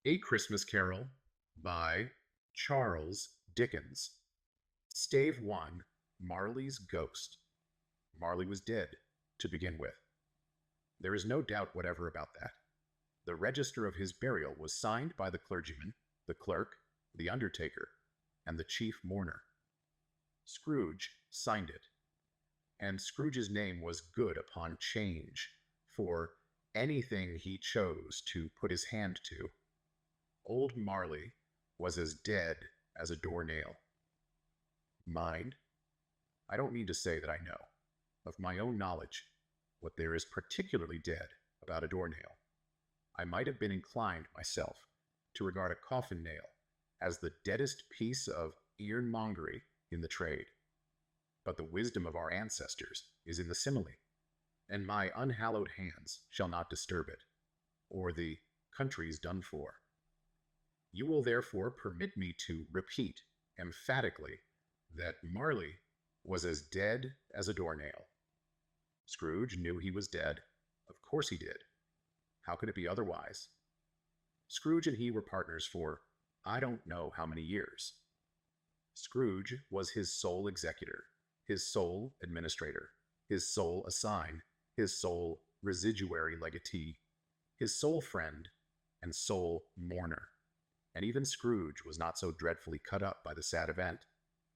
A Christmas Carol by Charles Dickens. Stave 1, Marley's Ghost. Marley was dead, to begin with. There is no doubt whatever about that. The register of his burial was signed by the clergyman, the clerk, the undertaker, and the chief mourner. Scrooge signed it, and Scrooge's name was good upon change for anything he chose to put his hand to. Old Marley was as dead as a doornail. Mind? I don't mean to say that I know, of my own knowledge, what there is particularly dead about a doornail. I might have been inclined, myself, to regard a coffin nail as the deadest piece of ironmongery in the trade. But the wisdom of our ancestors is in the simile, and my unhallowed hands shall not disturb it, or the country's done for. You will therefore permit me to repeat emphatically that Marley was as dead as a doornail. Scrooge knew he was dead. Of course he did. How could it be otherwise? Scrooge and he were partners for I don't know how many years. Scrooge was his sole executor, his sole administrator, his sole assign, his sole residuary legatee, his sole friend, and sole mourner. And even Scrooge was not so dreadfully cut up by the sad event,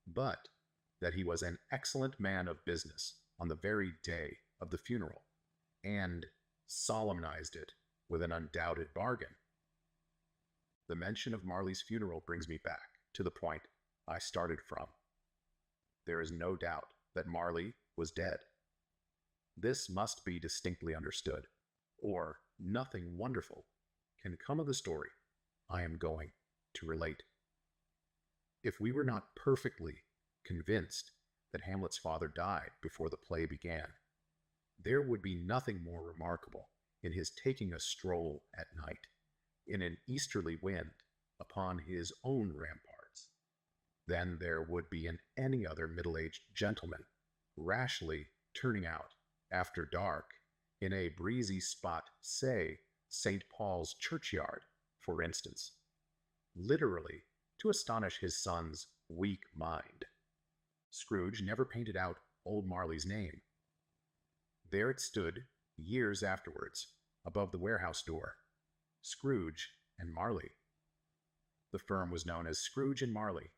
but that he was an excellent man of business on the very day of the funeral, and solemnized it with an undoubted bargain. The mention of Marley's funeral brings me back to the point I started from. There is no doubt that Marley was dead. This must be distinctly understood, or nothing wonderful can come of the story I am going to relate. If we were not perfectly convinced that Hamlet's father died before the play began, there would be nothing more remarkable in his taking a stroll at night, in an easterly wind, upon his own ramparts, than there would be in any other middle-aged gentleman rashly turning out after dark in a breezy spot, say St. Paul's churchyard, for instance, literally to astonish his son's weak mind. Scrooge never painted out old Marley's name. There it stood, years afterwards, above the warehouse door, Scrooge and Marley. The firm was known as Scrooge and Marley.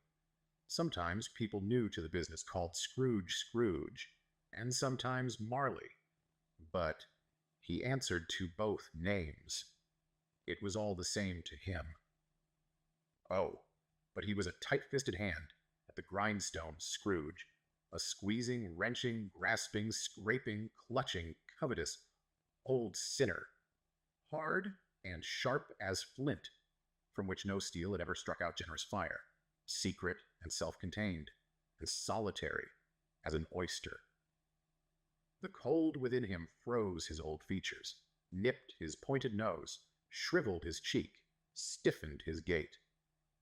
Sometimes people new to the business called Scrooge Scrooge, and sometimes Marley, but he answered to both names. It was all the same to him. Oh, but he was a tight-fisted hand at the grindstone, Scrooge, a squeezing, wrenching, grasping, scraping, clutching, covetous old sinner, hard and sharp as flint, from which no steel had ever struck out generous fire, secret and self-contained, and solitary as an oyster. The cold within him froze his old features, nipped his pointed nose, shriveled his cheek, stiffened his gait,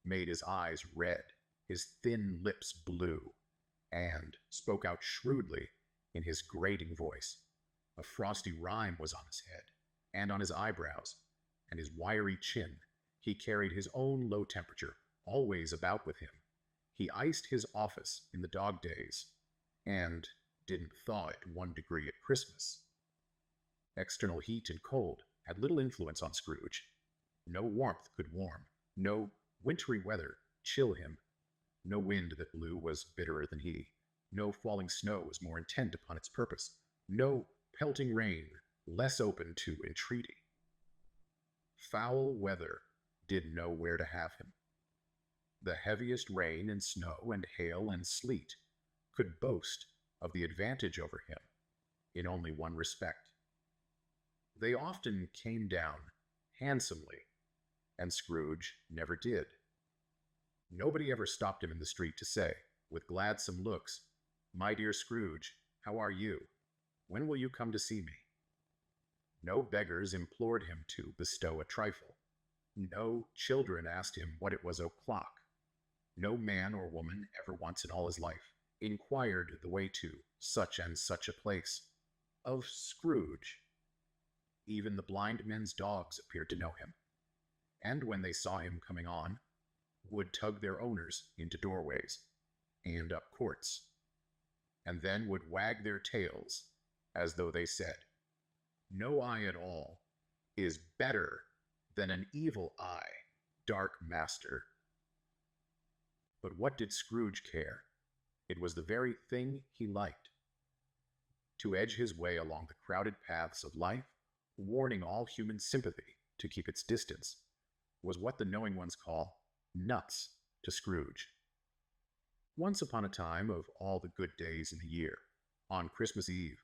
made his eyes red, his thin lips blue, and spoke out shrewdly in his grating voice. A frosty rime was on his head, and on his eyebrows, and his wiry chin. He carried his own low temperature always about with him. He iced his office in the dog days, and didn't thaw it 1 degree at Christmas. External heat and cold had little influence on Scrooge. No warmth could warm, no wintry weather chill him. No wind that blew was bitterer than he. No falling snow was more intent upon its purpose. No pelting rain less open to entreaty. Foul weather did know where to have him. The heaviest rain and snow and hail and sleet could boast of the advantage over him in only one respect. They often came down handsomely, and Scrooge never did. Nobody ever stopped him in the street to say, with gladsome looks, "My dear Scrooge, how are you? When will you come to see me?" No beggars implored him to bestow a trifle. No children asked him what it was o'clock. No man or woman ever once in all his life inquired the way to such and such a place. Of Scrooge, even the blind men's dogs appeared to know him, and when they saw him coming on, would tug their owners into doorways and up courts, and then would wag their tails as though they said, "No eye at all is better than an evil eye, dark master." But what did Scrooge care? It was the very thing he liked. To edge his way along the crowded paths of life, warning all human sympathy to keep its distance, was what the knowing ones call nuts to Scrooge. Once upon a time, of all the good days in the year, on Christmas Eve,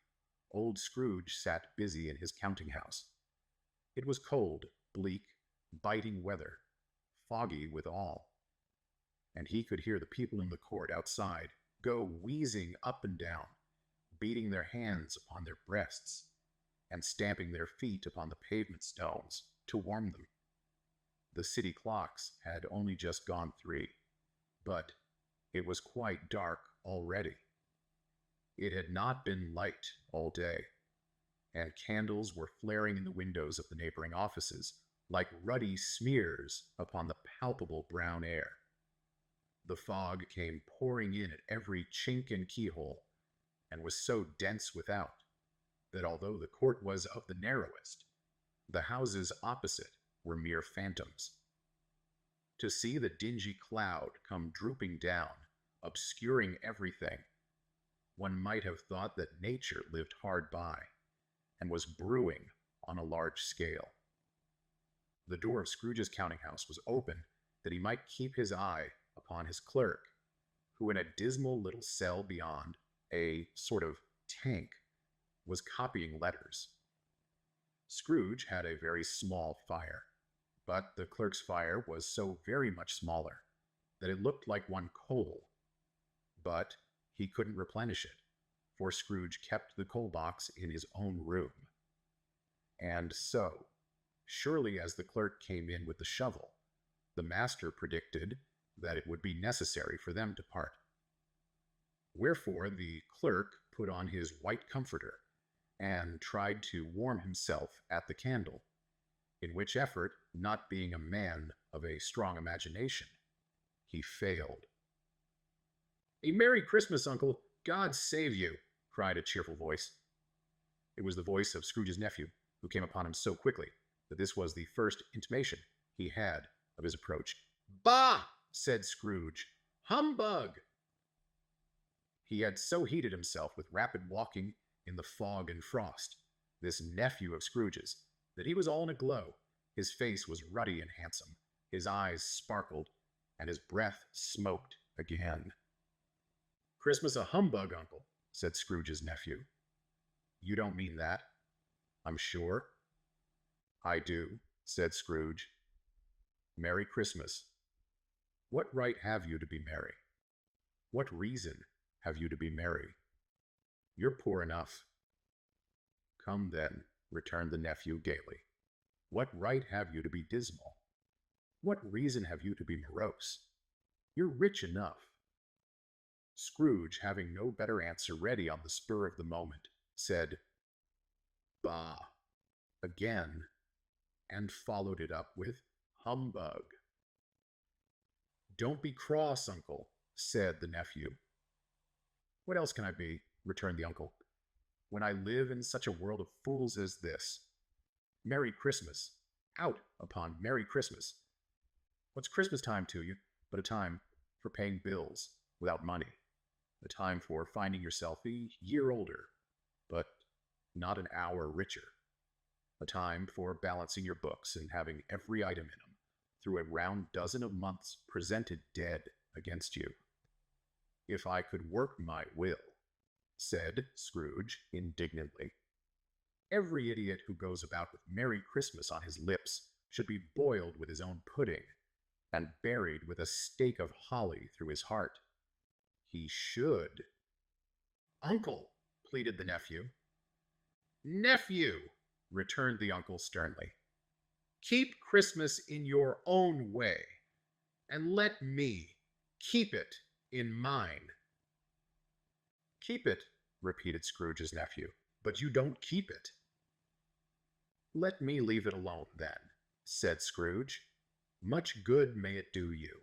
old Scrooge sat busy in his counting house. It was cold, bleak, biting weather, foggy withal, and he could hear the people in the court outside go wheezing up and down, beating their hands upon their breasts, and stamping their feet upon the pavement stones to warm them. The city clocks had only just gone 3, but it was quite dark already. It had not been light all day, and candles were flaring in the windows of the neighboring offices like ruddy smears upon the palpable brown air. The fog came pouring in at every chink and keyhole, and was so dense without that although the court was of the narrowest, the houses opposite were mere phantoms. To see the dingy cloud come drooping down, obscuring everything, one might have thought that nature lived hard by, and was brewing on a large scale. The door of Scrooge's counting house was open that he might keep his eye upon his clerk, who in a dismal little cell beyond, a sort of tank, was copying letters. Scrooge had a very small fire, but the clerk's fire was so very much smaller that it looked like one coal. But he couldn't replenish it, for Scrooge kept the coal box in his own room. And so, surely as the clerk came in with the shovel, the master predicted that it would be necessary for them to part. Wherefore the clerk put on his white comforter and tried to warm himself at the candle, in which effort, not being a man of a strong imagination, he failed. "A Merry Christmas, Uncle! God save you!" cried a cheerful voice. It was the voice of Scrooge's nephew, who came upon him so quickly that this was the first intimation he had of his approach. "Bah!" said Scrooge. "Humbug!" He had so heated himself with rapid walking in the fog and frost, this nephew of Scrooge's, that he was all in a glow. His face was ruddy and handsome, his eyes sparkled, and his breath smoked again. "Christmas a humbug, Uncle," said Scrooge's nephew. "You don't mean that, I'm sure." "I do," said Scrooge. "Merry Christmas. What right have you to be merry? What reason have you to be merry? You're poor enough." "Come then," returned the nephew gaily. "What right have you to be dismal? What reason have you to be morose? You're rich enough." Scrooge, having no better answer ready on the spur of the moment, said, "Bah," again, and followed it up with "humbug." "Don't be cross, Uncle," said the nephew. "What else can I be?" returned the uncle, "when I live in such a world of fools as this? Merry Christmas! Out upon Merry Christmas! What's Christmas time to you but a time for paying bills without money, a time for finding yourself a year older, but not an hour richer, a time for balancing your books and having every item in them through a round dozen of months presented dead against you?" "If I could work my will," said Scrooge indignantly, "every idiot who goes about with Merry Christmas on his lips should be boiled with his own pudding and buried with a stake of holly through his heart. He should." "Uncle," pleaded the nephew. "Nephew," returned the uncle sternly, "keep Christmas in your own way, and let me keep it in mine." "Keep it," repeated Scrooge's nephew, "but you don't keep it." "Let me leave it alone, then," said Scrooge. Much good may it do you.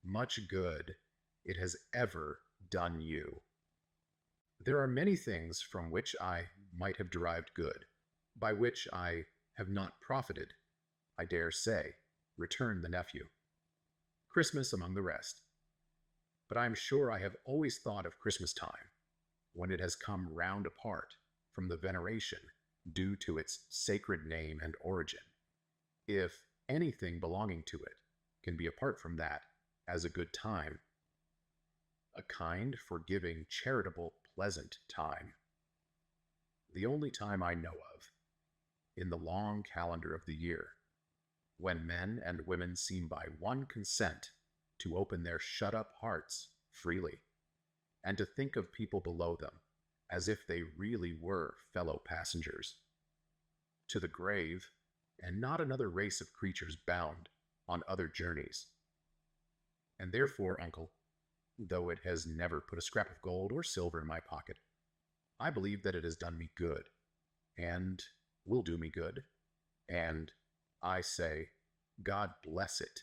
Much good it has ever done you. There are many things from which I might have derived good, by which I have not profited, I dare say, returned the nephew. Christmas among the rest. But I am sure I have always thought of Christmas time, when it has come round apart from the veneration due to its sacred name and origin, if anything belonging to it can be apart from that as a good time, a kind, forgiving, charitable, pleasant time. The only time I know of, in the long calendar of the year, when men and women seem by one consent to open their shut-up hearts freely, and to think of people below them as if they really were fellow passengers to the grave, and not another race of creatures bound on other journeys. And therefore, uncle, though it has never put a scrap of gold or silver in my pocket, I believe that it has done me good, and will do me good, and I say, God bless it.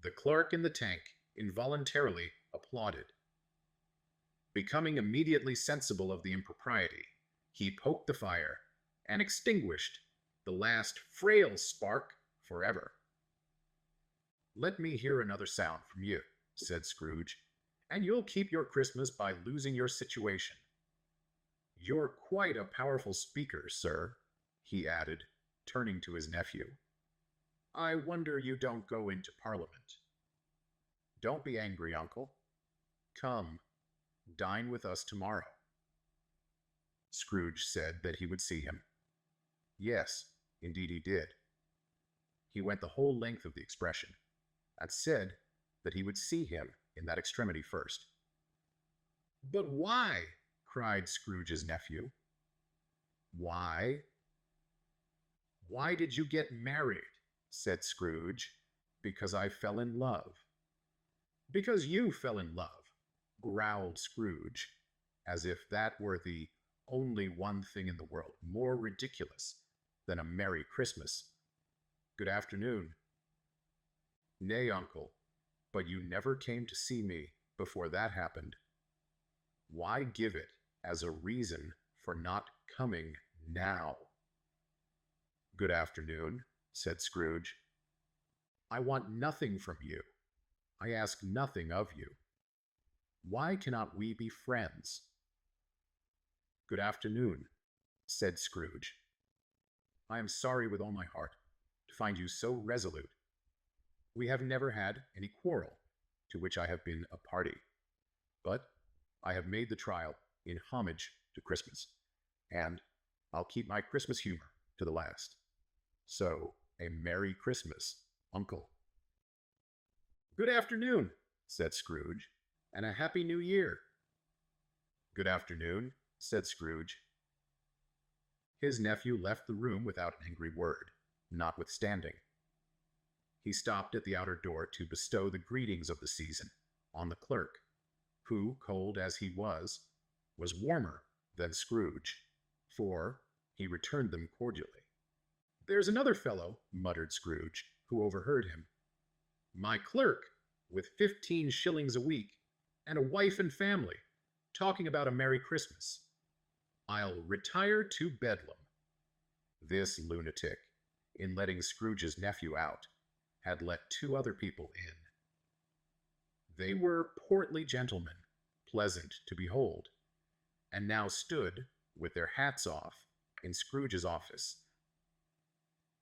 The clerk in the tank involuntarily applauded. Becoming immediately sensible of the impropriety, he poked the fire and extinguished the last frail spark forever. Let me hear another sound from you, said Scrooge, and you'll keep your Christmas by losing your situation. You're quite a powerful speaker, sir, he added, turning to his nephew. I wonder you don't go into Parliament. Don't be angry, uncle. Come, dine with us tomorrow. Scrooge said that he would see him. Yes, indeed he did. He went the whole length of the expression, and said that he would see him in that extremity first. But why? Cried Scrooge's nephew. Why? Why did you get married? Said Scrooge. Because I fell in love. Because you fell in love, growled Scrooge, as if that were the only one thing in the world more ridiculous than a Merry Christmas. Good afternoon. Nay, uncle, but you never came to see me before that happened. Why give it as a reason for not coming now? Good afternoon, said Scrooge. I want nothing from you. I ask nothing of you. Why cannot we be friends? Good afternoon, said Scrooge. I am sorry with all my heart to find you so resolute. We have never had any quarrel to which I have been a party, but I have made the trial in homage to Christmas, and I'll keep my Christmas humor to the last. So, a Merry Christmas, Uncle. Good afternoon, said Scrooge, and a Happy New Year. Good afternoon, said Scrooge. His nephew left the room without an angry word, notwithstanding. He stopped at the outer door to bestow the greetings of the season on the clerk, who, cold as he was warmer than Scrooge, for he returned them cordially. There's another fellow, muttered Scrooge, who overheard him. My clerk, with 15 shillings a week, and a wife and family, talking about a Merry Christmas. I'll retire to Bedlam. This lunatic, in letting Scrooge's nephew out, had let 2 other people in. They were portly gentlemen, pleasant to behold, and now stood, with their hats off, in Scrooge's office.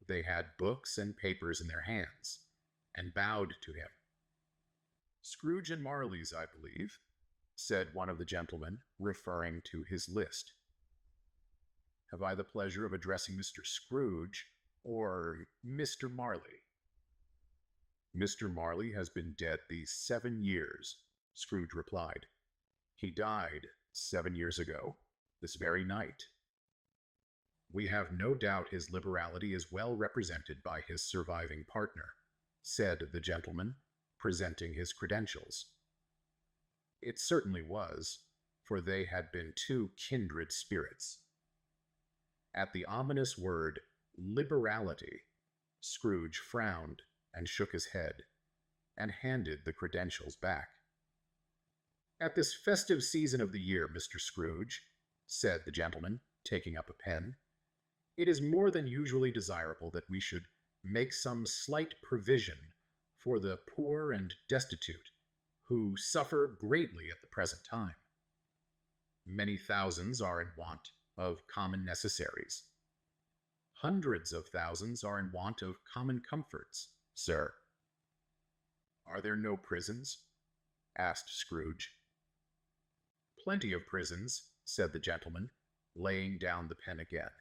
They had books and papers in their hands, and bowed to him. Scrooge and Marley's, I believe, said one of the gentlemen, referring to his list. Have I the pleasure of addressing Mr. Scrooge or Mr. Marley? Mr. Marley has been dead these 7 years, Scrooge replied. He died 7 years ago, this very night. We have no doubt his liberality is well represented by his surviving partner, said the gentleman, presenting his credentials. It certainly was, for they had been 2 kindred spirits. At the ominous word liberality, Scrooge frowned and shook his head, and handed the credentials back. "At this festive season of the year, Mr. Scrooge," said the gentleman, taking up a pen, "it is more than usually desirable that we should make some slight provision for the poor and destitute, who suffer greatly at the present time. Many thousands are in want of common necessaries. Hundreds of thousands are in want of common comforts, sir." "Are there no prisons?" asked Scrooge. "Plenty of prisons," said the gentleman, laying down the pen again.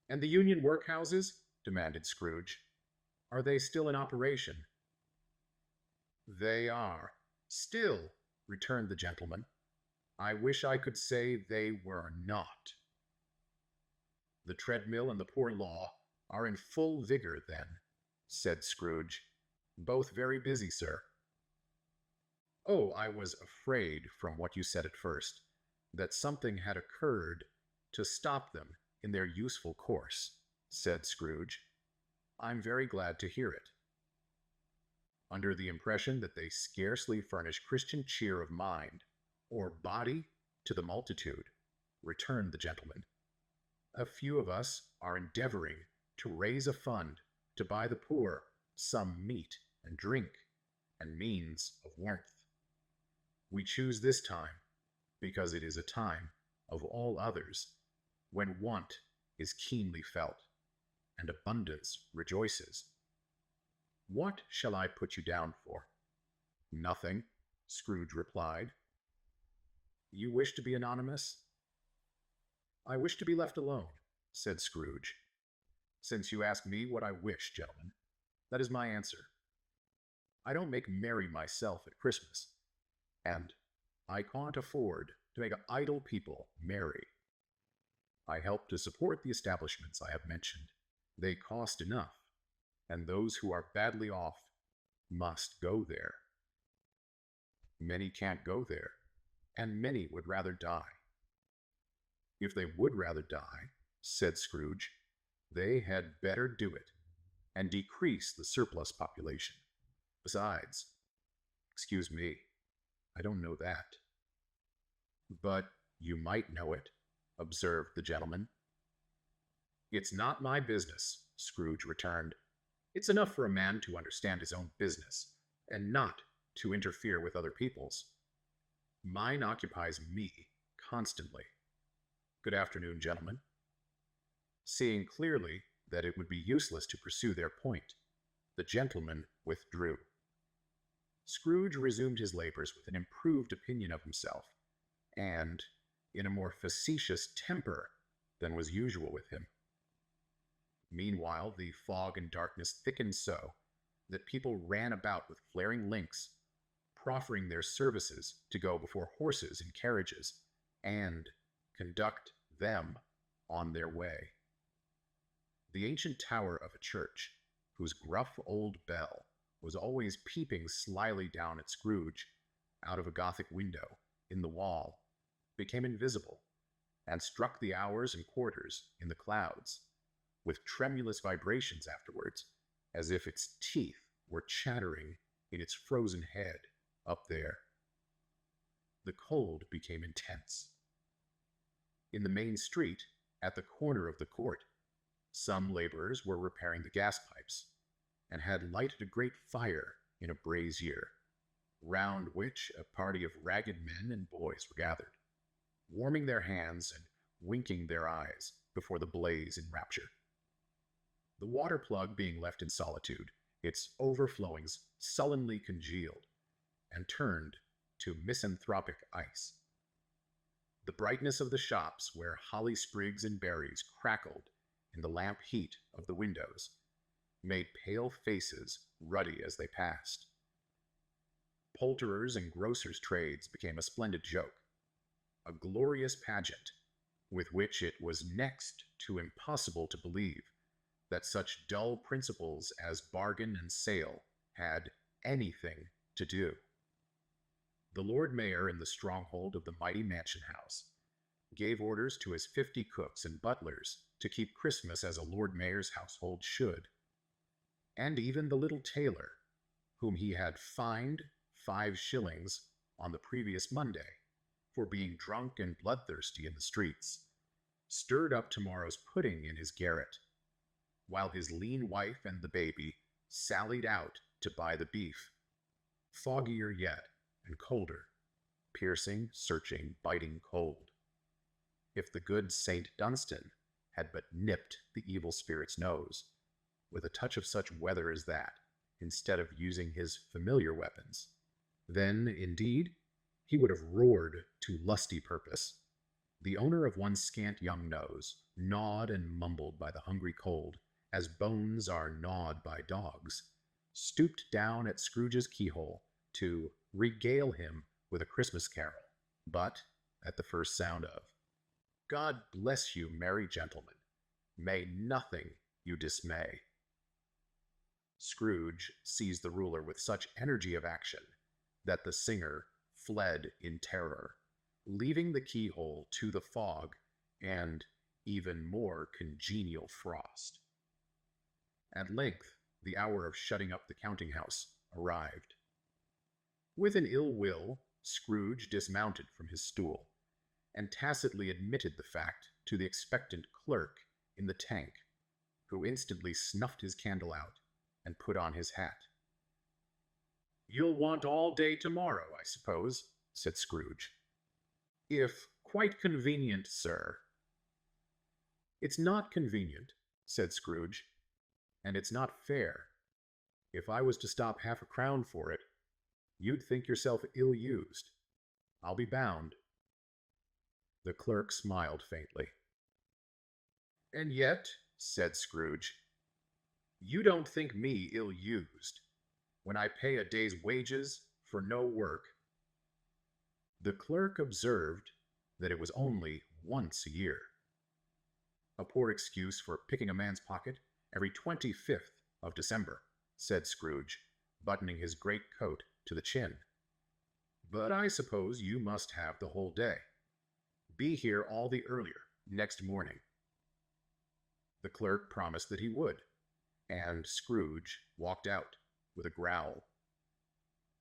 "And the Union workhouses?" demanded Scrooge. "Are they still in operation?" "They are. Still," returned the gentleman, "I wish I could say they were not." "The treadmill and the poor law are in full vigor, then," said Scrooge. "Both very busy, sir." "Oh, I was afraid, from what you said at first, that something had occurred to stop them in their useful course," said Scrooge. "I'm very glad to hear it." "Under the impression that they scarcely furnish Christian cheer of mind or body to the multitude," returned the gentleman, "a few of us are endeavoring to raise a fund to buy the poor some meat and drink and means of warmth. We choose this time because it is a time, of all others, when want is keenly felt and abundance rejoices. What shall I put you down for?" "Nothing," Scrooge replied. "You wish to be anonymous?" "I wish to be left alone," said Scrooge. "Since you ask me what I wish, gentlemen, that is my answer. I don't make merry myself at Christmas, and I can't afford to make idle people merry. I help to support the establishments I have mentioned. They cost enough, and those who are badly off must go there. Many can't go there, and many would rather die." "If they would rather die," said Scrooge, "they had better do it, and decrease the surplus population. Besides, excuse me, I don't know that." "But you might know it," observed the gentleman. "It's not my business," Scrooge returned. "It's enough for a man to understand his own business, and not to interfere with other people's. Mine occupies me constantly. Good afternoon, gentlemen." Seeing clearly that it would be useless to pursue their point, the gentleman withdrew. Scrooge resumed his labors with an improved opinion of himself, and in a more facetious temper than was usual with him. Meanwhile, the fog and darkness thickened so that people ran about with flaring links, proffering their services to go before horses and carriages, and conduct them on their way. The ancient tower of a church, whose gruff old bell was always peeping slyly down at Scrooge out of a Gothic window in the wall, became invisible, and struck the hours and quarters in the clouds, with tremulous vibrations afterwards, as if its teeth were chattering in its frozen head up there. The cold became intense. In the main street, at the corner of the court, some laborers were repairing the gas pipes, and had lighted a great fire in a brazier, round which a party of ragged men and boys were gathered, warming their hands and winking their eyes before the blaze in rapture. The water plug being left in solitude, its overflowings sullenly congealed and turned to misanthropic ice. The brightness of the shops, where holly sprigs and berries crackled in the lamp heat of the windows, made pale faces ruddy as they passed. Poulterers' and grocers' trades became a splendid joke, a glorious pageant, with which it was next to impossible to believe that such dull principles as bargain and sale had anything to do. The Lord Mayor, in the stronghold of the mighty mansion house, gave orders to his 50 cooks and butlers to keep Christmas as a Lord Mayor's household should. and even the little tailor, whom he had fined 5 shillings on the previous Monday for being drunk and bloodthirsty in the streets, stirred up tomorrow's pudding in his garret, while his lean wife and the baby sallied out to buy the beef, foggier yet and colder, piercing, searching, biting cold. If the good Saint Dunstan had but nipped the evil spirit's nose, with a touch of such weather as that, instead of using his familiar weapons, then, indeed, he would have roared to lusty purpose. The owner of one scant young nose, gnawed and mumbled by the hungry cold, as bones are gnawed by dogs, stooped down at Scrooge's keyhole to regale him with a Christmas carol, but, at the first sound of, "God bless you, merry gentlemen, may nothing you dismay," Scrooge seized the ruler with such energy of action that the singer fled in terror, leaving the keyhole to the fog and even more congenial frost. At length, the hour of shutting up the counting-house arrived. With an ill will, Scrooge dismounted from his stool, and tacitly admitted the fact to the expectant clerk in the tank, who instantly snuffed his candle out and put on his hat. "You'll want all day tomorrow, I suppose," said Scrooge. "If quite convenient, sir." "It's not convenient," said Scrooge, "and it's not fair. If I was to stop half a crown for it, you'd think yourself ill-used. I'll be bound." The clerk smiled faintly. "And yet," said Scrooge, "you don't think me ill-used, when I pay a day's wages for no work." The clerk observed that it was only once a year. "A poor excuse for picking a man's pocket every 25th of December," said Scrooge, buttoning his great coat to the chin. "But I suppose you must have the whole day. Be here all the earlier next morning." The clerk promised that he would, and Scrooge walked out with a growl.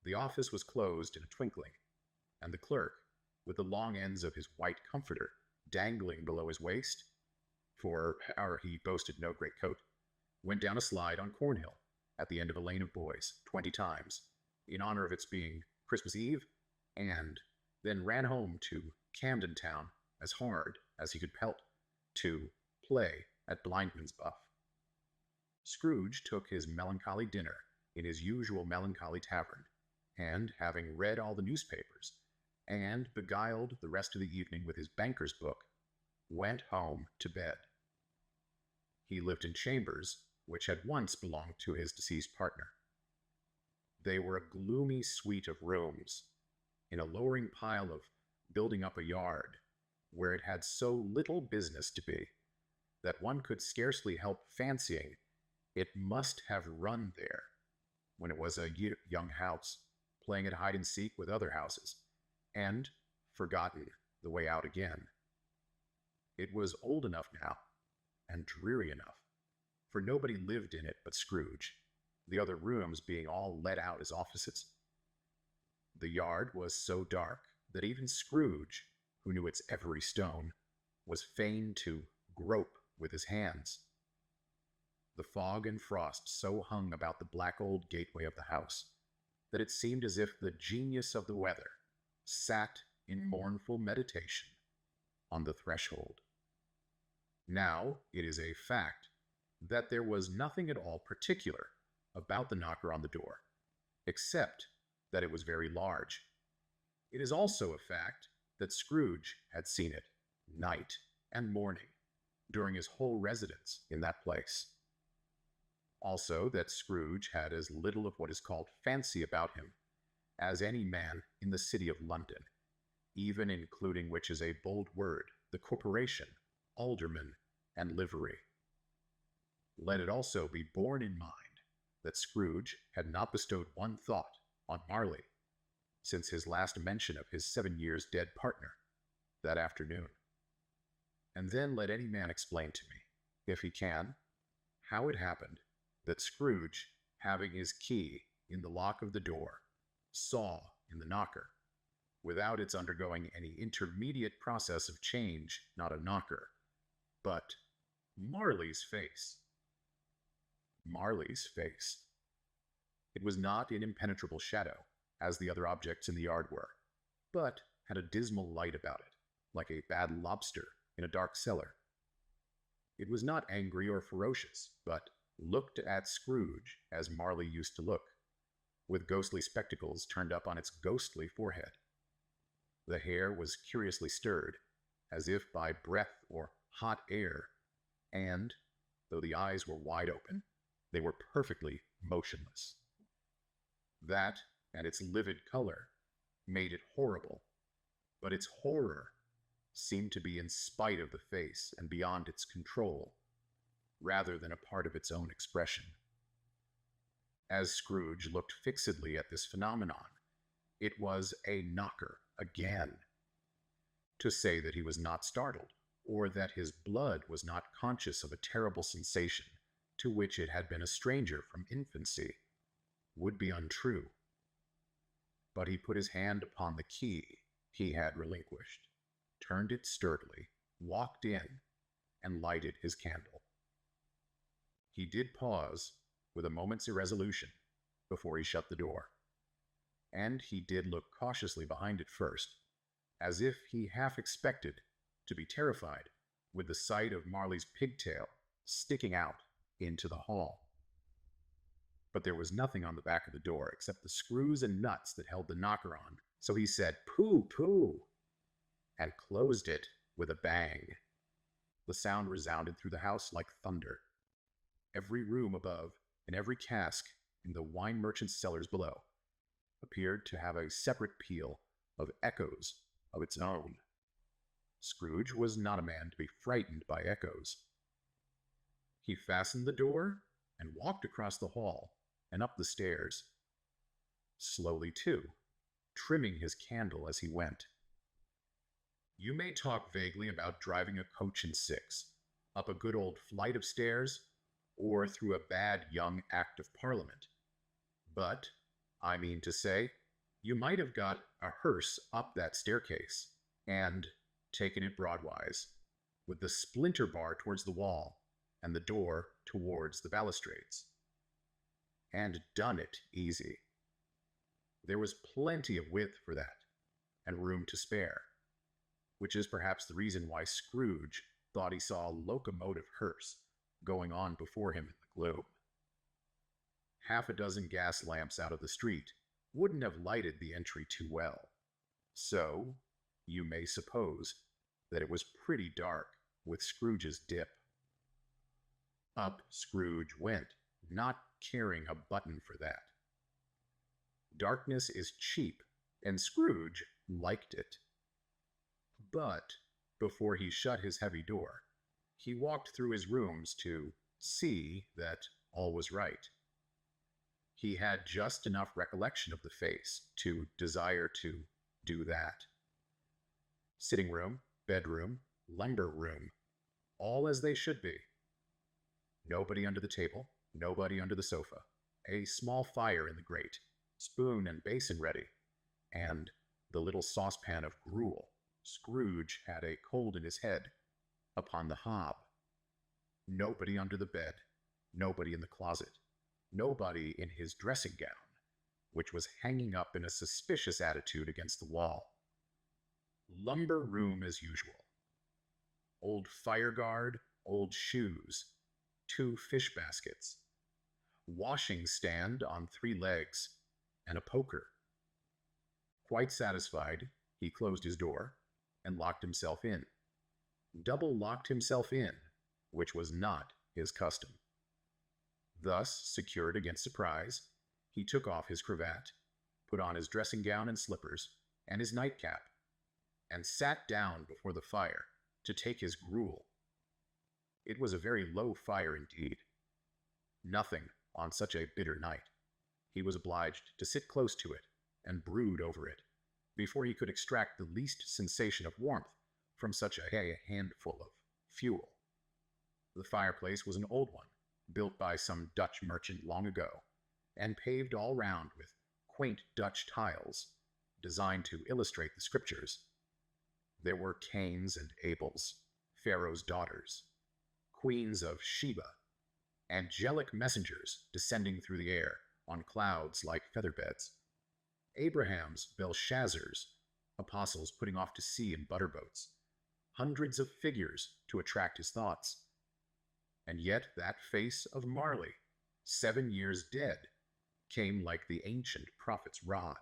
The office was closed in a twinkling, and the clerk, with the long ends of his white comforter dangling below his waist, for he boasted no great coat, went down a slide on Cornhill at the end of a lane of boys 20 times, in honor of its being Christmas Eve, and then ran home to Camden Town as hard as he could pelt to play at Blindman's Buff. Scrooge took his melancholy dinner in his usual melancholy tavern, and, having read all the newspapers, and beguiled the rest of the evening with his banker's book, went home to bed. He lived in chambers which had once belonged to his deceased partner. They were a gloomy suite of rooms, in a lowering pile of building up a yard, where it had so little business to be, that one could scarcely help fancying it must have run there when it was a young house, playing at hide-and-seek with other houses, and forgotten the way out again. It was old enough now, and dreary enough, for nobody lived in it but Scrooge, the other rooms being all let out as offices. The yard was so dark that even Scrooge, who knew its every stone, was fain to grope with his hands. The fog and frost so hung about the black old gateway of the house that it seemed as if the genius of the weather sat in mournful meditation on the threshold. Now it is a fact that there was nothing at all particular about the knocker on the door, except that it was very large. It is also a fact that Scrooge had seen it night and morning during his whole residence in that place. Also that Scrooge had as little of what is called fancy about him as any man in the city of London, even including which is a bold word, the corporation, alderman, and livery. Let it also be borne in mind that Scrooge had not bestowed one thought on Marley since his last mention of his 7 years dead partner that afternoon. And then let any man explain to me, if he can, how it happened that Scrooge, having his key in the lock of the door, saw in the knocker, without its undergoing any intermediate process of change, not a knocker, but Marley's face. Marley's face. It was not in impenetrable shadow, as the other objects in the yard were, but had a dismal light about it, like a bad lobster in a dark cellar. It was not angry or ferocious, but looked at Scrooge as Marley used to look, with ghostly spectacles turned up on its ghostly forehead. The hair was curiously stirred, as if by breath or hot air, and, though the eyes were wide open, they were perfectly motionless. That, and its livid color, made it horrible, but its horror seemed to be in spite of the face and beyond its control, rather than a part of its own expression. As Scrooge looked fixedly at this phenomenon, it was a knocker again. To say that he was not startled, or that his blood was not conscious of a terrible sensation to which it had been a stranger from infancy, would be untrue. But he put his hand upon the key he had relinquished, turned it sturdily, walked in, and lighted his candle. He did pause, with a moment's irresolution, before he shut the door, and he did look cautiously behind it first, as if he half expected to be terrified with the sight of Marley's pigtail sticking out into the hall. But there was nothing on the back of the door except the screws and nuts that held the knocker on, so he said, "Pooh, pooh," and closed it with a bang. The sound resounded through the house like thunder. Every room above and every cask in the wine merchant's cellars below appeared to have a separate peal of echoes of its own. Scrooge was not a man to be frightened by echoes. He fastened the door and walked across the hall and up the stairs, slowly too, trimming his candle as he went. You may talk vaguely about driving a coach and six, up a good old flight of stairs, or through a bad young Act of Parliament. But, I mean to say, you might have got a hearse up that staircase, and taken it broadwise, with the splinter bar towards the wall, and the door towards the balustrades. And done it easy. There was plenty of width for that, and room to spare, which is perhaps the reason why Scrooge thought he saw a locomotive hearse going on before him in the gloom. Half a dozen gas lamps out of the street wouldn't have lighted the entry too well, so you may suppose that it was pretty dark with Scrooge's dip. Up Scrooge went, not caring a button for that. Darkness is cheap, and Scrooge liked it. But before he shut his heavy door, he walked through his rooms to see that all was right. He had just enough recollection of the face to desire to do that. Sitting room, bedroom, lumber room, all as they should be. Nobody under the table, nobody under the sofa, a small fire in the grate, spoon and basin ready, and the little saucepan of gruel Scrooge had a cold in his head upon the hob. Nobody under the bed, nobody in the closet, nobody in his dressing gown, which was hanging up in a suspicious attitude against the wall. Lumber room as usual. Old fire guard, old shoes, 2 fish baskets, washing stand on 3 legs, and a poker. Quite satisfied, he closed his door and locked himself in. Double locked himself in, which was not his custom. Thus, secured against surprise, he took off his cravat, put on his dressing gown and slippers, and his nightcap, and sat down before the fire to take his gruel. It was a very low fire indeed. Nothing on such a bitter night. He was obliged to sit close to it and brood over it before he could extract the least sensation of warmth from such a handful of fuel. The fireplace was an old one, built by some Dutch merchant long ago, and paved all round with quaint Dutch tiles designed to illustrate the scriptures. There were Cains and Abels, Pharaoh's daughters, queens of Sheba, angelic messengers descending through the air on clouds like featherbeds, Abraham's Belshazzars, apostles putting off to sea in butterboats, hundreds of figures to attract his thoughts. And yet that face of Marley, 7 years dead, came like the ancient prophet's rod,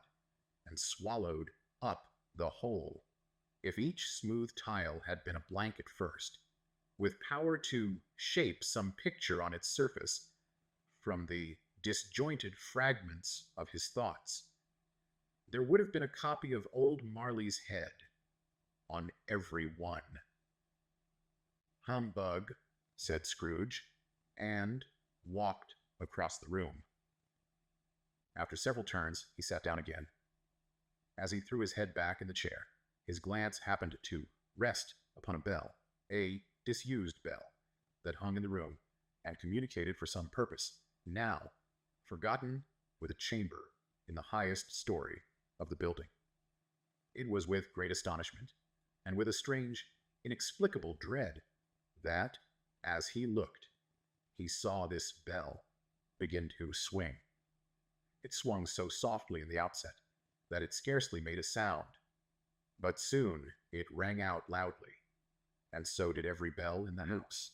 and swallowed up the whole. If each smooth tile had been a blank at first, with power to shape some picture on its surface from the disjointed fragments of his thoughts, there would have been a copy of old Marley's head on every one. "Humbug," said Scrooge, and walked across the room. After several turns, he sat down again. As he threw his head back in the chair, his glance happened to rest upon a bell, a disused bell, that hung in the room and communicated for some purpose, now forgotten, with a chamber in the highest story of the building. It was with great astonishment, and with a strange, inexplicable dread, that, as he looked, he saw this bell begin to swing. It swung so softly in the outset that it scarcely made a sound, but soon it rang out loudly, and so did every bell in the house.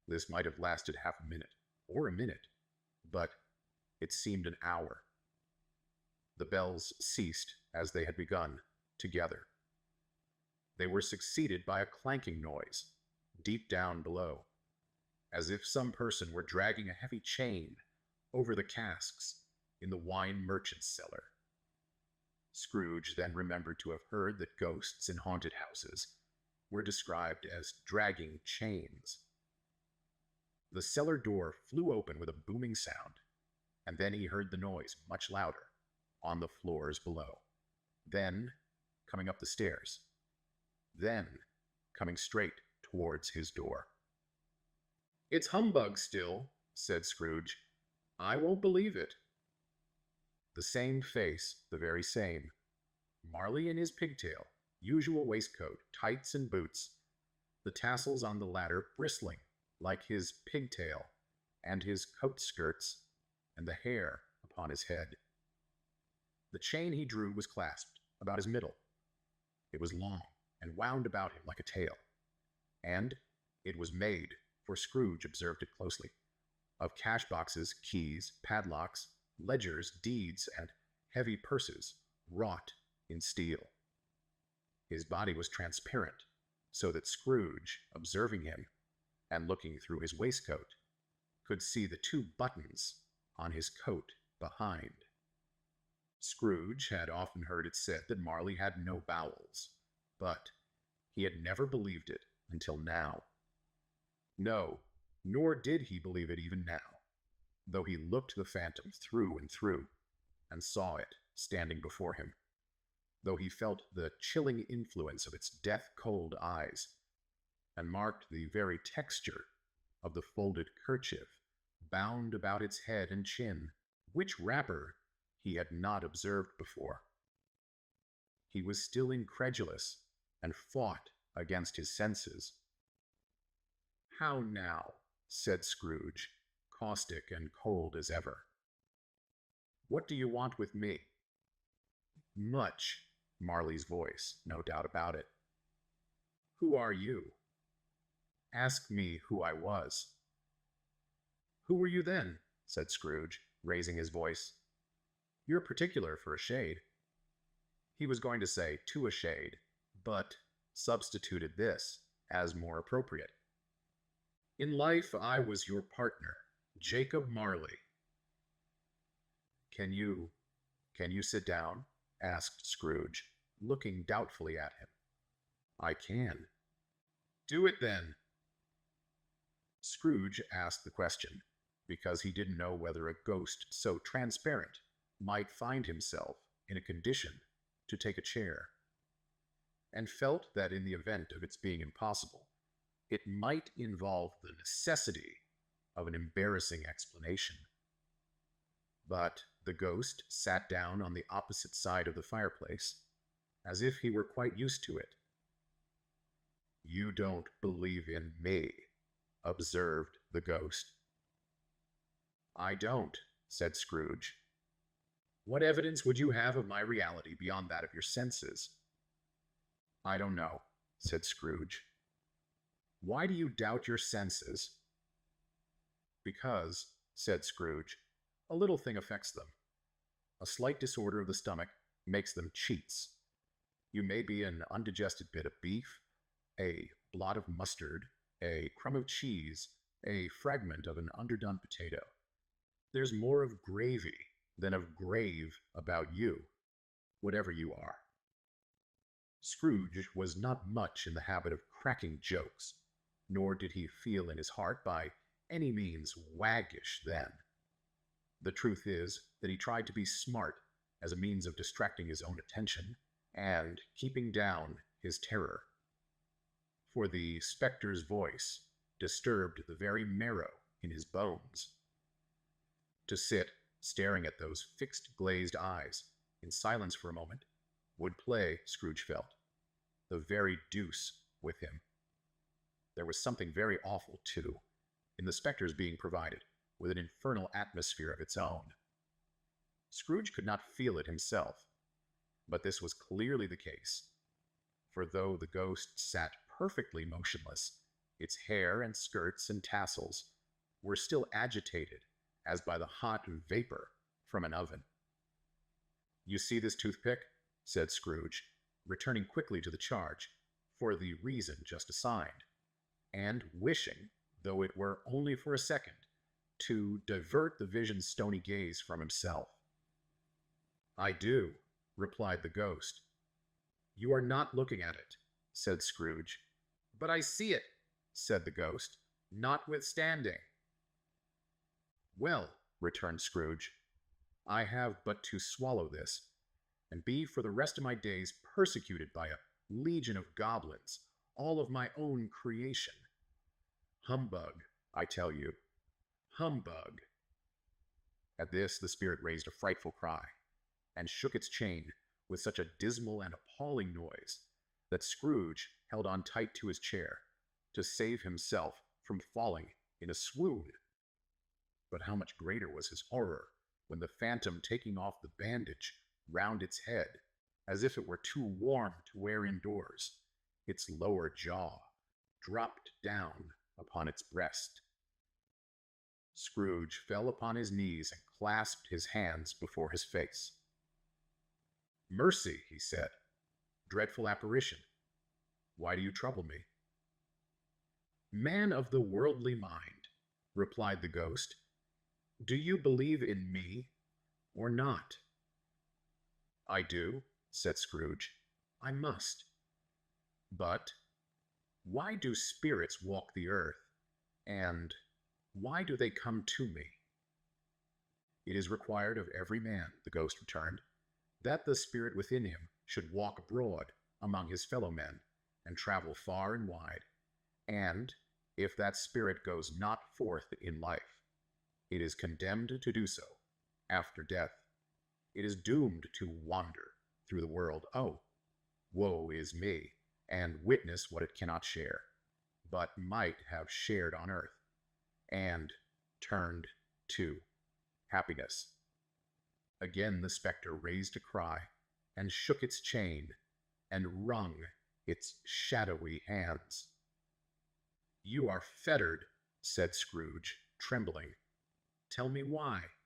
This might have lasted half a minute, or a minute, but it seemed an hour. The bells ceased as they had begun, together. They were succeeded by a clanking noise, deep down below, as if some person were dragging a heavy chain over the casks in the wine merchant's cellar. Scrooge then remembered to have heard that ghosts in haunted houses were described as dragging chains. The cellar door flew open with a booming sound, and then he heard the noise much louder, on the floors below, then coming up the stairs, then coming straight towards his door. "It's humbug still," said Scrooge. "I won't believe it." The same face, the very same. Marley in his pigtail, usual waistcoat, tights and boots, the tassels on the latter bristling like his pigtail, and his coat skirts, and the hair upon his head. The chain he drew was clasped about his middle. It was long, and wound about him like a tail. And it was made, for Scrooge observed it closely, of cash boxes, keys, padlocks, ledgers, deeds, and heavy purses, wrought in steel. His body was transparent, so that Scrooge, observing him, and looking through his waistcoat, could see the 2 buttons on his coat behind. Scrooge had often heard it said that Marley had no bowels, but he had never believed it until now. No, nor did he believe it even now, though he looked the phantom through and through, and saw it standing before him, though he felt the chilling influence of its death-cold eyes, and marked the very texture of the folded kerchief bound about its head and chin, which wrapper he had not observed before. He was still incredulous, and fought against his senses. "How now?" said Scrooge, caustic and cold as ever. "What do you want with me?" "Much," Marley's voice, no doubt about it. "Who are you?" "Ask me who I was." "Who were you then?" said Scrooge, raising his voice. "You're particular for a shade." He was going to say "to a shade," but substituted this as more appropriate. "In life I was your partner, Jacob Marley." Can you sit down?" asked Scrooge, looking doubtfully at him. "I can." "Do it then." Scrooge asked the question because he didn't know whether a ghost so transparent might find himself in a condition to take a chair, and felt that in the event of its being impossible, it might involve the necessity of an embarrassing explanation. But the ghost sat down on the opposite side of the fireplace, as if he were quite used to it. "You don't believe in me," observed the ghost. "I don't," said Scrooge. "What evidence would you have of my reality beyond that of your senses?" "I don't know," said Scrooge. "Why do you doubt your senses?" "Because," said Scrooge, "a little thing affects them. A slight disorder of the stomach makes them cheats. You may be an undigested bit of beef, a blot of mustard, a crumb of cheese, a fragment of an underdone potato. There's more of gravy than of grave about you, whatever you are." Scrooge was not much in the habit of cracking jokes, nor did he feel in his heart by any means waggish then. The truth is that he tried to be smart as a means of distracting his own attention and keeping down his terror. For the spectre's voice disturbed the very marrow in his bones. To sit staring at those fixed glazed eyes in silence for a moment would play, Scrooge felt, the very deuce with him. There was something very awful, too, in the spectre's being provided with an infernal atmosphere of its own. Scrooge could not feel it himself, but this was clearly the case, for though the ghost sat perfectly motionless, its hair and skirts and tassels were still agitated as by the hot vapor from an oven. "You see this toothpick?" said Scrooge, returning quickly to the charge, for the reason just assigned, and wishing, though it were only for a second, to divert the vision's stony gaze from himself. "I do," replied the ghost. "You are not looking at it," said Scrooge. "But I see it," said the ghost, "notwithstanding." "Well," returned Scrooge, "I have but to swallow this, and be for the rest of my days persecuted by a legion of goblins, all of my own creation. Humbug, I tell you. Humbug." At this the spirit raised a frightful cry, and shook its chain with such a dismal and appalling noise that Scrooge held on tight to his chair to save himself from falling in a swoon. But how much greater was his horror when the phantom, taking off the bandage round its head, as if it were too warm to wear indoors, its lower jaw dropped down upon its breast. Scrooge fell upon his knees and clasped his hands before his face. "Mercy," he said. "Dreadful apparition, why do you trouble me?" "Man of the worldly mind," replied the ghost, "do you believe in me or not?" "I do," said Scrooge. "I must. But why do spirits walk the earth, and why do they come to me?" "It is required of every man," the ghost returned, "that the spirit within him should walk abroad among his fellow men, and travel far and wide. And if that spirit goes not forth in life, it is condemned to do so after death. It is doomed to wander through the world. Oh, woe is me, and witness what it cannot share, but might have shared on earth, and turned to happiness." Again the spectre raised a cry, and shook its chain, and wrung its shadowy hands. "You are fettered," said Scrooge, trembling. "Tell me why."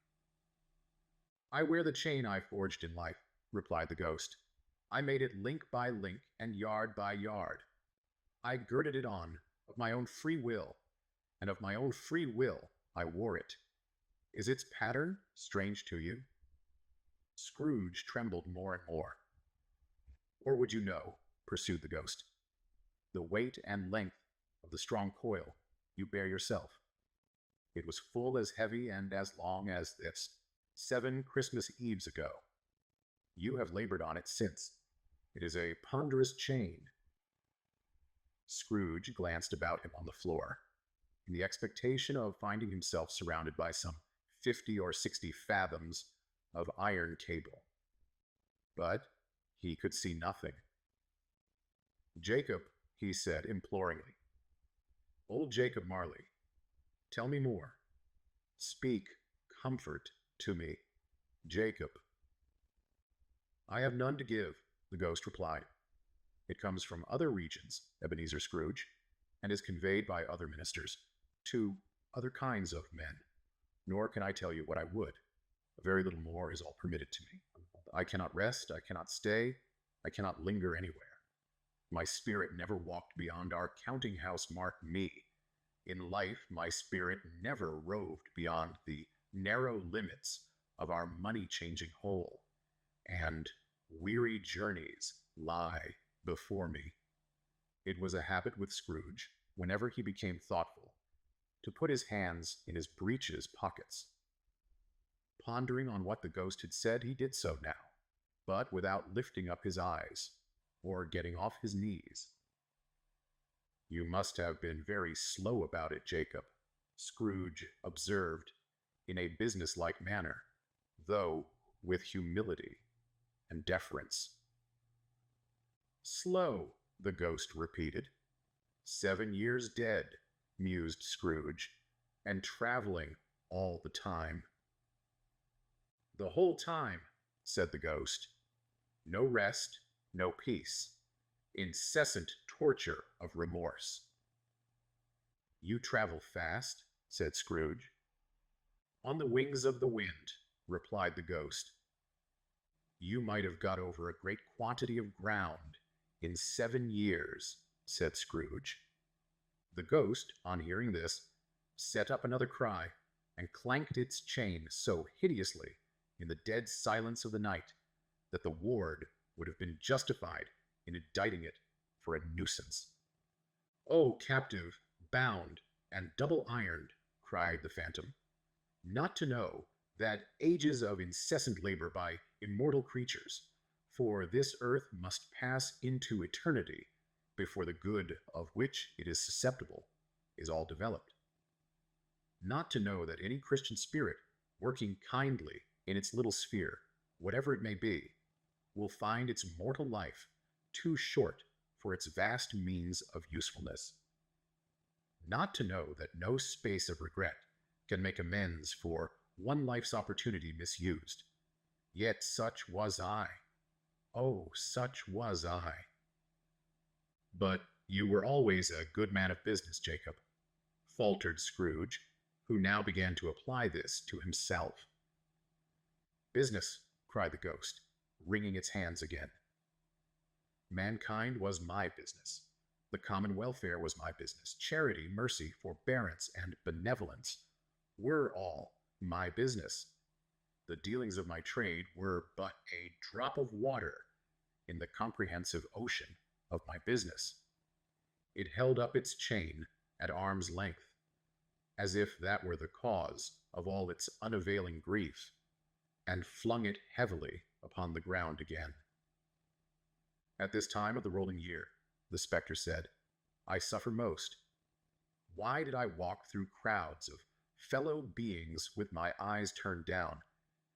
"I wear the chain I forged in life," replied the ghost. "I made it link by link and yard by yard. I girded it on of my own free will, and of my own free will I wore it. Is its pattern strange to you?" Scrooge trembled more and more. "Or would you know," pursued the ghost, "the weight and length of the strong coil you bear yourself? It was full as heavy and as long as this, 7 Christmas Eves ago. You have labored on it since. It is a ponderous chain." Scrooge glanced about him on the floor. in the expectation of finding himself surrounded by some 50 or 60 fathoms of iron cable. But he could see nothing. "Jacob," he said imploringly, "old Jacob Marley, tell me more. Speak comfort to me, Jacob." "I have none to give," the ghost replied. "It comes from other regions, Ebenezer Scrooge, and is conveyed by other ministers to other kinds of men. Nor can I tell you what I would. A very little more is all permitted to me. I cannot rest, I cannot stay, I cannot linger anywhere. My spirit never walked beyond our counting house mark me. In life, my spirit never roved beyond the narrow limits of our money-changing hole, and weary journeys lie before me." It was a habit with Scrooge, whenever he became thoughtful, to put his hands in his breeches pockets. Pondering on what the ghost had said, he did so now, but without lifting up his eyes or getting off his knees. "You must have been very slow about it, Jacob," Scrooge observed in a businesslike manner, though with humility and deference. "Slow," the ghost repeated. "7 years dead," mused Scrooge, "and traveling all the time." "The whole time," said the ghost. "No rest, no peace. Incessant torture of remorse." "You travel fast," said Scrooge. "On the wings of the wind," replied the ghost. "You might have got over a great quantity of ground in 7 years," said Scrooge. The ghost, on hearing this, set up another cry, and clanked its chain so hideously in the dead silence of the night that the ward would have been justified in indicting it for a nuisance. "O captive, bound, and double-ironed," cried the phantom, "not to know that ages of incessant labor by immortal creatures, for this earth must pass into eternity before the good of which it is susceptible is all developed. Not to know that any Christian spirit, working kindly in its little sphere, whatever it may be, will find its mortal life too short for its vast means of usefulness. Not to know that no space of regret can make amends for one life's opportunity misused. Yet such was I. Oh, such was I." "But you were always a good man of business, Jacob," faltered Scrooge, who now began to apply this to himself. "Business," cried the ghost, wringing its hands again. "Mankind was my business. The common welfare was my business. Charity, mercy, forbearance, and benevolence were all my business. The dealings of my trade were but a drop of water in the comprehensive ocean of my business. It held up its chain at arm's length, as if that were the cause of all its unavailing grief, and flung it heavily upon the ground again." "At this time of the rolling year," the spectre said, "I suffer most. Why did I walk through crowds of fellow beings with my eyes turned down,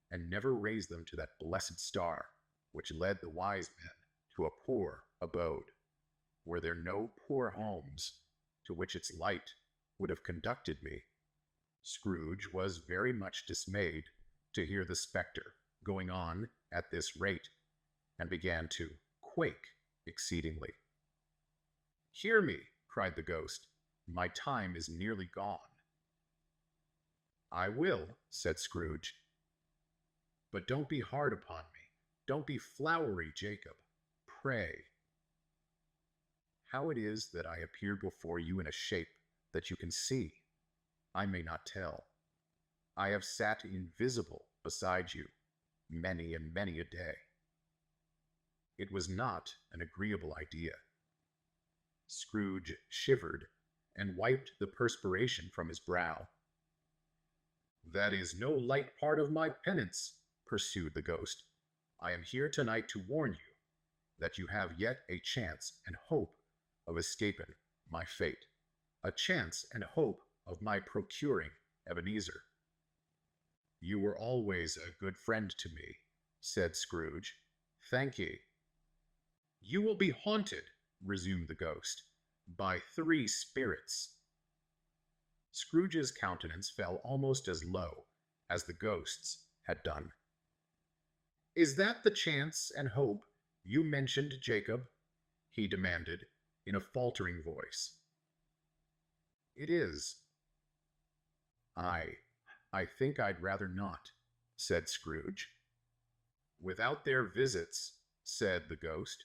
and never raise them to that blessed star which led the wise men to a poor abode? Were there no poor homes to which its light would have conducted me?" Scrooge was very much dismayed to hear the spectre going on at this rate, and began to quake exceedingly. "Hear me," cried the ghost. "My time is nearly gone." "I will," said Scrooge. "But don't be hard upon me. Don't be flowery, Jacob. Pray." "How it is that I appeared before you in a shape that you can see, I may not tell. I have sat invisible beside you many and many a day. It was not an agreeable idea." Scrooge shivered and wiped the perspiration from his brow. "That is no light part of my penance," pursued the ghost. "I am here tonight to warn you that you have yet a chance and hope of escaping my fate. A chance and hope of my procuring Ebenezer. You were always a good friend to me, said Scrooge. Thank ye. You will be haunted, resumed the ghost, by 3 spirits. Scrooge's countenance fell almost as low as the ghost's had done. Is that the chance and hope you mentioned, Jacob? He demanded in a faltering voice. It is. I think I'd rather not, said Scrooge. Without their visits, said the ghost,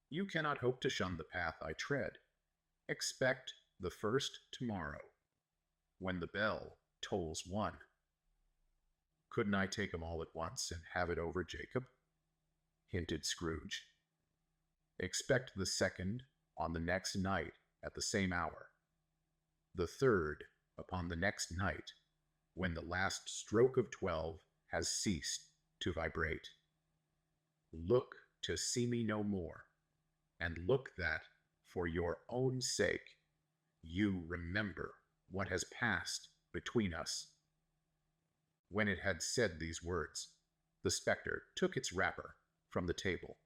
you cannot hope to shun the path I tread. Expect the first tomorrow, when the bell tolls 1. Couldn't I take 'em all at once and have it over, Jacob? Hinted Scrooge. Expect the 2nd on the next night at the same hour. The 3rd upon the next night, when the last stroke of 12 has ceased to vibrate. Look to see me no more, and look that, for your own sake, you remember what has passed between us. When it had said these words, the spectre took its wrapper from the table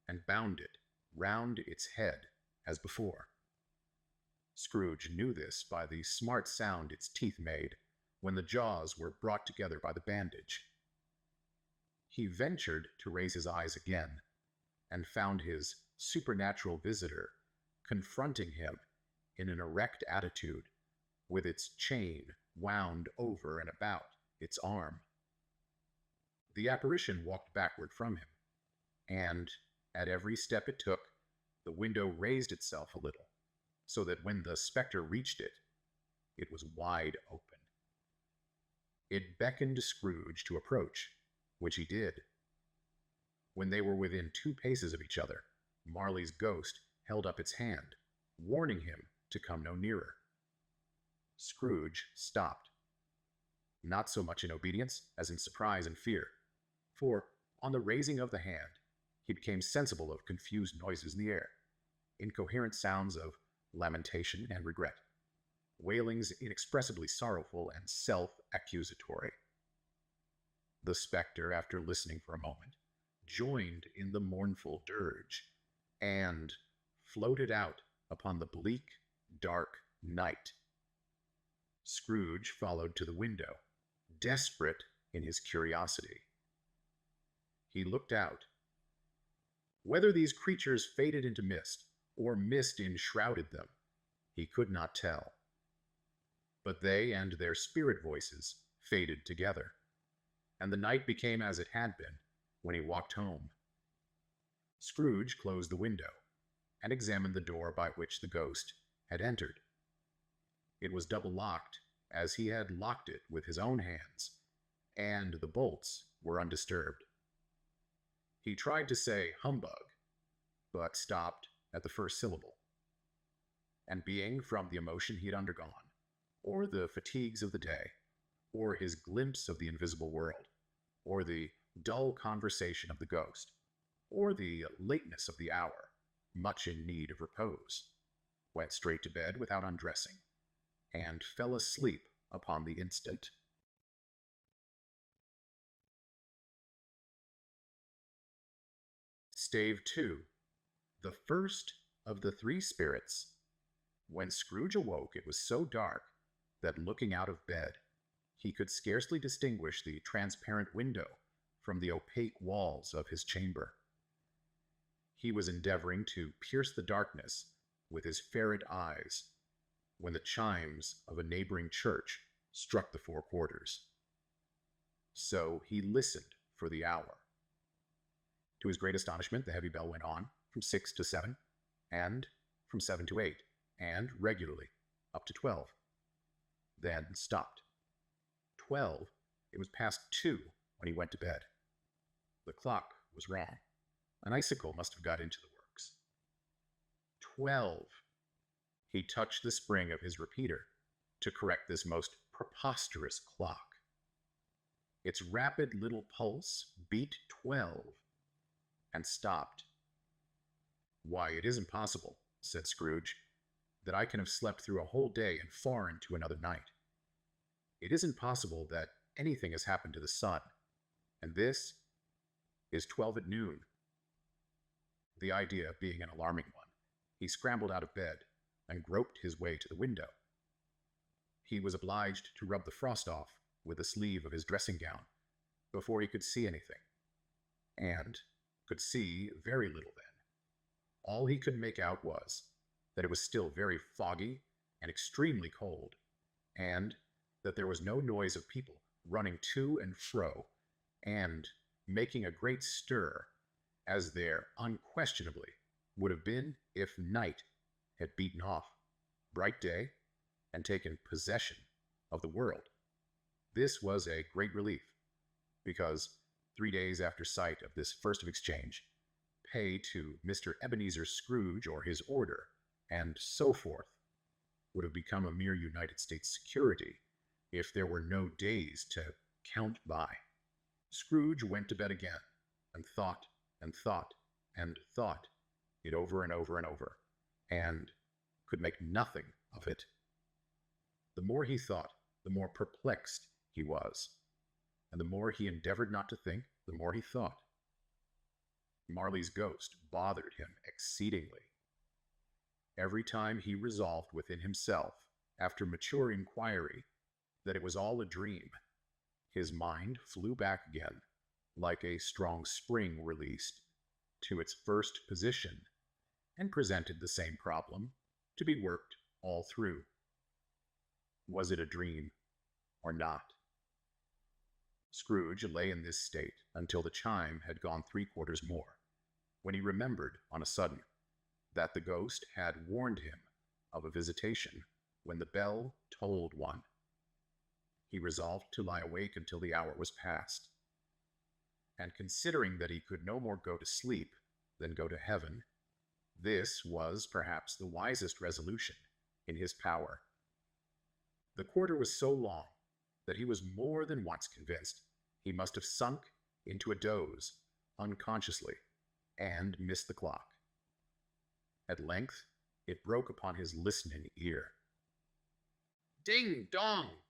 and bound it round its head as before. Scrooge knew this by the smart sound its teeth made when the jaws were brought together by the bandage. He ventured to raise his eyes again, and found his supernatural visitor confronting him in an erect attitude, with its chain wound over and about its arm. The apparition walked backward from him, and at every step it took, the window raised itself a little, so that when the spectre reached it, it was wide open. It beckoned Scrooge to approach, which he did. When they were within 2 paces of each other, Marley's ghost held up its hand, warning him to come no nearer. Scrooge stopped, not so much in obedience as in surprise and fear, for, on the raising of the hand, he became sensible of confused noises in the air, incoherent sounds of lamentation and regret, wailings inexpressibly sorrowful and self-accusatory. The spectre, after listening for a moment, joined in the mournful dirge, and floated out upon the bleak, dark night. Scrooge followed to the window, desperate in his curiosity. He looked out. Whether these creatures faded into mist, or mist enshrouded them, he could not tell. But they and their spirit voices faded together, and the night became as it had been when he walked home. Scrooge closed the window, and examined the door by which the ghost had entered. It was double-locked, as he had locked it with his own hands, and the bolts were undisturbed. He tried to say humbug, but stopped at the first syllable. And being, from the emotion he had undergone, or the fatigues of the day, or his glimpse of the invisible world, or the dull conversation of the ghost, or the lateness of the hour, much in need of repose, went straight to bed without undressing, and fell asleep upon the instant. Stave 2. The first of the 3 spirits. When Scrooge awoke, it was so dark that, looking out of bed, he could scarcely distinguish the transparent window from the opaque walls of his chamber. He was endeavoring to pierce the darkness with his ferret eyes when the chimes of a neighboring church struck the 4 quarters. So he listened for the hour. To his great astonishment, the heavy bell went on from 6 to 7, and from 7 to 8, and regularly up to 12. Then stopped. 12, it was past 2 when he went to bed. The clock was wrong. An icicle must have got into the works. 12. He touched the spring of his repeater to correct this most preposterous clock. Its rapid little pulse beat 12 and stopped. Why, it isn't possible, said Scrooge. that I can have slept through a whole day and far into another night. It isn't possible that anything has happened to the sun, and this is 12 at noon. The idea being an alarming one, he scrambled out of bed and groped his way to the window. He was obliged to rub the frost off with the sleeve of his dressing gown before he could see anything, and could see very little then. All he could make out was that it was still very foggy and extremely cold, and that there was no noise of people running to and fro and making a great stir, as there unquestionably would have been if night had beaten off bright day and taken possession of the world. This was a great relief, because 3 days after sight of this first of exchange, pay to Mr. Ebenezer Scrooge or his order, and so forth, would have become a mere United States security if there were no days to count by. Scrooge went to bed again, and thought and thought and thought it over and over and over, and could make nothing of it. The more he thought, the more perplexed he was, and the more he endeavored not to think, the more he thought. Marley's ghost bothered him exceedingly. Every time he resolved within himself, after mature inquiry, that it was all a dream, his mind flew back again, like a strong spring released, to its first position, and presented the same problem to be worked all through. Was it a dream or not? Scrooge lay in this state until the chime had gone 3/4 more, when he remembered on a sudden that the ghost had warned him of a visitation when the bell tolled one. He resolved to lie awake until the hour was past, and considering that he could no more go to sleep than go to heaven, this was perhaps the wisest resolution in his power. The quarter was so long that he was more than once convinced he must have sunk into a doze unconsciously and missed the clock. At length it broke upon his listening ear. "Ding dong!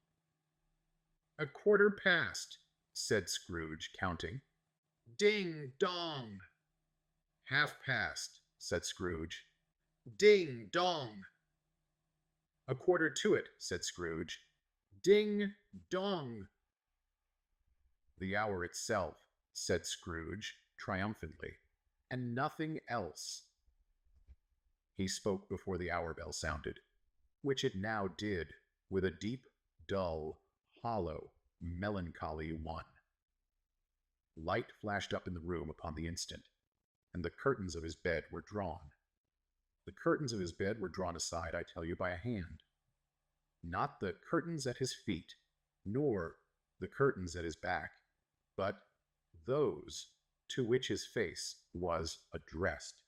1/4 past," said Scrooge, counting. "Ding dong! 1/2 past," said Scrooge. "Ding dong!" "1/4 to it," said Scrooge. "Ding dong!" "The hour itself," said Scrooge, triumphantly, "and nothing else." He spoke before the hour bell sounded, which it now did, with a deep, dull, hollow, melancholy one. Light flashed up in the room upon the instant, and the curtains of his bed were drawn. The curtains of his bed were drawn aside, I tell you, by a hand. Not the curtains at his feet, nor the curtains at his back, but those to which his face was addressed.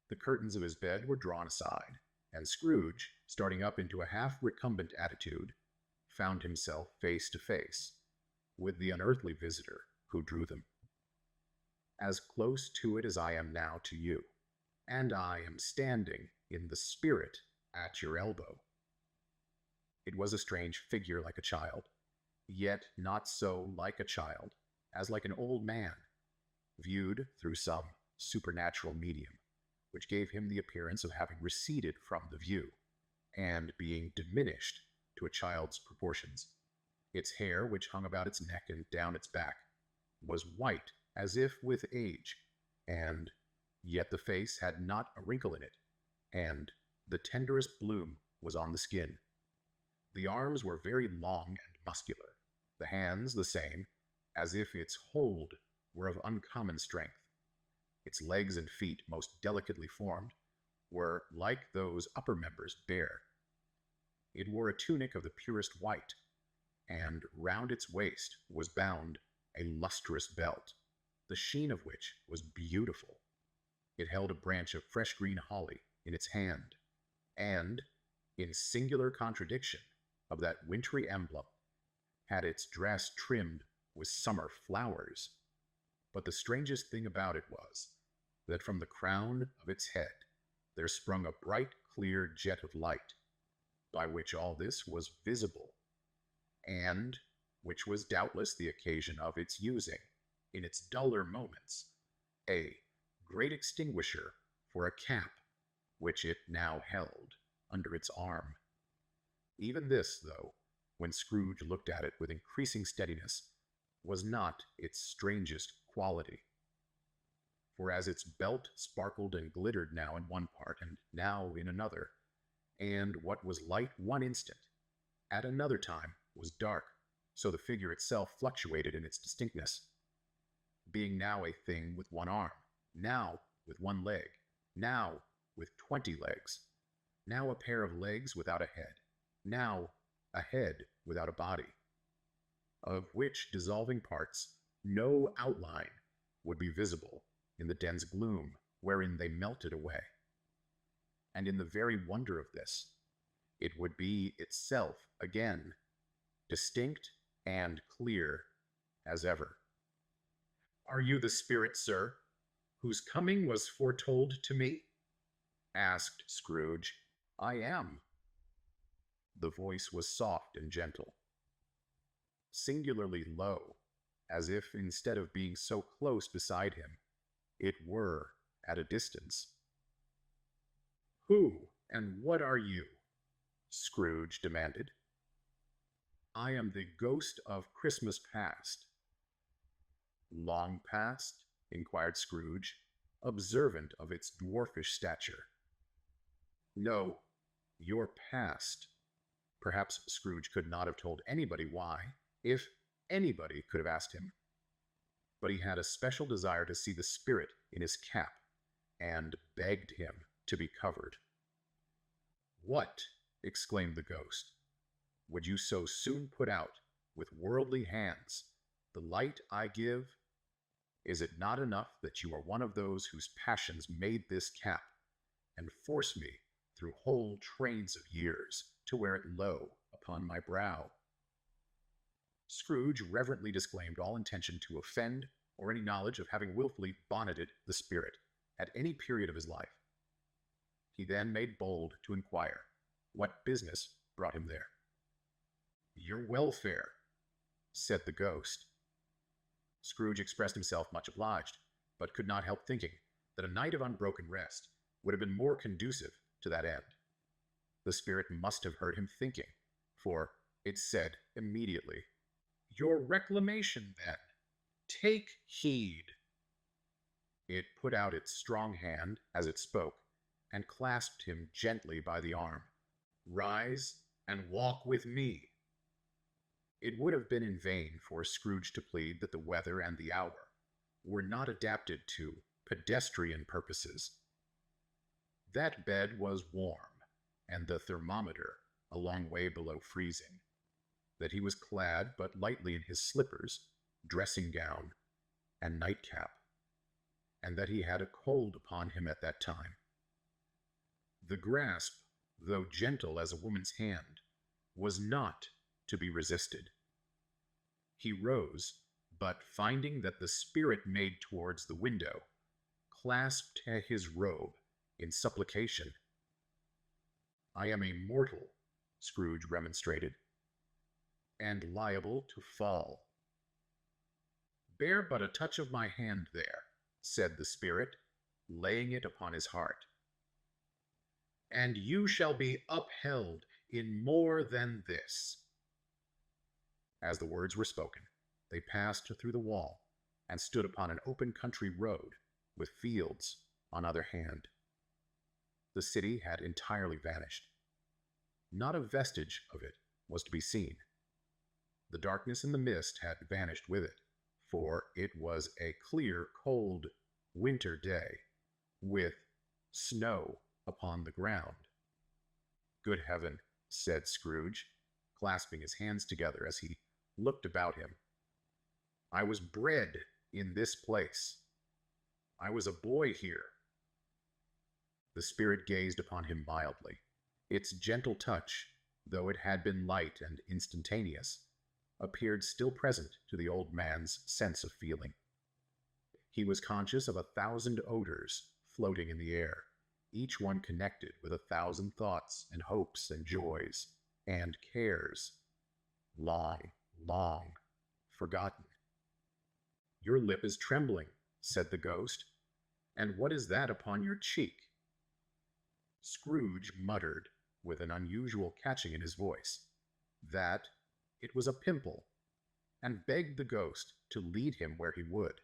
The curtains of his bed were drawn aside, and Scrooge, starting up into a half-recumbent attitude, found himself face to face with the unearthly visitor who drew them. As close to it as I am now to you, and I am standing in the spirit at your elbow. It was a strange figure like a child, yet not so like a child as like an old man, viewed through some supernatural medium, which gave him the appearance of having receded from the view, and being diminished to a child's proportions. Its hair, which hung about its neck and down its back, was white as if with age, and yet the face had not a wrinkle in it, and the tenderest bloom was on the skin. The arms were very long and muscular, the hands the same, as if its hold were of uncommon strength. Its legs and feet, most delicately formed, were, like those upper members, bare. It wore a tunic of the purest white, and round its waist was bound a lustrous belt, the sheen of which was beautiful. It held a branch of fresh green holly in its hand, and, in singular contradiction of that wintry emblem, had its dress trimmed with summer flowers. But the strangest thing about it was, that from the crown of its head there sprung a bright clear jet of light, by which all this was visible, and which was doubtless the occasion of its using, in its duller moments, a great extinguisher for a cap which it now held under its arm. Even this, though, when Scrooge looked at it with increasing steadiness, was not its strangest quality. For as its belt sparkled and glittered now in one part and now in another, and what was light one instant, at another time was dark, so the figure itself fluctuated in its distinctness, being now a thing with one arm, now with one leg, now with 20 legs, now a pair of legs without a head, now a head without a body, of which dissolving parts no outline would be visible in the dense gloom wherein they melted away. And in the very wonder of this, it would be itself again, distinct and clear as ever. "Are you the spirit, sir, whose coming was foretold to me?" asked Scrooge. "I am." The voice was soft and gentle, singularly low, as if instead of being so close beside him, it were at a distance. "Who and what are you?" Scrooge demanded. "I am the ghost of Christmas past." "Long past?" inquired Scrooge, observant of its dwarfish stature. "No, your past." Perhaps Scrooge could not have told anybody why, if anybody could have asked him. But he had a special desire to see the spirit in his cap, and begged him to be covered. "What!" exclaimed the ghost. "Would you so soon put out, with worldly hands, the light I give? Is it not enough that you are one of those whose passions made this cap, and force me, through whole trains of years, to wear it low upon my brow?" Scrooge reverently disclaimed all intention to offend, or any knowledge of having wilfully bonneted the spirit, at any period of his life. He then made bold to inquire what business brought him there. "Your welfare," said the ghost. Scrooge expressed himself much obliged, but could not help thinking that a night of unbroken rest would have been more conducive to that end. The spirit must have heard him thinking, for it said immediately, "Your reclamation, then. Take heed." It put out its strong hand as it spoke, and clasped him gently by the arm. "Rise and walk with me." It would have been in vain for Scrooge to plead that the weather and the hour were not adapted to pedestrian purposes. That bed was warm, and the thermometer a long way below freezing, that he was clad but lightly in his slippers, dressing gown, and nightcap, and that he had a cold upon him at that time. The grasp, though gentle as a woman's hand, was not to be resisted. He rose, but finding that the spirit made towards the window, clasped his robe in supplication. "I am a mortal," Scrooge remonstrated, "and liable to fall." "Bear but a touch of my hand there," said the spirit, laying it upon his heart, "and you shall be upheld in more than this." As the words were spoken, they passed through the wall, and stood upon an open country road, with fields on either hand. The city had entirely vanished. Not a vestige of it was to be seen. The darkness and the mist had vanished with it, for it was a clear, cold winter day, with snow upon the ground. "Good heaven," said Scrooge, clasping his hands together as he looked about him. "I was bred in this place. I was a boy here." The spirit gazed upon him mildly. Its gentle touch, though it had been light and instantaneous, appeared still present to the old man's sense of feeling. He was conscious of 1,000 odors floating in the air, each one connected with 1,000 thoughts and hopes and joys and cares, long, long forgotten. "Your lip is trembling," said the ghost, "and what is that upon your cheek?" Scrooge muttered, with an unusual catching in his voice, that it was a pimple, and begged the ghost to lead him where he would.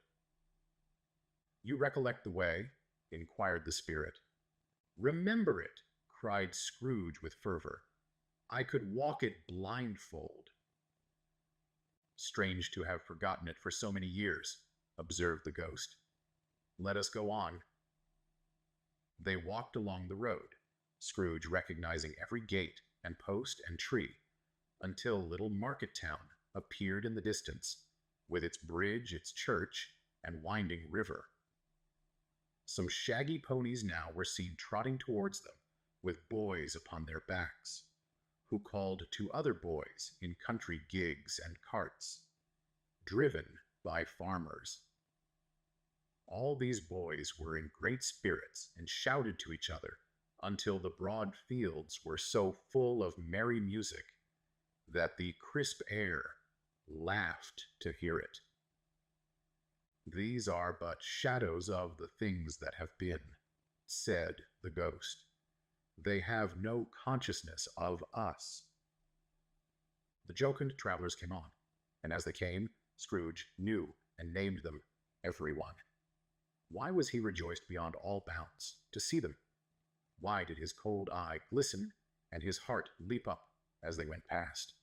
"You recollect the way?" inquired the spirit. "Remember it!" cried Scrooge with fervor. "I could walk it blindfold." "Strange to have forgotten it for so many years," observed the ghost. "Let us go on." They walked along the road, Scrooge recognizing every gate and post and tree, until little Market Town appeared in the distance, with its bridge, its church, and winding river. Some shaggy ponies now were seen trotting towards them, with boys upon their backs, who called to other boys in country gigs and carts, driven by farmers. All these boys were in great spirits and shouted to each other until the broad fields were so full of merry music that the crisp air laughed to hear it. "These are but shadows of the things that have been," said the ghost. "They have no consciousness of us." The jocund travelers came on, and as they came, Scrooge knew and named them, every one. Why was he rejoiced beyond all bounds to see them? Why did his cold eye glisten and his heart leap up as they went past?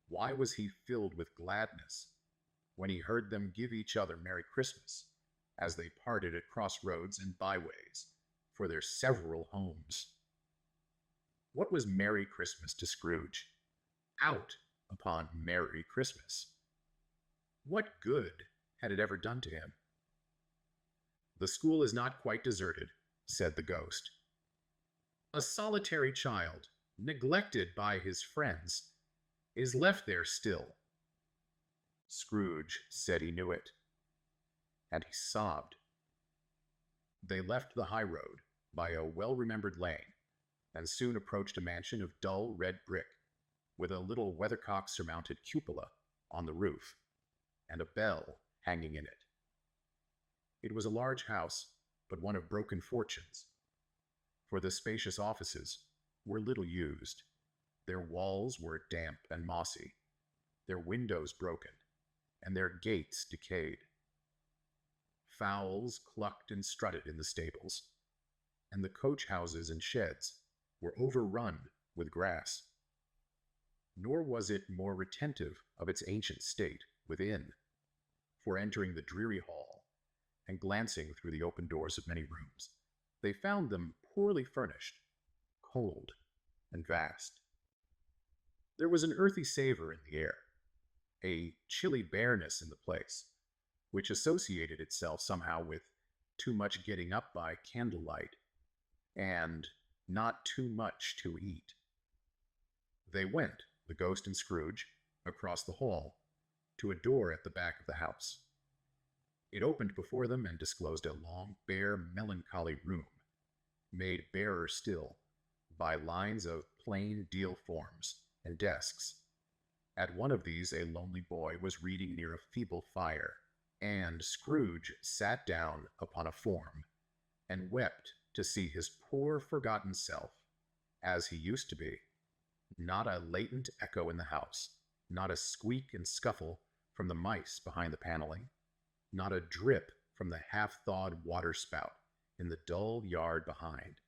Why was he filled with gladness when he heard them give each other Merry Christmas as they parted at crossroads and byways for their several homes? What was Merry Christmas to Scrooge? Out upon Merry Christmas. What good had it ever done to him? "The school is not quite deserted," said the ghost. "A solitary child, neglected by his friends, is left there still." Scrooge said he knew it, and he sobbed. They left the high road by a well-remembered lane, and soon approached a mansion of dull red brick, with a little weathercock-surmounted cupola on the roof, and a bell hanging in it. It was a large house, but one of broken fortunes, for the spacious offices were little used. Their walls were damp and mossy, their windows broken, and their gates decayed. Fowls clucked and strutted in the stables, and the coach houses and sheds were overrun with grass. Nor was it more retentive of its ancient state within, for entering the dreary hall, and glancing through the open doors of many rooms, they found them poorly furnished, cold, and vast. There was an earthy savor in the air, a chilly bareness in the place, which associated itself somehow with too much getting up by candlelight, and not too much to eat. They went, the ghost and Scrooge, across the hall, to a door at the back of the house. It opened before them and disclosed a long, bare, melancholy room, made barer still by lines of plain deal forms and desks. At one of these a lonely boy was reading near a feeble fire, and Scrooge sat down upon a form, and wept to see his poor forgotten self, as he used to be. Not a latent echo in the house, not a squeak and scuffle from the mice behind the paneling, not a drip from the half-thawed water-spout in the dull yard behind,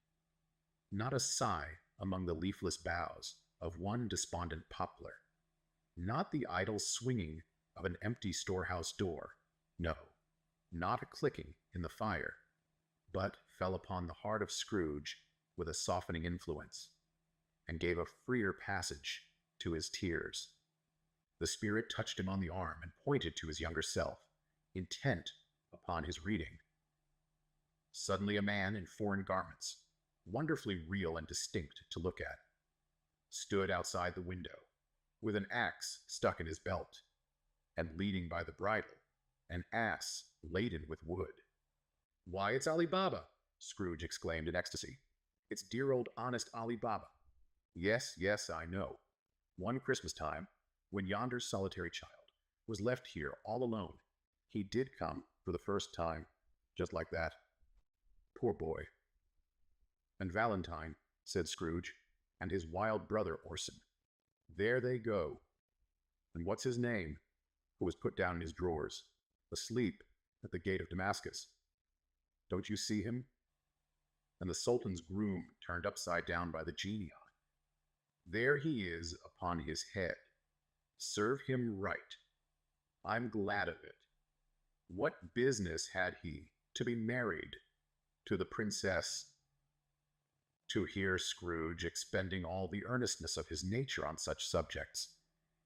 not a sigh among the leafless boughs of one despondent poplar, not the idle swinging of an empty storehouse door, no, not a clicking in the fire, but fell upon the heart of Scrooge with a softening influence, and gave a freer passage to his tears. The spirit touched him on the arm and pointed to his younger self, intent upon his reading. Suddenly a man in foreign garments, wonderfully real and distinct to look at, stood outside the window, with an axe stuck in his belt, and leading by the bridle an ass laden with wood. "Why, it's Ali Baba!" Scrooge exclaimed in ecstasy. "It's dear old honest Ali Baba. Yes, yes, I know. One Christmas time, when yonder solitary child was left here all alone, he did come for the first time, just like that. Poor boy." "And Valentine," said Scrooge, "and his wild brother Orson. There they go. And what's his name, who was put down in his drawers, asleep at the gate of Damascus? Don't you see him? And the Sultan's groom turned upside down by the genie on. There he is upon his head. Serve him right. I'm glad of it. What business had he to be married to the princess?" To hear Scrooge expending all the earnestness of his nature on such subjects,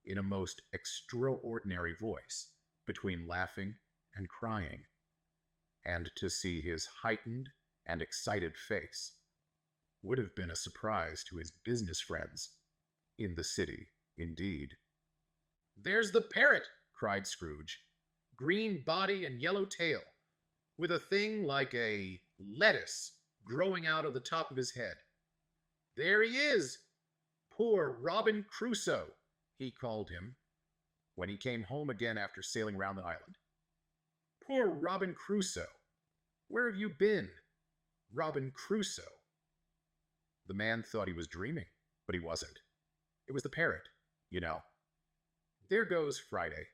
in a most extraordinary voice, between laughing and crying, and to see his heightened and excited face, would have been a surprise to his business friends in the city, indeed. "There's the parrot!" cried Scrooge. "Green body and yellow tail, with a thing like a lettuce growing out of the top of his head. There he is! Poor Robin Crusoe, he called him, when he came home again after sailing round the island. Poor Robin Crusoe! Where have you been, Robin Crusoe?" The man thought he was dreaming, but he wasn't. It was the parrot, you know. There goes Friday,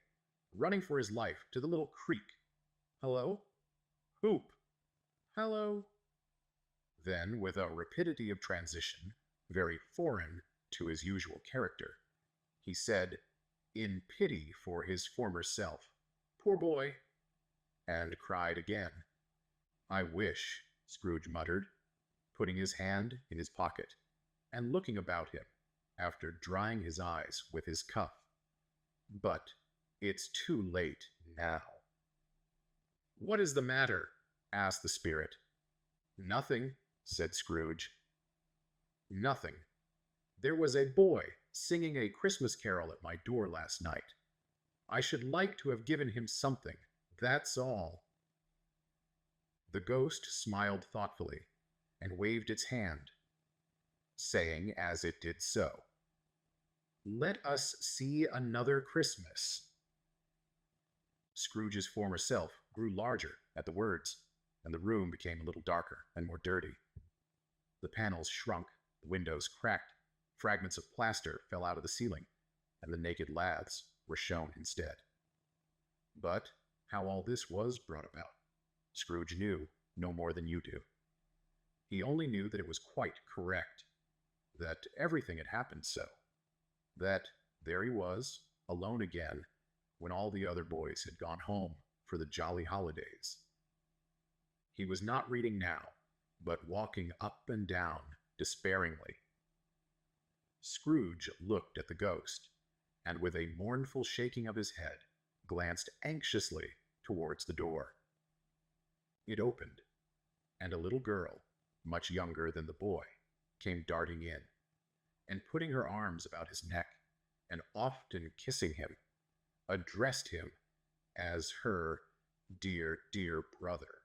running for his life to the little creek. Hello? Hoop! Hello! Then, with a rapidity of transition very foreign to his usual character, he said, in pity for his former self, "Poor boy!" and cried again. "I wish," Scrooge muttered, putting his hand in his pocket and looking about him after drying his eyes with his cuff, "but it's too late now." "What is the matter?" asked the spirit. "Nothing," said Scrooge. "Nothing. There was a boy singing a Christmas carol at my door last night. I should like to have given him something, that's all." The ghost smiled thoughtfully and waved its hand, saying as it did so, "Let us see another Christmas." Scrooge's former self grew larger at the words, and the room became a little darker and more dirty. The panels shrunk, the windows cracked, fragments of plaster fell out of the ceiling, and the naked laths were shown instead. But how all this was brought about, Scrooge knew no more than you do. He only knew that it was quite correct, that everything had happened so, that there he was, alone again, when all the other boys had gone home for the jolly holidays. He was not reading now, but walking up and down despairingly. Scrooge looked at the ghost, and with a mournful shaking of his head, glanced anxiously towards the door. It opened, and a little girl, much younger than the boy, came darting in, and putting her arms about his neck, and often kissing him, addressed him as her dear, dear brother.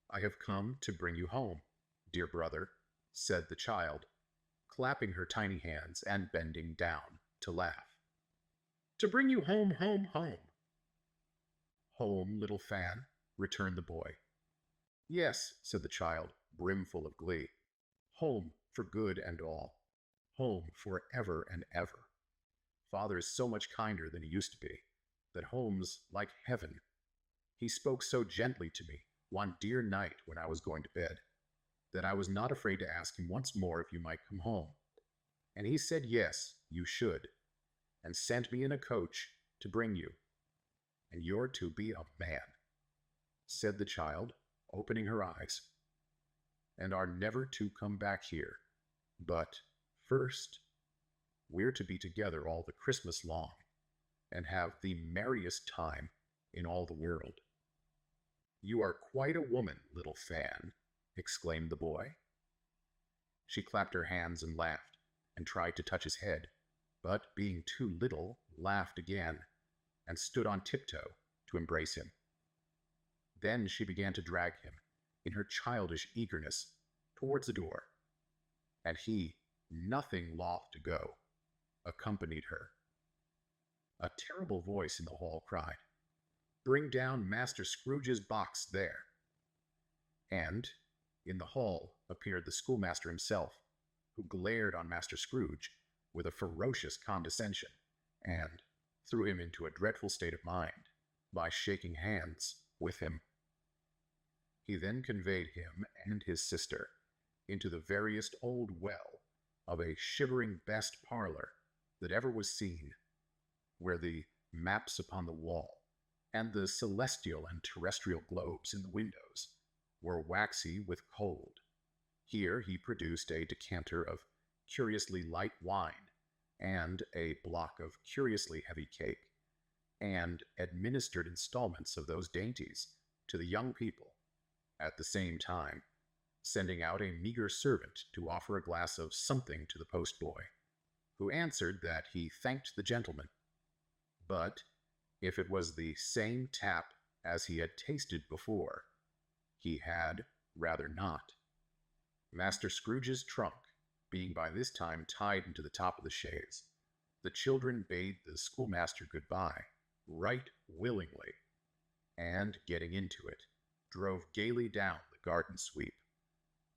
"I have come to bring you home, dear brother," said the child, clapping her tiny hands and bending down to laugh. "To bring you home, home, home." "Home, little Fan," returned the boy. "Yes," said the child, brimful of glee. "Home for good and all. Home for ever and ever. Father's so much kinder than he used to be, that home's like heaven. He spoke so gently to me one dear night when I was going to bed, that I was not afraid to ask him once more if you might come home. And he said yes, you should, and sent me in a coach to bring you. And you're to be a man," said the child, opening her eyes, "and are never to come back here. But first, we're to be together all the Christmas long, and have the merriest time in all the world." "You are quite a woman, little Fan," exclaimed the boy. She clapped her hands and laughed, and tried to touch his head, but being too little, laughed again, and stood on tiptoe to embrace him. Then she began to drag him, in her childish eagerness towards the door, and he, nothing loth to go, accompanied her. A terrible voice in the hall cried, "Bring down Master Scrooge's box there." And in the hall appeared the schoolmaster himself, who glared on Master Scrooge with a ferocious condescension, and threw him into a dreadful state of mind by shaking hands with him. He then conveyed him and his sister into the veriest old well of a shivering best parlor that ever was seen, where the maps upon the wall and the celestial and terrestrial globes in the windows were waxy with cold. Here he produced a decanter of curiously light wine and a block of curiously heavy cake, and administered installments of those dainties to the young people, at the same time sending out a meager servant to offer a glass of something to the postboy, who answered that he thanked the gentleman, but if it was the same tap as he had tasted before, he had rather not. Master Scrooge's trunk being by this time tied into the top of the chaise, the children bade the schoolmaster good-bye right willingly, and getting into it, drove gaily down the garden sweep,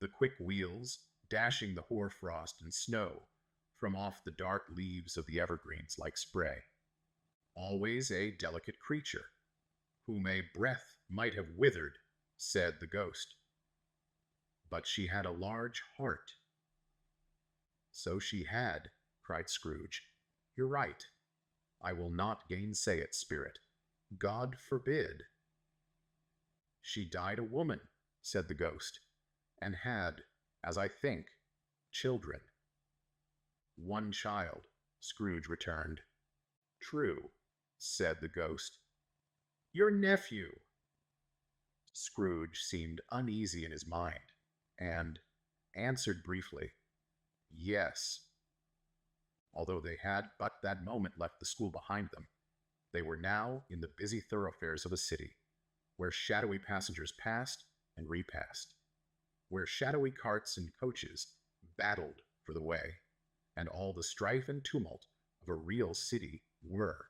the quick wheels dashing the hoar-frost and snow from off the dark leaves of the evergreens like spray. Always a delicate creature, whom a breath might have withered, said the ghost. But she had a large heart. So she had, cried Scrooge. You're right. I will not gainsay it, spirit. God forbid. She died a woman, said the ghost, and had, as I think, children. One child, Scrooge returned. True, said the ghost. Your nephew. Scrooge seemed uneasy in his mind, and answered briefly, yes. Although they had but that moment left the school behind them, they were now in the busy thoroughfares of a city, where shadowy passengers passed and repassed, where shadowy carts and coaches battled for the way, and all the strife and tumult of a real city were.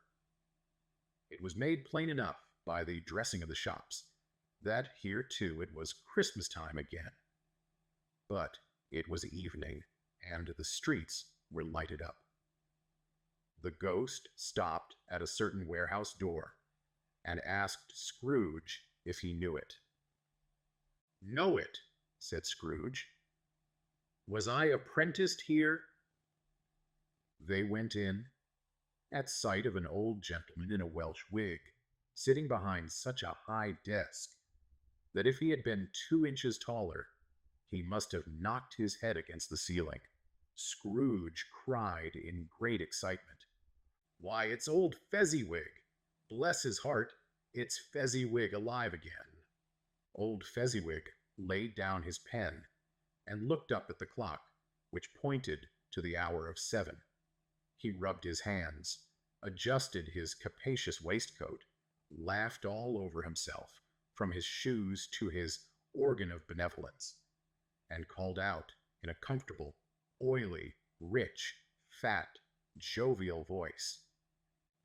It was made plain enough by the dressing of the shops that here too it was Christmas time again. But it was evening, and the streets were lighted up. The ghost stopped at a certain warehouse door, and asked Scrooge if he knew it. Know it, said Scrooge. Was I apprenticed here? They went in, at sight of an old gentleman in a Welsh wig, sitting behind such a high desk that if he had been 2 inches taller, he must have knocked his head against the ceiling. Scrooge cried in great excitement, Why, it's old Fezziwig! Bless his heart, it's Fezziwig alive again. Old Fezziwig laid down his pen and looked up at the clock, which pointed to the hour of 7. He rubbed his hands, adjusted his capacious waistcoat, laughed all over himself, from his shoes to his organ of benevolence, and called out in a comfortable, oily, rich, fat, jovial voice,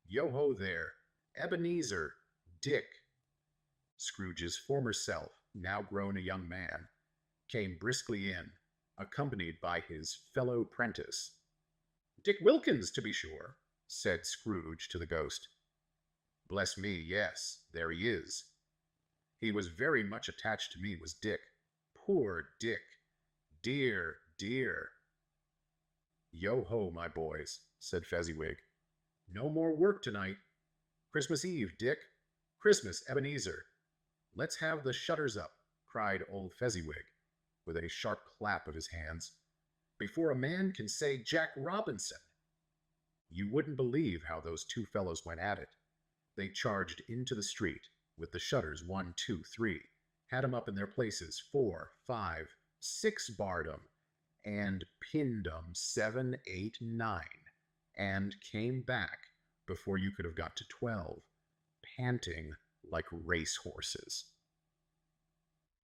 Yo-ho there, Ebenezer, Dick. Scrooge's former self, now grown a young man, came briskly in, accompanied by his fellow prentice. Dick Wilkins, to be sure, said Scrooge to the ghost. Bless me, yes, there he is. He was very much attached to me, was Dick. Poor Dick. Dear, dear. Yo-ho, my boys, said Fezziwig. No more work tonight. Christmas Eve, Dick. Christmas, Ebenezer. Let's have the shutters up, cried old Fezziwig, with a sharp clap of his hands, before a man can say Jack Robinson. You wouldn't believe how those two fellows went at it. They charged into the street, with the shutters 1, 2, 3, had 'em up in their places 4, 5, 6 barred 'em, and pinned 'em 7, 8, 9, and came back before you could have got to 12, panting like race horses.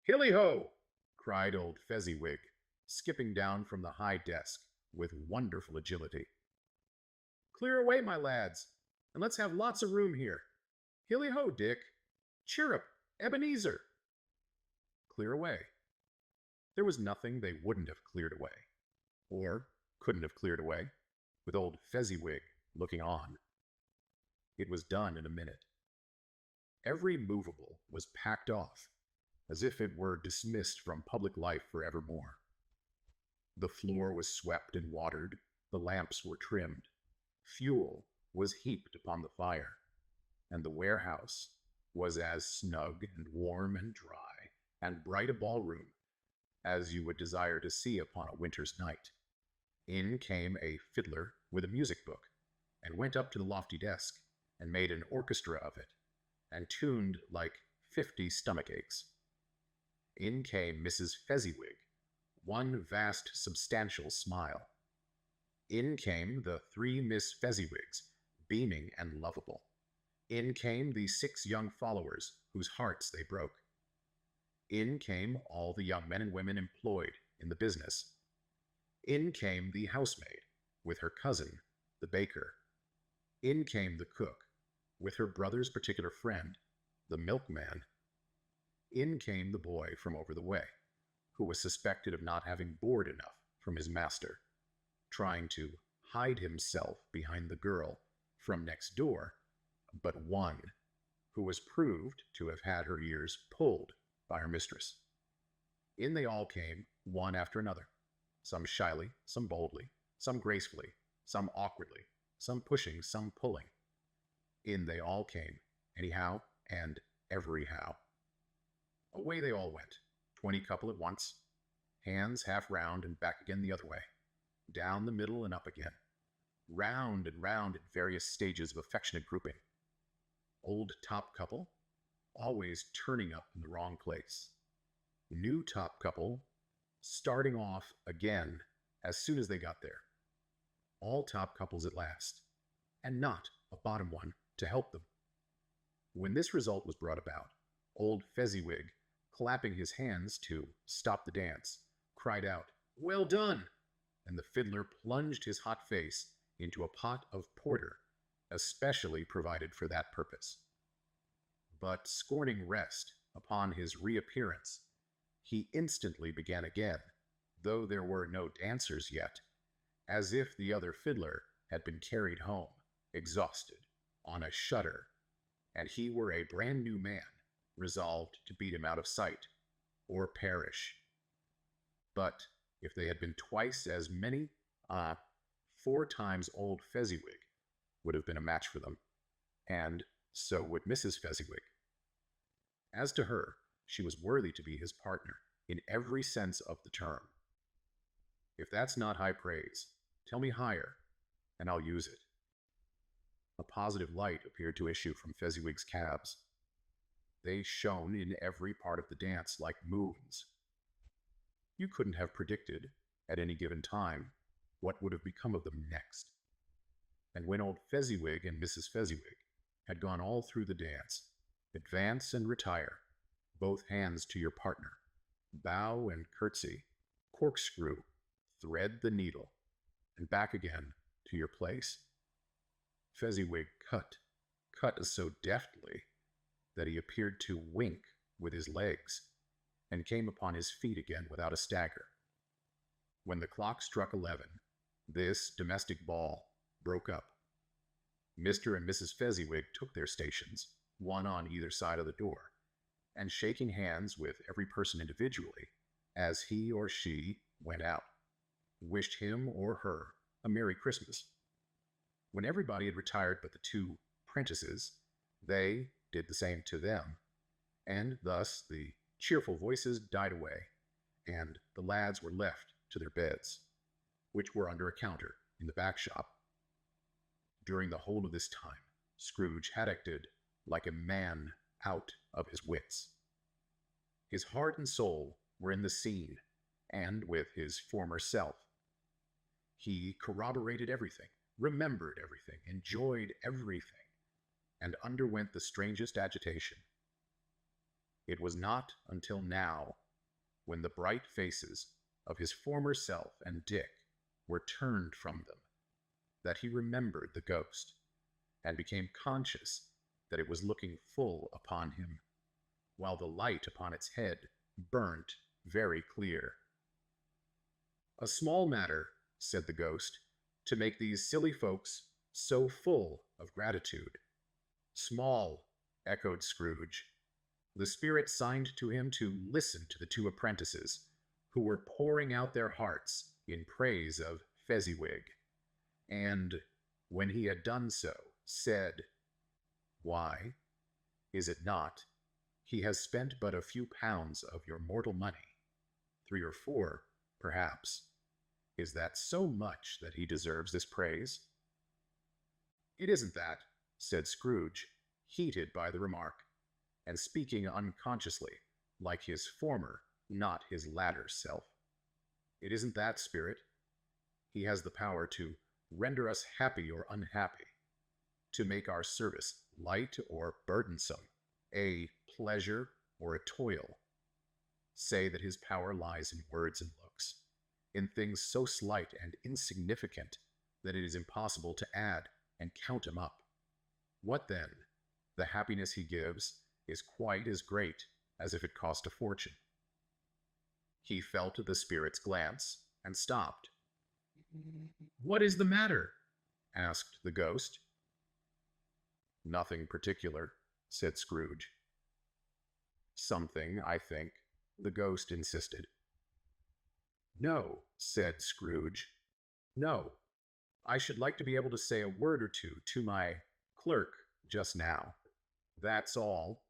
Hilly-ho! Cried old Fezziwig, skipping down from the high desk with wonderful agility. Clear away, my lads, and let's have lots of room here. Hilly-ho, Dick! Chirrup, Ebenezer! Clear away. There was nothing they wouldn't have cleared away, or couldn't have cleared away, with old Fezziwig looking on. It was done in a minute. Every movable was packed off, as if it were dismissed from public life forevermore. The floor was swept and watered, the lamps were trimmed, fuel was heaped upon the fire, and the warehouse was as snug and warm and dry and bright a ballroom as you would desire to see upon a winter's night. In came a fiddler with a music book, and went up to the lofty desk, and made an orchestra of it, and tuned like 50 stomach aches. In came Mrs. Fezziwig, one vast substantial smile. In came the 3 Miss Fezziwigs, beaming and lovable. In came the 6 young followers, whose hearts they broke. In came all the young men and women employed in the business. In came the housemaid, with her cousin, the baker. In came the cook, with her brother's particular friend, the milkman. In came the boy from over the way, who was suspected of not having board enough from his master, trying to hide himself behind the girl from next door, but one, who was proved to have had her ears pulled by her mistress. In they all came, one after another, some shyly, some boldly, some gracefully, some awkwardly, some pushing, some pulling. In they all came, anyhow and everyhow. Away they all went, 20 couple at once, hands half round and back again the other way, down the middle and up again, round and round at various stages of affectionate grouping. Old top couple, always turning up in the wrong place. New top couple, starting off again as soon as they got there. All top couples at last, and not a bottom one to help them. When this result was brought about, old Fezziwig, clapping his hands to stop the dance, cried out, "Well done!" and the fiddler plunged his hot face into a pot of porter, especially provided for that purpose. But scorning rest upon his reappearance, he instantly began again, though there were no dancers yet, as if the other fiddler had been carried home, exhausted, on a shutter, and he were a brand new man, resolved to beat him out of sight, or perish. But if they had been twice as many, 4 times old Fezziwig would have been a match for them, and so would Mrs. Fezziwig. As to her, she was worthy to be his partner in every sense of the term. If that's not high praise, tell me higher, and I'll use it. A positive light appeared to issue from Fezziwig's calves. They shone in every part of the dance like moons. You couldn't have predicted, at any given time, what would have become of them next. And when old Fezziwig and Mrs. Fezziwig had gone all through the dance, advance and retire, both hands to your partner, bow and curtsy, corkscrew, thread the needle, and back again to your place. Fezziwig cut so deftly that he appeared to wink with his legs, and came upon his feet again without a stagger. When the clock struck 11, this domestic ball broke up. Mr. and Mrs. Fezziwig took their stations, one on either side of the door, and shaking hands with every person individually, as he or she went out, wished him or her a Merry Christmas. When everybody had retired but the 2 prentices, they did the same to them, and thus the cheerful voices died away, and the lads were left to their beds, which were under a counter in the back shop. During the whole of this time, Scrooge had acted like a man out of his wits. His heart and soul were in the scene, and with his former self. He corroborated everything, remembered everything, enjoyed everything, and underwent the strangest agitation. It was not until now, when the bright faces of his former self and Dick were turned from them, that he remembered the ghost, and became conscious that it was looking full upon him, while the light upon its head burnt very clear. "A small matter," said the ghost, "to make these silly folks so full of gratitude." "Small," echoed Scrooge. The spirit signed to him to listen to the two apprentices, who were pouring out their hearts in praise of Fezziwig, and, when he had done so, said, "Why, is it not? He has spent but a few pounds of your mortal money, 3 or 4, perhaps. Is that so much that he deserves this praise?" "It isn't that," said Scrooge, heated by the remark, and speaking unconsciously, like his former, not his latter self. "It isn't that, spirit. He has the power to render us happy or unhappy, to make our service light or burdensome, a pleasure or a toil. Say that his power lies in words and looks, in things so slight and insignificant that it is impossible to add and count him up. What then? The happiness he gives is quite as great as if it cost a fortune." He felt the spirit's glance and stopped. "What is the matter?" asked the ghost. "Nothing particular," said Scrooge. "Something, I think," the ghost insisted. "No," said Scrooge. "No. I should like to be able to say a word or two to my clerk just now. That's all."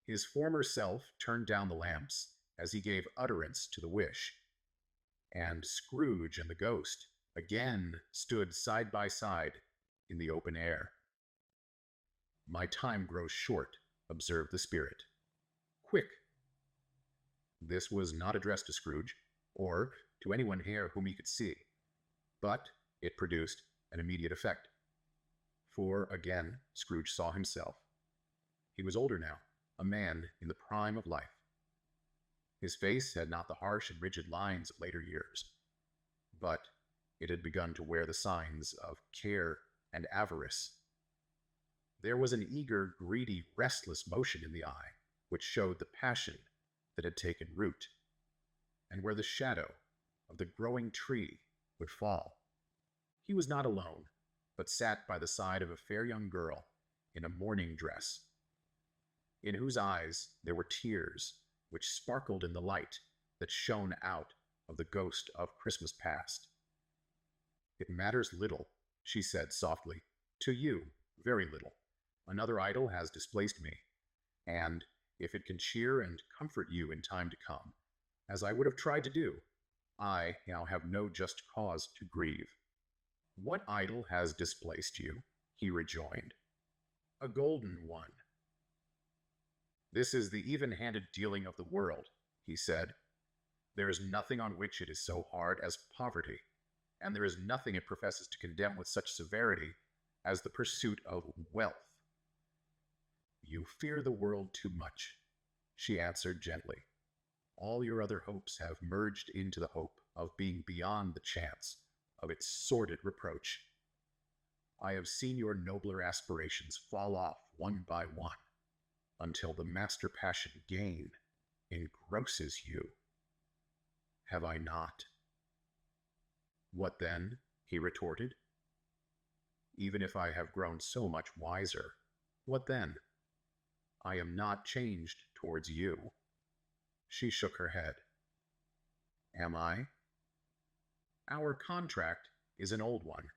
His former self turned down the lamps as he gave utterance to the wish, and Scrooge and the ghost again stood side by side in the open air. "My time grows short," observed the spirit. "Quick." This was not addressed to Scrooge, or to anyone here whom he could see, but it produced an immediate effect. For again Scrooge saw himself. He was older now, a man in the prime of life. His face had not the harsh and rigid lines of later years, but it had begun to wear the signs of care and avarice. There was an eager, greedy, restless motion in the eye, which showed the passion that had taken root, and where the shadow of the growing tree would fall. He was not alone, but sat by the side of a fair young girl in a mourning dress, in whose eyes there were tears which sparkled in the light that shone out of the ghost of Christmas past. "It matters little," she said softly. "To you, very little. Another idol has displaced me, and if it can cheer and comfort you in time to come, as I would have tried to do, I now have no just cause to grieve." "What idol has displaced you?" he rejoined. "A golden one." "This is the even-handed dealing of the world," he said. "There is nothing on which it is so hard as poverty, and there is nothing it professes to condemn with such severity as the pursuit of wealth." "You fear the world too much," she answered gently. "All your other hopes have merged into the hope of being beyond the chance of its sordid reproach. I have seen your nobler aspirations fall off one by one, until the master passion, gain, engrosses you. Have I not?" "What then?" he retorted. "Even if I have grown so much wiser, what then? I am not changed towards you." She shook her head. "Am I?" "Our contract is an old one.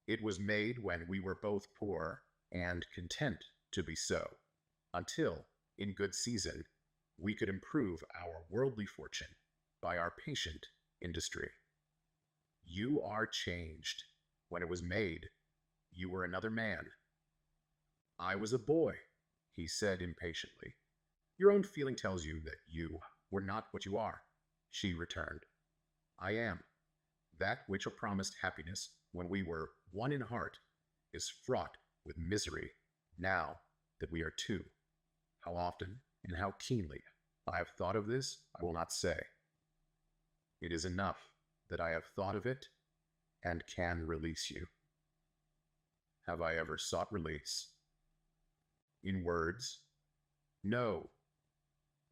It was made when we were both poor and content to be so, until, in good season, we could improve our worldly fortune by our patient industry. You are changed. When it was made, you were another man." "I was a boy," he said impatiently. "Your own feeling tells you that you were not what you are," she returned. "I am. That which promised happiness when we were one in heart is fraught with misery now that we are two. How often and how keenly I have thought of this, I will not say. It is enough that I have thought of it and can release you. Have I ever sought release? In words? No,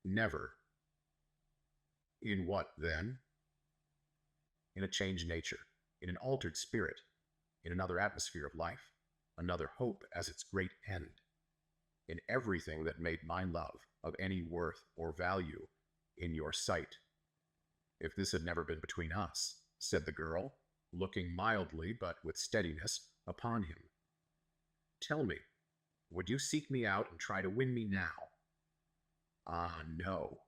never. In what, then? In a changed nature, in an altered spirit, in another atmosphere of life, another hope as its great end, in everything that made my love of any worth or value in your sight. If this had never been between us, said the girl, looking mildly but with steadiness upon him, tell me, would you seek me out and try to win me now? Ah, no.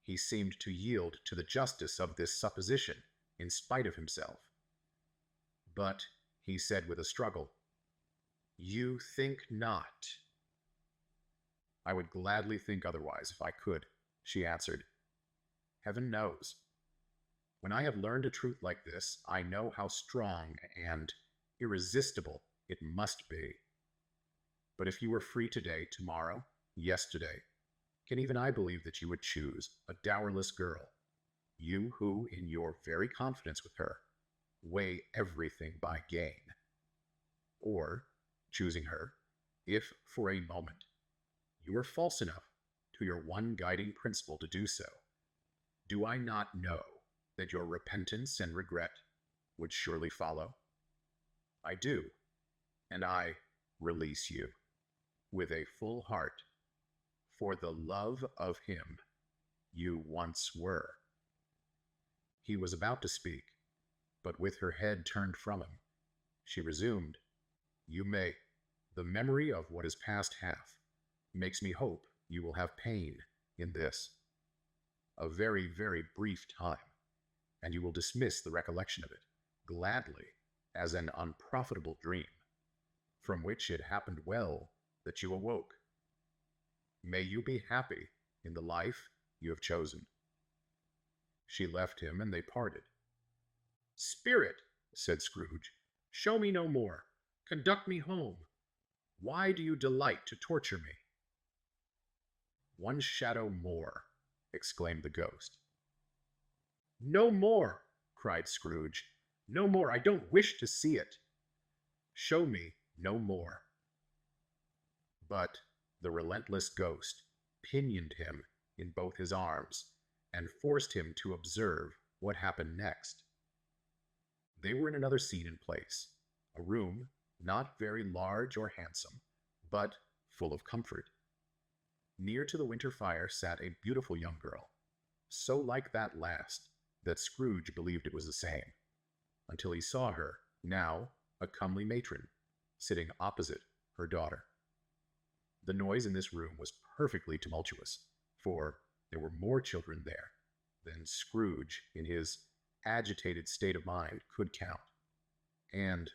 He seemed to yield to the justice of this supposition, in spite of himself. But, he said with a struggle, you think not. I would gladly think otherwise if I could, she answered. Heaven knows. When I have learned a truth like this, I know how strong and irresistible it must be. But if you were free today, tomorrow, yesterday, can even I believe that you would choose a dowerless girl, you who, in your very confidence with her, weigh everything by gain? Or, choosing her, if for a moment you were false enough to your one guiding principle to do so, do I not know that your repentance and regret would surely follow? I do, and I release you with a full heart for the love of him you once were. He was about to speak, but with her head turned from him, she resumed, you may. The memory of what is past half makes me hope you will have pain in this. A very, very brief time, and you will dismiss the recollection of it gladly as an unprofitable dream, from which it happened well that you awoke. May you be happy in the life you have chosen. She left him, and they parted. Spirit, said Scrooge, show me no more. Conduct me home. Why do you delight to torture me? One shadow more, exclaimed the ghost. No more, cried Scrooge. No more. I don't wish to see it. Show me no more. But the relentless ghost pinioned him in both his arms and forced him to observe what happened next. They were in another scene and place, a room not very large or handsome, but full of comfort. Near to the winter fire sat a beautiful young girl, so like that last that Scrooge believed it was the same, until he saw her, now a comely matron, sitting opposite her daughter. The noise in this room was perfectly tumultuous, for there were more children there than Scrooge, in his agitated state of mind, could count. And,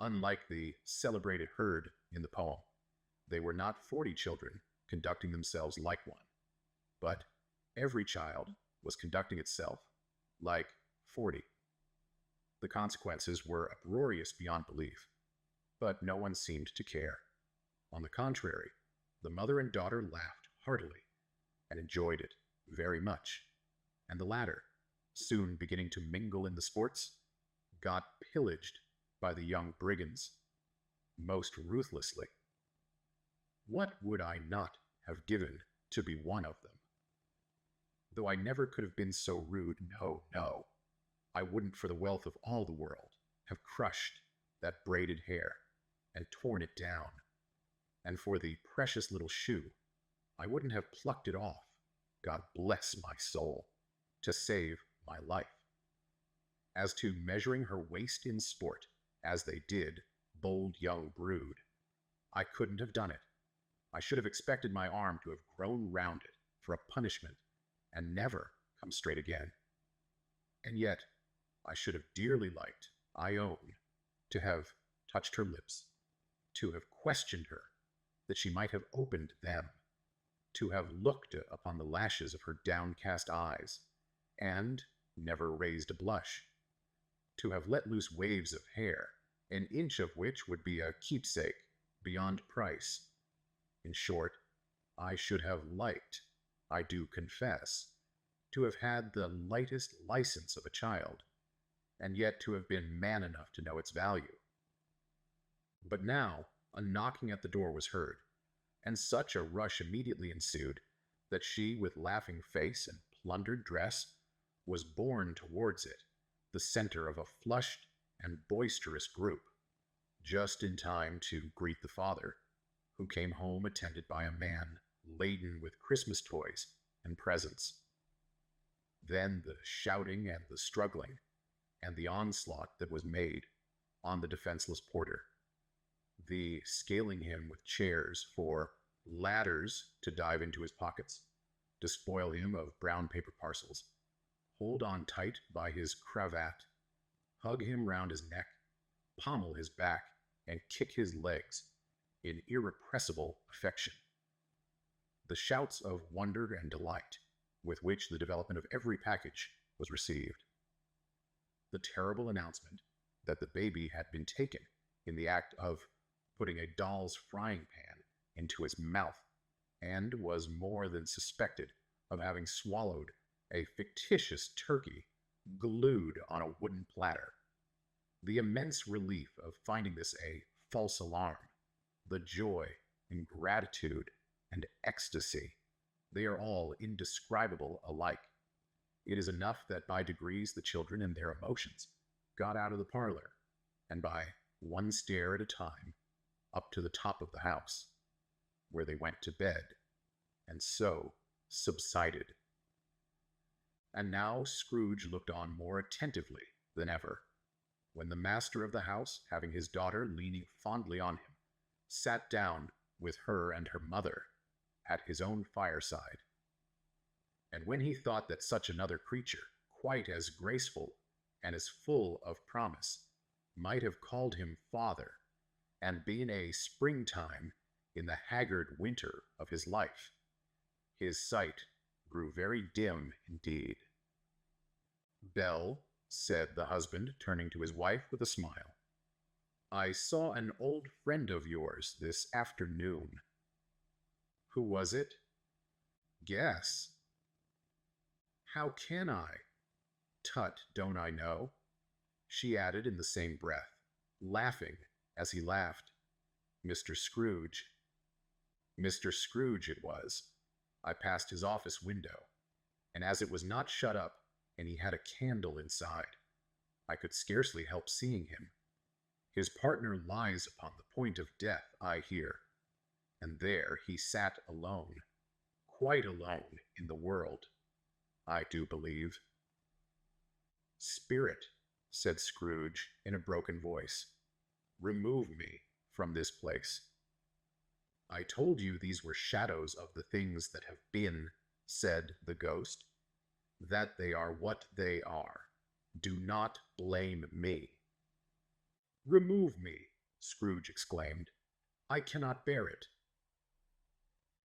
unlike the celebrated herd in the poem, they were not 40 children conducting themselves like one, but every child was conducting itself like 40. The consequences were uproarious beyond belief, but no one seemed to care. On the contrary, the mother and daughter laughed heartily and enjoyed it very much, and the latter, soon beginning to mingle in the sports, got pillaged by the young brigands most ruthlessly. What would I not have given to be one of them? Though I never could have been so rude, no, no, I wouldn't for the wealth of all the world have crushed that braided hair and torn it down, and for the precious little shoe, I wouldn't have plucked it off, God bless my soul, to save my life. As to measuring her waist in sport, as they did, bold young brood, I couldn't have done it. I should have expected my arm to have grown round it for a punishment, and never come straight again. And yet, I should have dearly liked, I own, to have touched her lips, to have questioned her, that she might have opened them, to have looked upon the lashes of her downcast eyes, and never raised a blush, to have let loose waves of hair, an inch of which would be a keepsake beyond price. In short, I should have liked, I do confess, to have had the lightest license of a child, and yet to have been man enough to know its value. But now a knocking at the door was heard, and such a rush immediately ensued that she, with laughing face and plundered dress, was borne towards it, the center of a flushed and boisterous group, just in time to greet the father, who came home attended by a man laden with Christmas toys and presents. Then the shouting and the struggling, and the onslaught that was made on the defenseless porter, the scaling him with chairs for ladders to dive into his pockets, despoil him of brown paper parcels, hold on tight by his cravat, hug him round his neck, pommel his back, and kick his legs in irrepressible affection. The shouts of wonder and delight with which the development of every package was received. The terrible announcement that the baby had been taken in the act of putting a doll's frying pan into his mouth, and was more than suspected of having swallowed a fictitious turkey glued on a wooden platter. The immense relief of finding this a false alarm, the joy and gratitude and ecstasy, they are all indescribable alike. It is enough that by degrees the children and their emotions got out of the parlor, and by one stair at a time, up to the top of the house, where they went to bed, and so subsided. And now Scrooge looked on more attentively than ever, when the master of the house, having his daughter leaning fondly on him, sat down with her and her mother at his own fireside. And when he thought that such another creature, quite as graceful and as full of promise, might have called him father, and been a springtime in the haggard winter of his life, his sight grew very dim indeed. "Belle," said the husband, turning to his wife with a smile, "I saw an old friend of yours this afternoon." "Who was it?" "Guess." "How can I? Tut, don't I know?" she added in the same breath, laughing as he laughed. "Mr. Scrooge." Mr. Scrooge it was. I passed his office window, and as it was not shut up, and he had a candle inside, I could scarcely help seeing him. His partner lies upon the point of death, I hear, and there he sat alone, quite alone in the world, I do believe. "Spirit," said Scrooge in a broken voice, "remove me from this place." "I told you these were shadows of the things that have been," said the ghost, "that they are what they are. Do not blame me." "Remove me," Scrooge exclaimed. "I cannot bear it."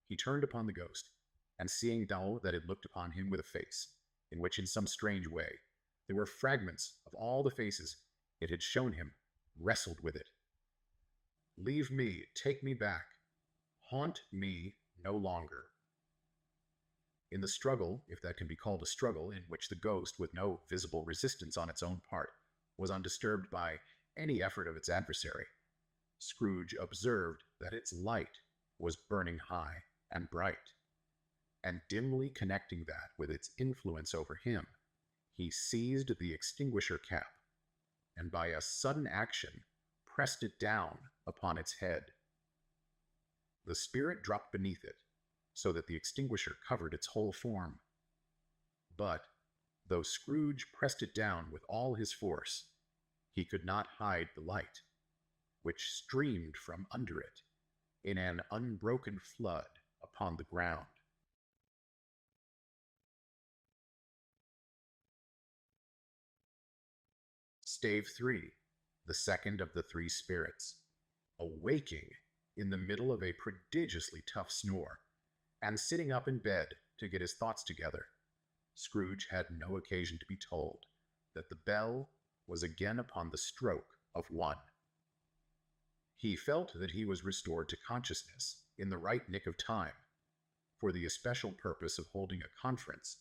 He turned upon the ghost, and seeing now that it looked upon him with a face, in which in some strange way there were fragments of all the faces it had shown him, wrestled with it. "Leave me, take me back. Haunt me no longer." In the struggle, if that can be called a struggle, in which the ghost, with no visible resistance on its own part, was undisturbed by any effort of its adversary, Scrooge observed that its light was burning high and bright, and dimly connecting that with its influence over him, he seized the extinguisher cap, and by a sudden action pressed it down upon its head. The spirit dropped beneath it, so that the extinguisher covered its whole form. But, though Scrooge pressed it down with all his force, he could not hide the light, which streamed from under it in an unbroken flood upon the ground. Stave 3, the second of the three spirits, awaking in the middle of a prodigiously tough snore, and sitting up in bed to get his thoughts together, Scrooge had no occasion to be told that the bell was again upon the stroke of 1. He felt that he was restored to consciousness in the right nick of time, for the especial purpose of holding a conference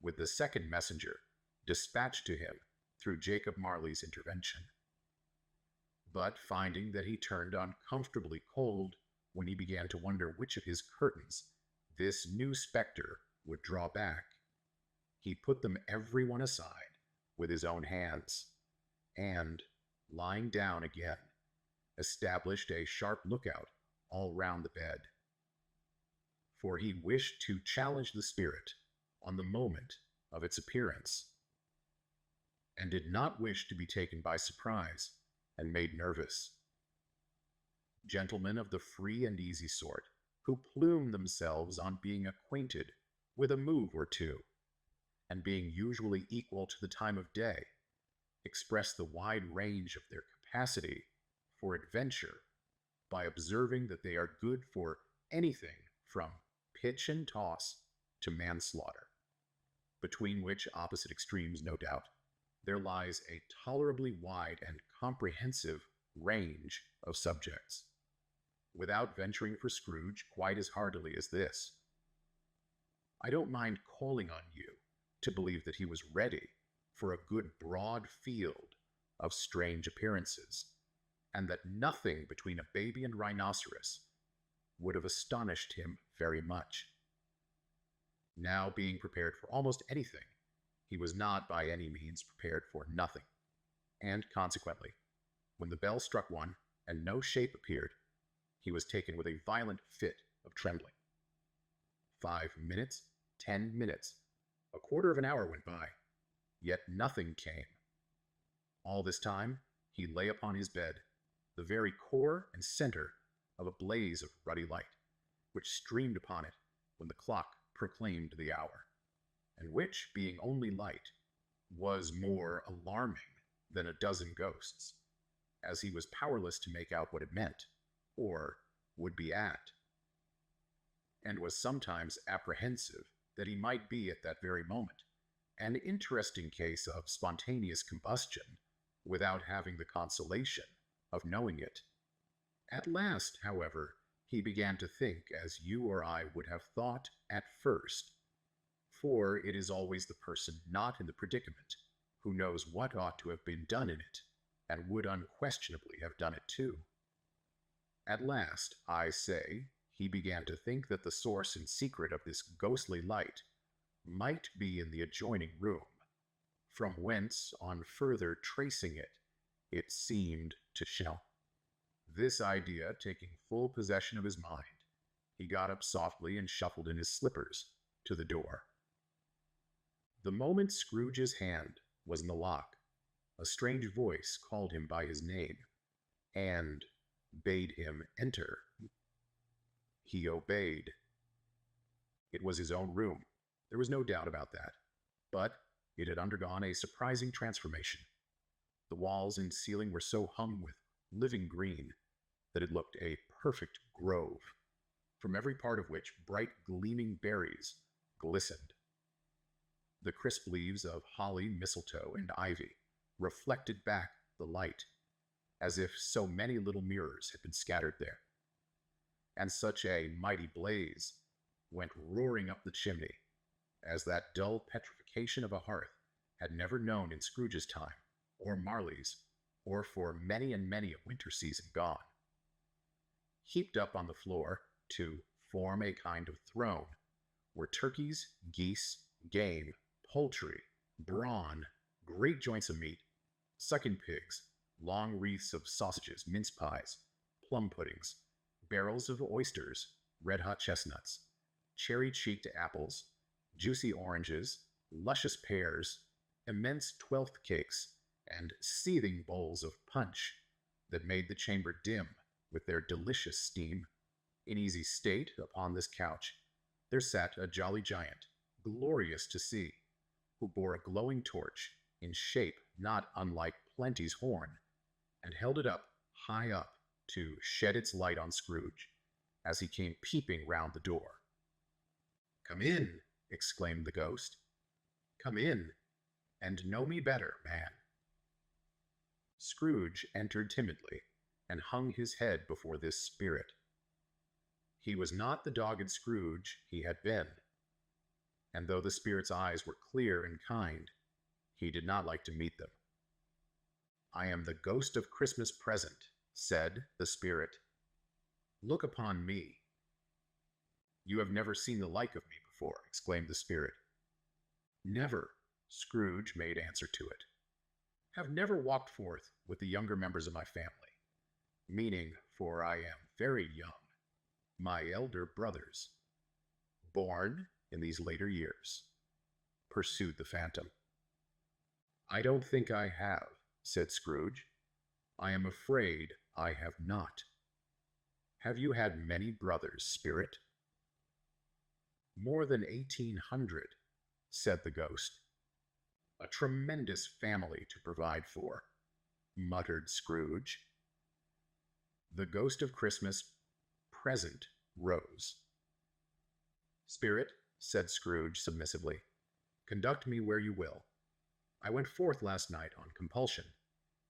with the second messenger dispatched to him through Jacob Marley's intervention. But finding that he turned uncomfortably cold when he began to wonder which of his curtains this new spectre would draw back, he put them every one aside with his own hands, and, lying down again, established a sharp lookout all round the bed. For he wished to challenge the spirit on the moment of its appearance, and did not wish to be taken by surprise and made nervous. Gentlemen of the free and easy sort, who plume themselves on being acquainted with a move or two, and being usually equal to the time of day, express the wide range of their capacity for adventure by observing that they are good for anything from pitch and toss to manslaughter, between which opposite extremes, no doubt, there lies a tolerably wide and comprehensive range of subjects, without venturing for Scrooge quite as heartily as this. I don't mind calling on you to believe that he was ready for a good broad field of strange appearances, and that nothing between a baby and rhinoceros would have astonished him very much. Now being prepared for almost anything, he was not by any means prepared for nothing, and consequently, when the bell struck one and no shape appeared, he was taken with a violent fit of trembling. 5 minutes, 10 minutes, a quarter of an hour went by, yet nothing came. All this time he lay upon his bed, the very core and center of a blaze of ruddy light, which streamed upon it when the clock proclaimed the hour, and which, being only light, was more alarming than a dozen ghosts, as he was powerless to make out what it meant, or would be at, and was sometimes apprehensive that he might be at that very moment an interesting case of spontaneous combustion without having the consolation of knowing it. At last, however, he began to think as you or I would have thought at first, for it is always the person not in the predicament who knows what ought to have been done in it, and would unquestionably have done it too. At last, I say, he began to think that the source and secret of this ghostly light might be in the adjoining room, from whence, on further tracing it, it seemed to shell. This idea taking full possession of his mind, he got up softly and shuffled in his slippers to the door. The moment Scrooge's hand was in the lock, a strange voice called him by his name, and bade him enter. He obeyed. It was his own room. There was no doubt about that. But it had undergone a surprising transformation. The walls and ceiling were so hung with living green that it looked a perfect grove, from every part of which bright gleaming berries glistened. The crisp leaves of holly, mistletoe, and ivy reflected back the light, as if so many little mirrors had been scattered there. And such a mighty blaze went roaring up the chimney as that dull petrification of a hearth had never known in Scrooge's time, or Marley's, or for many and many a winter season gone. Heaped up on the floor to form a kind of throne were turkeys, geese, game, poultry, brawn, great joints of meat, sucking pigs, long wreaths of sausages, mince pies, plum puddings, barrels of oysters, red-hot chestnuts, cherry-cheeked apples, juicy oranges, luscious pears, immense twelfth cakes, and seething bowls of punch that made the chamber dim with their delicious steam. In easy state upon this couch there sat a jolly giant, glorious to see, who bore a glowing torch in shape not unlike Plenty's horn, and held it up high up to shed its light on Scrooge as he came peeping round the door. "Come in," exclaimed the ghost. "Come in, and know me better, man." Scrooge entered timidly, and hung his head before this spirit. He was not the dogged Scrooge he had been, and though the spirit's eyes were clear and kind, he did not like to meet them. "I am the ghost of Christmas present," said the spirit. "Look upon me." "You have never seen the like of me before," exclaimed the spirit. "Never," Scrooge made answer to it. "Have never walked forth with the younger members of my family, meaning, for I am very young, my elder brothers, born in these later years," pursued the phantom. "I don't think I have," said Scrooge. "I am afraid I have not. Have you had many brothers, spirit?" "More than 1,800, said the ghost. "A tremendous family to provide for," muttered Scrooge. The ghost of Christmas present rose. "Spirit," said Scrooge submissively, "conduct me where you will. I went forth last night on compulsion,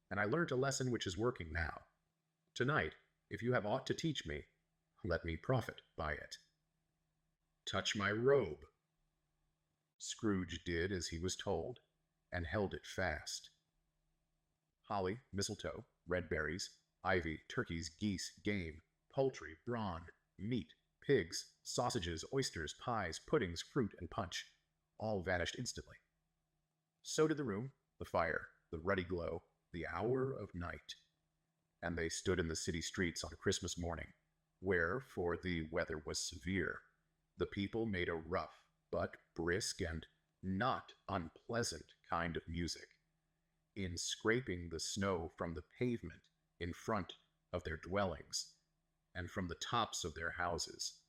and I learnt a lesson which is working now. Tonight, if you have aught to teach me, let me profit by it." "Touch my robe." Scrooge did as he was told, and held it fast. Holly, mistletoe, red berries, ivy, turkeys, geese, game, poultry, brawn, meat, pigs, sausages, oysters, pies, puddings, fruit, and punch, all vanished instantly. So did the room, the fire, the ruddy glow, the hour of night. And they stood in the city streets on Christmas morning, where, for the weather was severe, the people made a rough but brisk and not unpleasant kind of music, in scraping the snow from the pavement in front of their dwellings, and from the tops of their houses,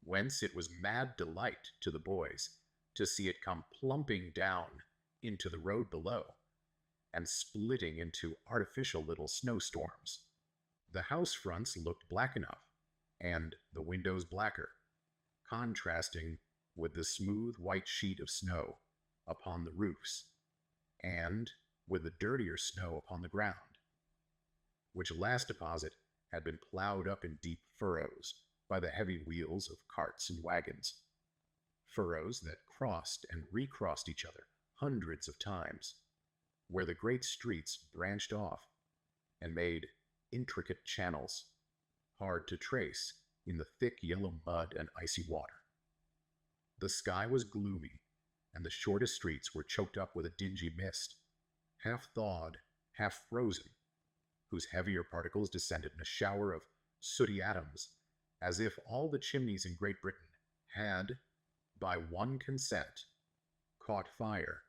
whence it was mad delight to the boys to see it come plumping down into the road below, and splitting into artificial little snowstorms. The house fronts looked black enough, and the windows blacker, contrasting with the smooth white sheet of snow upon the roofs, and with the dirtier snow upon the ground, which last deposit had been plowed up in deep furrows by the heavy wheels of carts and wagons, furrows that crossed and recrossed each other hundreds of times, where the great streets branched off and made intricate channels, hard to trace in the thick yellow mud and icy water. The sky was gloomy, and the shortest streets were choked up with a dingy mist, half thawed, half frozen, whose heavier particles descended in a shower of sooty atoms, as if all the chimneys in Great Britain had, by one consent, caught fire,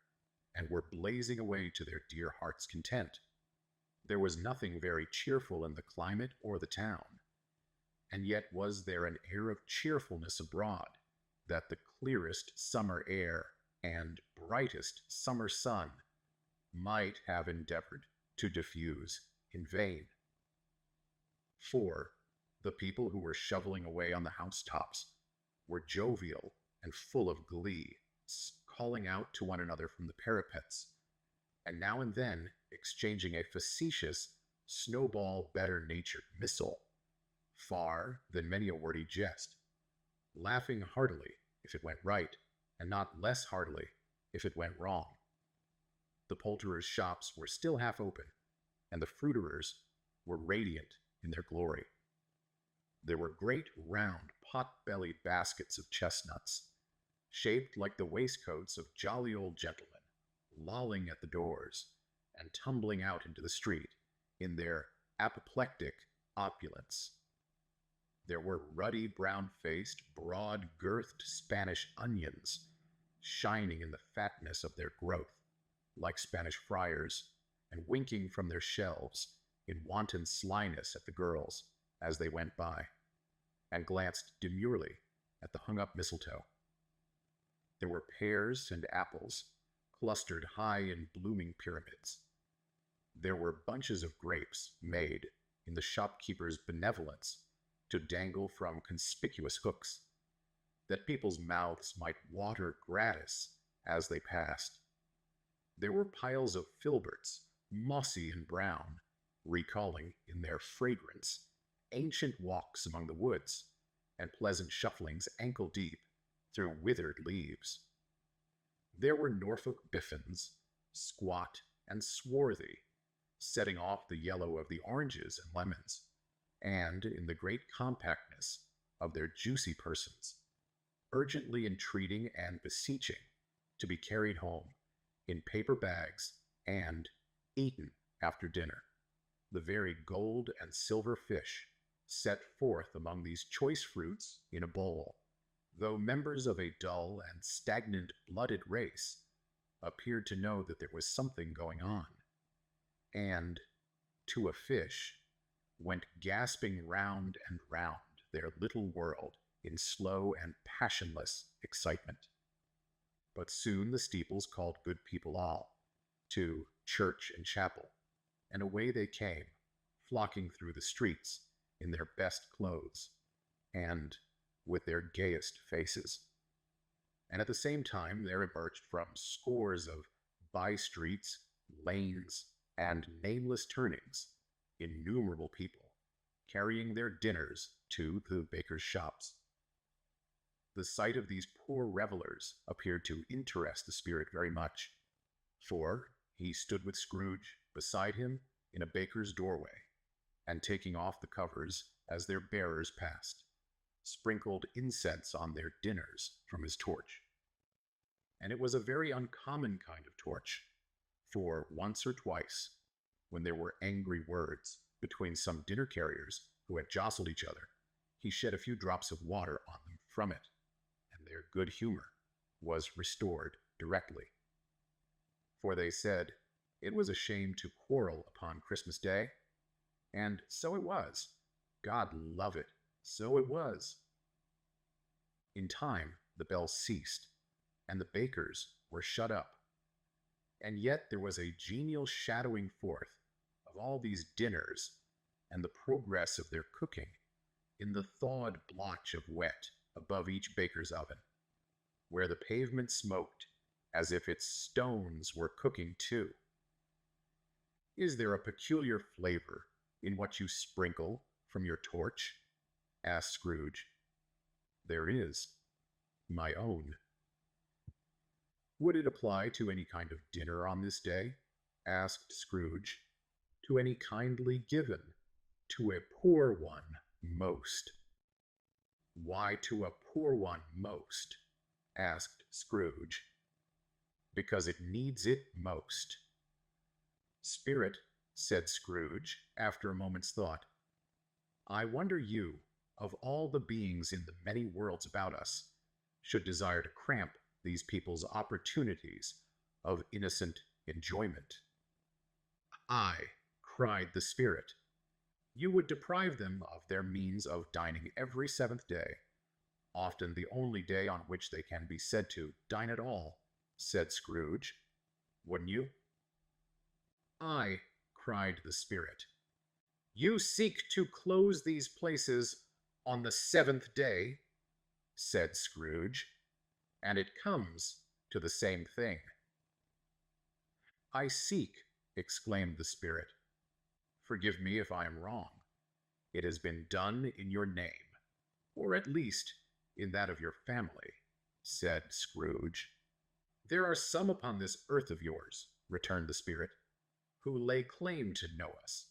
and were blazing away to their dear hearts' content. There was nothing very cheerful in the climate or the town, and yet was there an air of cheerfulness abroad that the clearest summer air and brightest summer sun might have endeavored to diffuse in vain. For the people who were shoveling away on the housetops were jovial and full of glee, calling out to one another from the parapets, and now and then exchanging a facetious, snowball better-natured missile, far than many a wordy jest, laughing heartily if it went right, and not less heartily if it went wrong. The poulterers' shops were still half open, and the fruiterers were radiant in their glory. There were great round pot-bellied baskets of chestnuts, shaped like the waistcoats of jolly old gentlemen, lolling at the doors and tumbling out into the street in their apoplectic opulence. There were ruddy, brown-faced, broad-girthed Spanish onions, shining in the fatness of their growth, like Spanish friars, and winking from their shelves in wanton slyness at the girls as they went by, and glanced demurely at the hung-up mistletoe. There were pears and apples, clustered high in blooming pyramids. There were bunches of grapes made, in the shopkeeper's benevolence, to dangle from conspicuous hooks, that people's mouths might water gratis as they passed. There were piles of filberts, mossy and brown, recalling in their fragrance ancient walks among the woods, and pleasant shufflings ankle-deep through withered leaves. There were Norfolk biffins, squat and swarthy, setting off the yellow of the oranges and lemons, and in the great compactness of their juicy persons, urgently entreating and beseeching to be carried home in paper bags and eaten after dinner. The very gold and silver fish set forth among these choice fruits in a bowl, though members of a dull and stagnant-blooded race, appeared to know that there was something going on, and, to a fish, went gasping round and round their little world in slow and passionless excitement. But soon the steeples called good people all to church and chapel, and away they came, flocking through the streets in their best clothes, and with their gayest faces. And at the same time there emerged from scores of by-streets, lanes, and nameless turnings innumerable people, carrying their dinners to the bakers' shops. The sight of these poor revelers appeared to interest the spirit very much, for he stood with Scrooge beside him in a baker's doorway, and taking off the covers as their bearers passed, sprinkled incense on their dinners from his torch. And it was a very uncommon kind of torch, for once or twice, when there were angry words between some dinner carriers who had jostled each other, he shed a few drops of water on them from it, and their good humor was restored directly. For they said it was a shame to quarrel upon Christmas Day, and so it was. God love it, so it was. In time the bells ceased, and the bakers were shut up, and yet there was a genial shadowing forth of all these dinners and the progress of their cooking in the thawed blotch of wet above each baker's oven, where the pavement smoked as if its stones were cooking too. Is there a peculiar flavor in what you sprinkle from your torch? Asked Scrooge. There is, my own. Would it apply to any kind of dinner on this day? Asked Scrooge. To any kindly given, to a poor one most. Why to a poor one most? Asked Scrooge. Because it needs it most. Spirit, said Scrooge, after a moment's thought, I wonder you, of all the beings in the many worlds about us, should desire to cramp these people's opportunities of innocent enjoyment. Aye, cried the Spirit, you would deprive them of their means of dining every seventh day, often the only day on which they can be said to dine at all, said Scrooge. Wouldn't you? Aye, cried the Spirit. You seek to close these places on the seventh day, said Scrooge, and it comes to the same thing. I seek, exclaimed the Spirit. Forgive me if I am wrong. It has been done in your name, or at least in that of your family, said Scrooge. There are some upon this earth of yours, returned the Spirit, who lay claim to know us,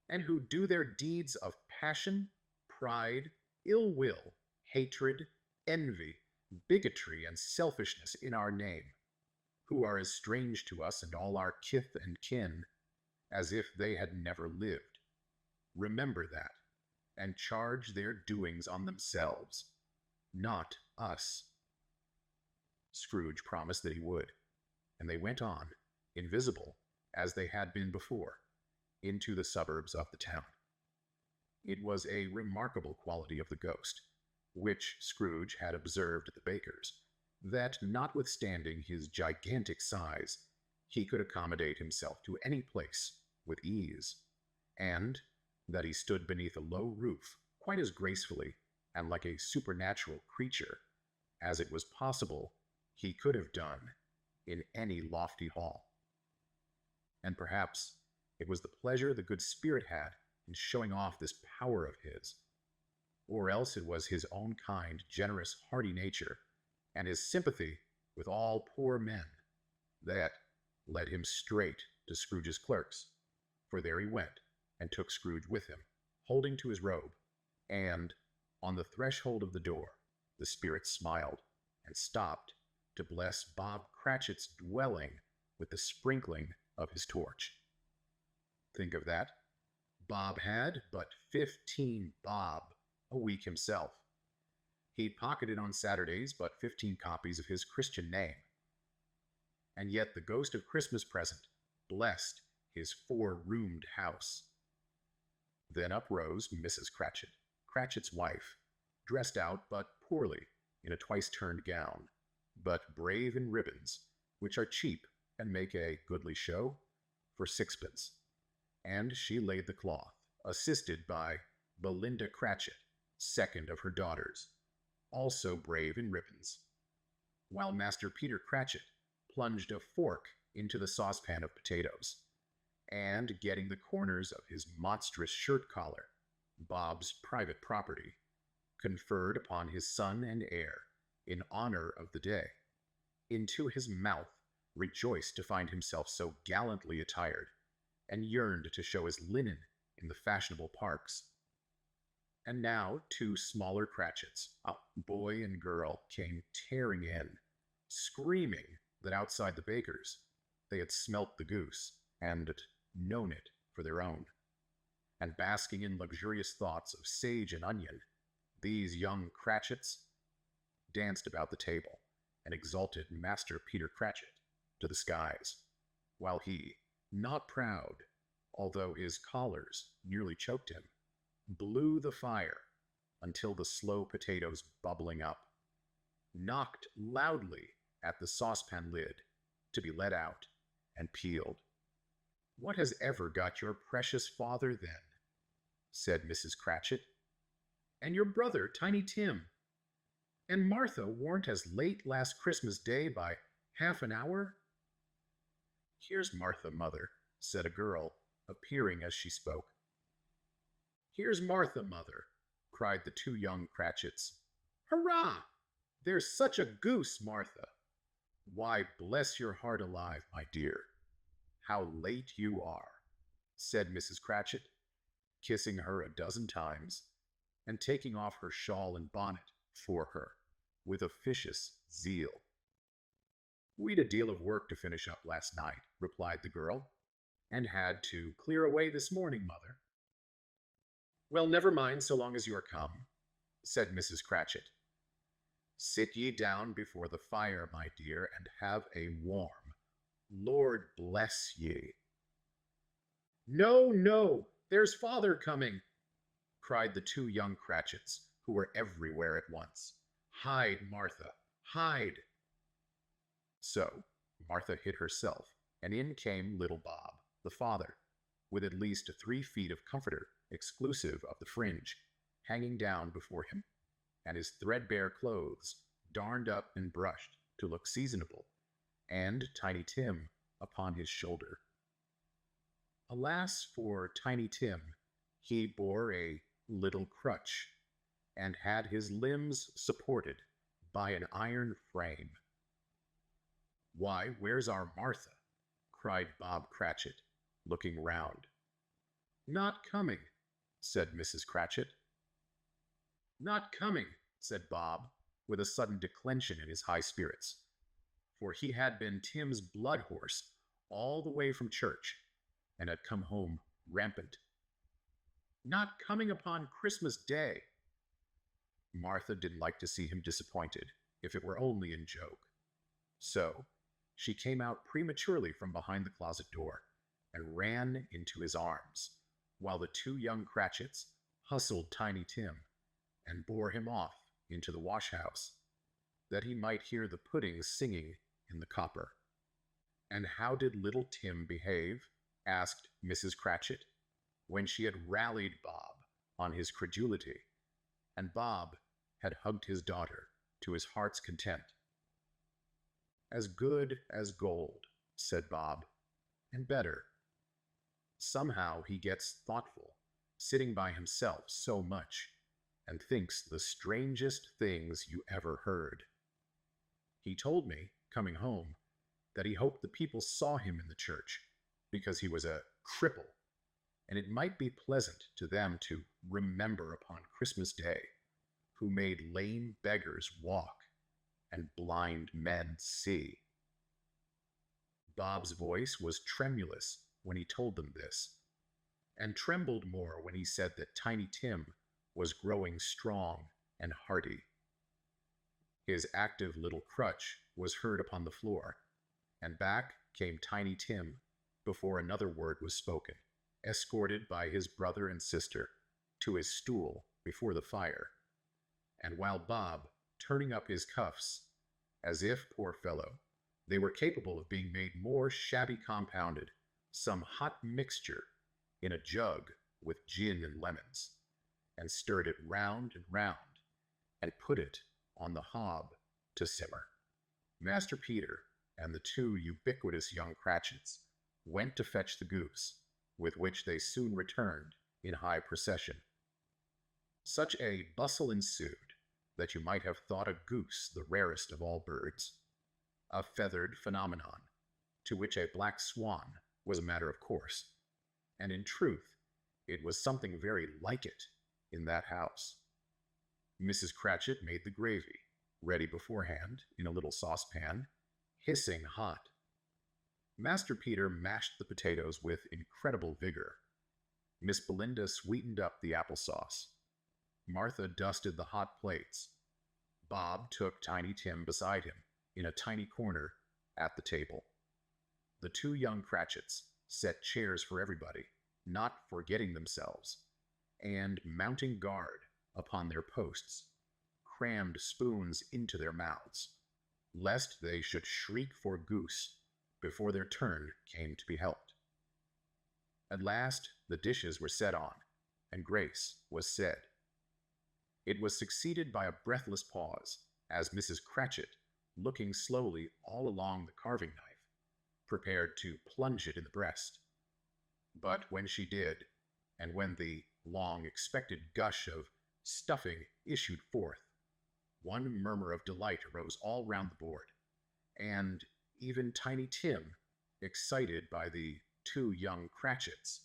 and who do their deeds of passion, pride, ill will, hatred, envy, bigotry, and selfishness in our name, who are as strange to us and all our kith and kin as if they had never lived. Remember that, and charge their doings on themselves, not us. Scrooge promised that he would, and they went on, invisible, as they had been before, into the suburbs of the town. It was a remarkable quality of the ghost, which Scrooge had observed at the baker's, that notwithstanding his gigantic size, he could accommodate himself to any place with ease, and that he stood beneath a low roof quite as gracefully and like a supernatural creature as it was possible he could have done in any lofty hall. And perhaps it was the pleasure the good Spirit had in showing off this power of his or else it was his own kind, generous, hearty nature, and his sympathy with all poor men, that led him straight to Scrooge's clerks, for there he went, and took Scrooge with him, holding to his robe, and, on the threshold of the door, the spirit smiled, and stopped to bless Bob Cratchit's dwelling with the sprinkling of his torch. Think of that. Bob had but 15 bob a week himself. He'd pocketed on Saturdays but 15 copies of his Christian name. And yet the ghost of Christmas present blessed his 4-roomed house. Then up rose Mrs. Cratchit, Cratchit's wife, dressed out but poorly in a twice-turned gown, but brave in ribbons, which are cheap and make a goodly show, for 6pence. And she laid the cloth, assisted by Belinda Cratchit, second of her daughters, also brave in ribbons, while Master Peter Cratchit plunged a fork into the saucepan of potatoes, and getting the corners of his monstrous shirt collar, Bob's private property, conferred upon his son and heir, in honor of the day, into his mouth, rejoiced to find himself so gallantly attired, and yearned to show his linen in the fashionable parks. And now 2 smaller Cratchits, a boy and girl, came tearing in, screaming that outside the baker's they had smelt the goose, and known it for their own. And basking in luxurious thoughts of sage and onion, these young Cratchits danced about the table, and exalted Master Peter Cratchit to the skies, while he, not proud, although his collars nearly choked him, blew the fire until the slow potatoes bubbling up, knocked loudly at the saucepan lid to be let out and peeled. "What has ever got your precious father, then?" said Mrs. Cratchit. "And your brother, Tiny Tim? And Martha warn't as late last Christmas Day by half an hour?" "Here's Martha, mother," said a girl, appearing as she spoke. "Here's Martha, mother," cried the 2 young Cratchits. "Hurrah! There's such a goose, Martha!" "Why, bless your heart alive, my dear, how late you are," said Mrs. Cratchit, kissing her a dozen times, and taking off her shawl and bonnet for her with officious zeal. "We'd a deal of work to finish up last night," replied the girl, "and had to clear away this morning, mother." "Well, never mind so long as you are come," said Mrs. Cratchit. "Sit ye down before the fire, my dear, and have a warm. Lord bless ye." "No, no, there's father coming," cried the 2 young Cratchits, who were everywhere at once. "Hide, Martha, hide." So Martha hid herself, and in came little Bob, the father, with at least 3 feet of comforter, exclusive of the fringe, hanging down before him, and his threadbare clothes darned up and brushed to look seasonable, and Tiny Tim upon his shoulder. Alas for Tiny Tim, he bore a little crutch, and had his limbs supported by an iron frame. "Why, where's our Martha?" cried Bob Cratchit, looking round. "Not coming," said Mrs. Cratchit. "Not coming," said Bob, with a sudden declension in his high spirits, for he had been Tim's blood horse all the way from church, and had come home rampant. "Not coming upon Christmas Day." Martha didn't like to see him disappointed, if it were only in joke. So she came out prematurely from behind the closet door, and ran into his arms, while the 2 young Cratchits hustled Tiny Tim, and bore him off into the wash-house, that he might hear the pudding singing in the copper. "And how did little Tim behave?" asked Mrs. Cratchit, when she had rallied Bob on his credulity, and Bob had hugged his daughter to his heart's content. "As good as gold," said Bob, "and better. Somehow he gets thoughtful, sitting by himself so much, and thinks the strangest things you ever heard. He told me, coming home, that he hoped the people saw him in the church because he was a cripple, and it might be pleasant to them to remember upon Christmas Day who made lame beggars walk and blind men see. Bob's voice was tremulous when he told them this, and trembled more when he said that Tiny Tim was growing strong and hearty. His active little crutch was heard upon the floor, and back came Tiny Tim before another word was spoken, escorted by his brother and sister to his stool before the fire. And while Bob, turning up his cuffs, as if, poor fellow, they were capable of being made more shabby compounded, some hot mixture in a jug with gin and lemons, and stirred it round and round, and put it on the hob to simmer. Master Peter and the two ubiquitous young Cratchits went to fetch the goose, with which they soon returned in high procession. Such a bustle ensued that you might have thought a goose the rarest of all birds, a feathered phenomenon, to which a black swan was a matter of course, and in truth it was something very like it in that house. Mrs. Cratchit made the gravy, ready beforehand in a little saucepan, hissing hot. Master Peter mashed the potatoes with incredible vigor. Miss Belinda sweetened up the applesauce. Martha dusted the hot plates. Bob took Tiny Tim beside him in a tiny corner at the table. The two young Cratchits set chairs for everybody, not forgetting themselves, and mounting guard upon their posts, crammed spoons into their mouths, lest they should shriek for goose before their turn came to be helped. At last the dishes were set on, and grace was said. It was succeeded by a breathless pause, as Mrs. Cratchit, looking slowly all along the carving knife, prepared to plunge it in the breast. But when she did, and when the long-expected gush of stuffing issued forth, one murmur of delight arose all round the board, and even Tiny Tim, excited by the two young Cratchits,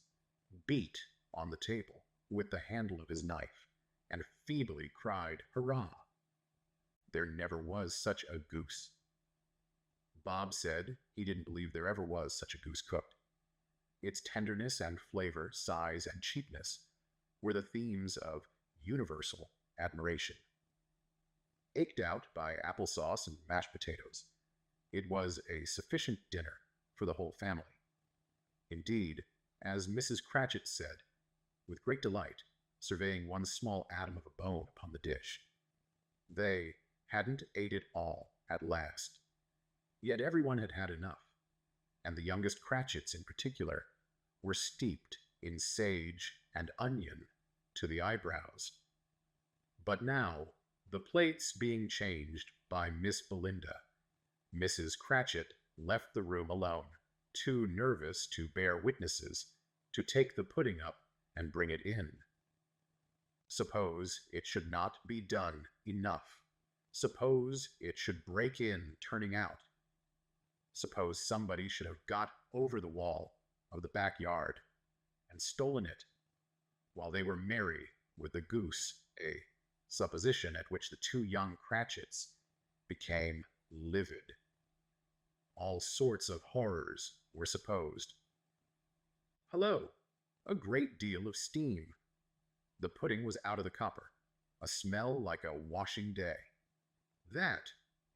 beat on the table with the handle of his knife, and feebly cried, "Hurrah!" There never was such a goose. Bob said he didn't believe there ever was such a goose cooked. Its tenderness and flavor, size and cheapness were the themes of universal admiration. Eked out by applesauce and mashed potatoes, it was a sufficient dinner for the whole family. Indeed, as Mrs. Cratchit said, with great delight, surveying one small atom of a bone upon the dish, they hadn't ate it all at last. Yet everyone had had enough, and the youngest Cratchits in particular were steeped in sage and onion to the eyebrows. But now, the plates being changed by Miss Belinda, Mrs. Cratchit left the room alone, too nervous to bear witnesses, to take the pudding up and bring it in. Suppose it should not be done enough. Suppose it should break in turning out. Suppose somebody should have got over the wall of the backyard and stolen it while they were merry with the goose, a supposition at which the two young Cratchits became livid. All sorts of horrors were supposed. Hullo! A great deal of steam. The pudding was out of the copper, a smell like a washing day. That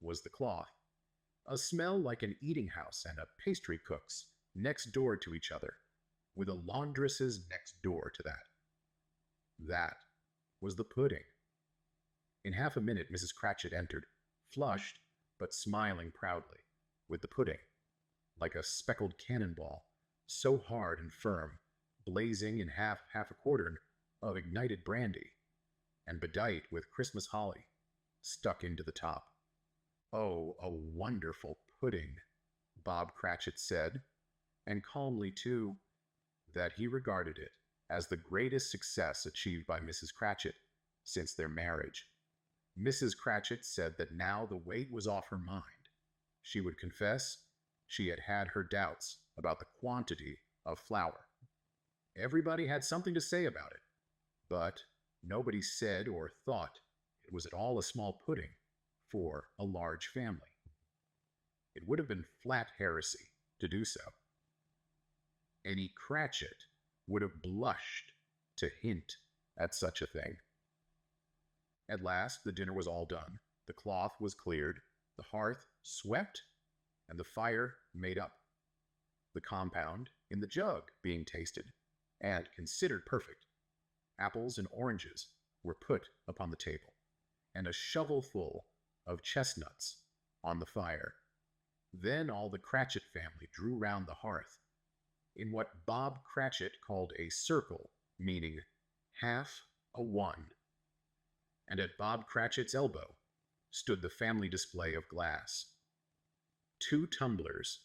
was the cloth, a smell like an eating house and a pastry cook's next door to each other, with a laundress's next door to that. That was the pudding. In half a minute Mrs. Cratchit entered, flushed, but smiling proudly, with the pudding, like a speckled cannonball, so hard and firm, blazing in half a quartern of ignited brandy, and bedight with Christmas holly, stuck into the top. "Oh, a wonderful pudding," Bob Cratchit said, and calmly, too, that he regarded it as the greatest success achieved by Mrs. Cratchit, since their marriage. Mrs. Cratchit said that now the weight was off her mind. She would confess she had had her doubts about the quantity of flour. Everybody had something to say about it, but nobody said or thought it was at all a small pudding for a large family. It would have been flat heresy to do so. Any Cratchit would have blushed to hint at such a thing. At last the dinner was all done, the cloth was cleared, the hearth swept, and the fire made up, the compound in the jug being tasted and considered perfect. Apples and oranges were put upon the table, and a shovelful of chestnuts on the fire. Then all the Cratchit family drew round the hearth, in what Bob Cratchit called a circle, meaning half a one. And at Bob Cratchit's elbow stood the family display of glass. 2 tumblers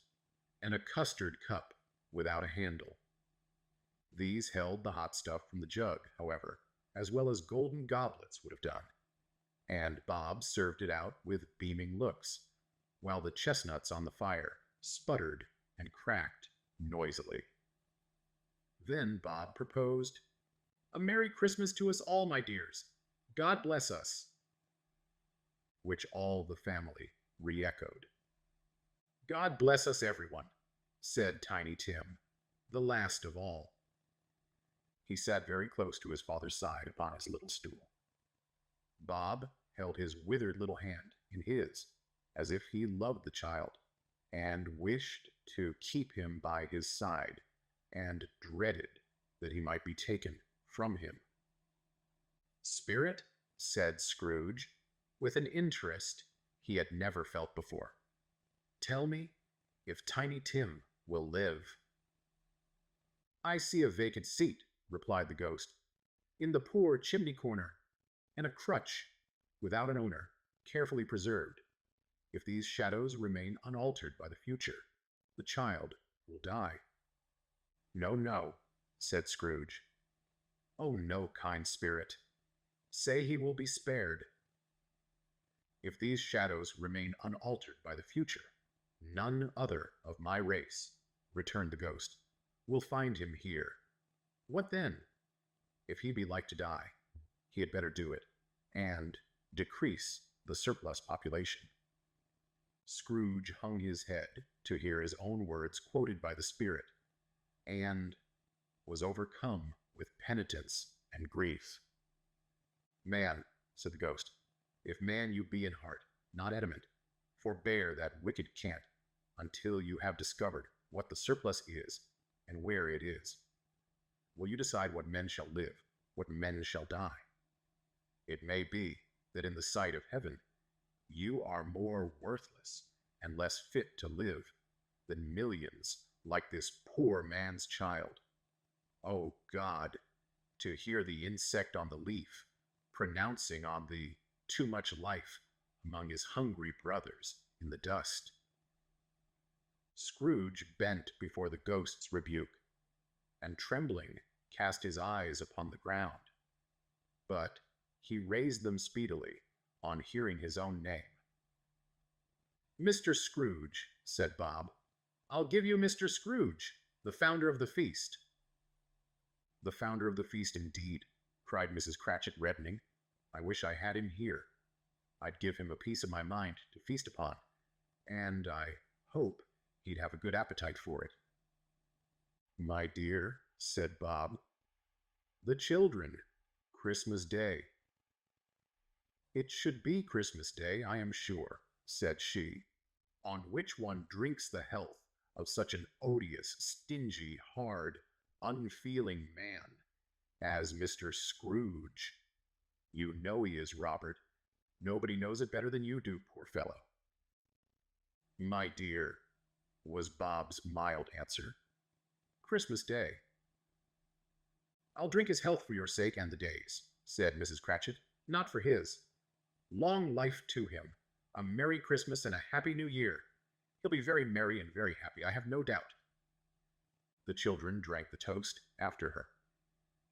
and a custard cup without a handle. These held the hot stuff from the jug, however, as well as golden goblets would have done, and Bob served it out with beaming looks, while the chestnuts on the fire sputtered and cracked noisily. Then Bob proposed, "A Merry Christmas to us all, my dears. God bless us," which all the family re-echoed. "God bless us, everyone," said Tiny Tim, the last of all. He sat very close to his father's side upon his little stool. Bob held his withered little hand in his, as if he loved the child, and wished to keep him by his side, and dreaded that he might be taken from him. "Spirit," said Scrooge, with an interest he had never felt before, "tell me if Tiny Tim will live." "I see a vacant seat," replied the ghost, "in the poor chimney corner, and a crutch, without an owner, carefully preserved. If these shadows remain unaltered by the future, the child will die." "No, no," said Scrooge. "Oh, no, kind spirit. Say he will be spared." "If these shadows remain unaltered by the future, none other of my race," returned the ghost, "will find him here. What then? If he be like to die, he had better do it, and decrease the surplus population." Scrooge hung his head to hear his own words quoted by the spirit, and was overcome with penitence and grief. "Man," said the ghost, "if man you be in heart, not adamant, forbear that wicked cant until you have discovered what the surplus is and where it is. Will you decide what men shall live, what men shall die? It may be that in the sight of heaven you are more worthless and less fit to live than millions like this poor man's child. Oh God, to hear the insect on the leaf pronouncing on the too much life among his hungry brothers in the dust." Scrooge bent before the ghost's rebuke, and trembling cast his eyes upon the ground. But he raised them speedily on hearing his own name. "Mr. Scrooge," said Bob. "I'll give you Mr. Scrooge, the founder of the feast." "The founder of the feast, indeed," cried Mrs. Cratchit, reddening. "I wish I had him here. I'd give him a piece of my mind to feast upon, and I hope he'd have a good appetite for it." "My dear," said Bob, "the children, Christmas Day." "It should be Christmas Day, I am sure," said she, "on which one drinks the health of such an odious, stingy, hard, unfeeling man as Mr. Scrooge. You know he is, Robert. Nobody knows it better than you do, poor fellow." "My dear," was Bob's mild answer, "Christmas Day." "I'll drink his health for your sake and the day's," said Mrs. Cratchit, "not for his. Long life to him, a Merry Christmas and a Happy New Year. He'll be very merry and very happy, I have no doubt." The children drank the toast after her.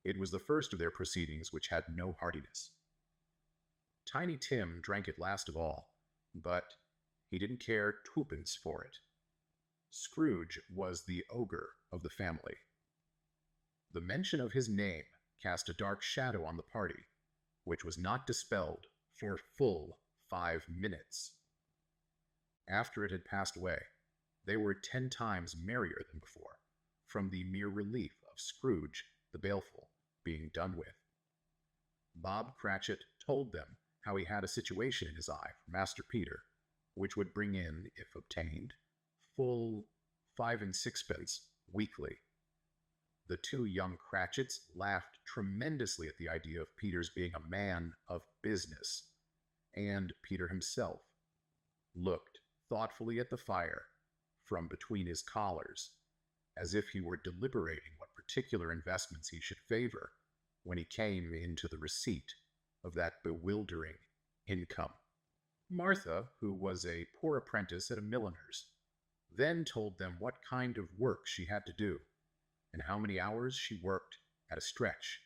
It was the first of their proceedings which had no heartiness. Tiny Tim drank it last of all, but he didn't care twopence for it. Scrooge was the ogre of the family. The mention of his name cast a dark shadow on the party, which was not dispelled for full 5 minutes. After it had passed away, they were 10 times merrier than before, from the mere relief of Scrooge the Baleful being done with. Bob Cratchit told them how he had a situation in his eye for Master Peter, which would bring in, if obtained, full 5 and 6pence weekly. The two young Cratchits laughed tremendously at the idea of Peter's being a man of business, and Peter himself looked thoughtfully at the fire from between his collars, as if he were deliberating what particular investments he should favor when he came into the receipt of that bewildering income. Martha, who was a poor apprentice at a milliner's, then told them what kind of work she had to do, and how many hours she worked at a stretch,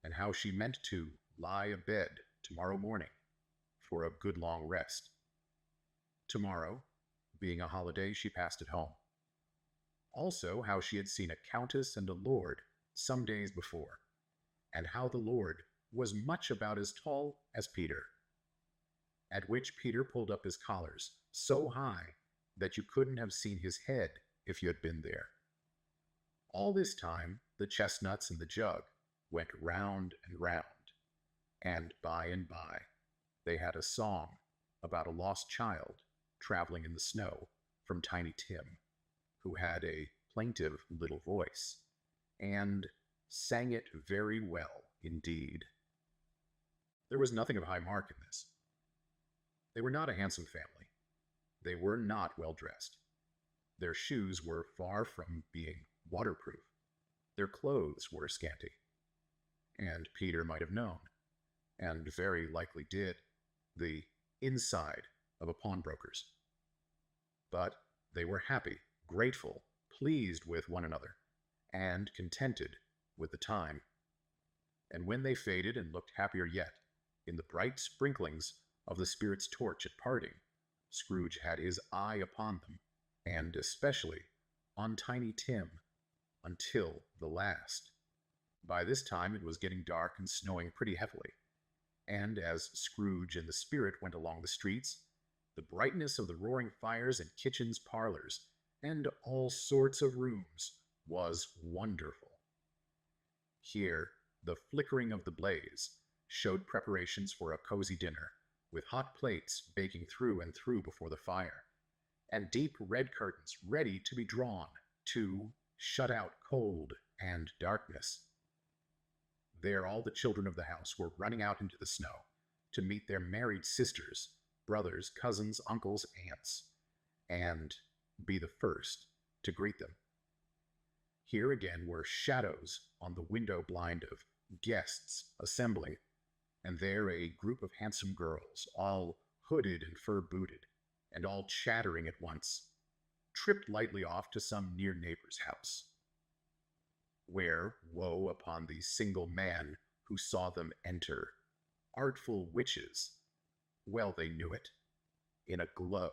and how she meant to lie abed tomorrow morning for a good long rest. Tomorrow, being a holiday, she passed at home. Also, how she had seen a countess and a lord some days before, and how the lord was much about as tall as Peter. At which Peter pulled up his collars so high that you couldn't have seen his head if you had been there. All this time, the chestnuts and the jug went round and round, and by they had a song about a lost child traveling in the snow from Tiny Tim, who had a plaintive little voice, and sang it very well indeed. There was nothing of high mark in this. They were not a handsome family. They were not well dressed. Their shoes were far from being waterproof. Their clothes were scanty. And Peter might have known, and very likely did, the inside of a pawnbroker's. But they were happy, grateful, pleased with one another, and contented with the time. And when they faded and looked happier yet, in the bright sprinklings of the spirit's torch at parting, Scrooge had his eye upon them, and especially on Tiny Tim, until the last. By this time it was getting dark and snowing pretty heavily, and as Scrooge and the spirit went along the streets, the brightness of the roaring fires in kitchens, parlors, and all sorts of rooms was wonderful. Here, the flickering of the blaze showed preparations for a cozy dinner, with hot plates baking through and through before the fire, and deep red curtains ready to be drawn to shut out cold and darkness. There all the children of the house were running out into the snow to meet their married sisters, brothers, cousins, uncles, aunts, and be the first to greet them. Here again were shadows on the window blind of guests assembling, and there a group of handsome girls, all hooded and fur-booted, and all chattering at once, tripped lightly off to some near neighbor's house, where woe upon the single man who saw them enter, artful witches, well they knew it, in a glow.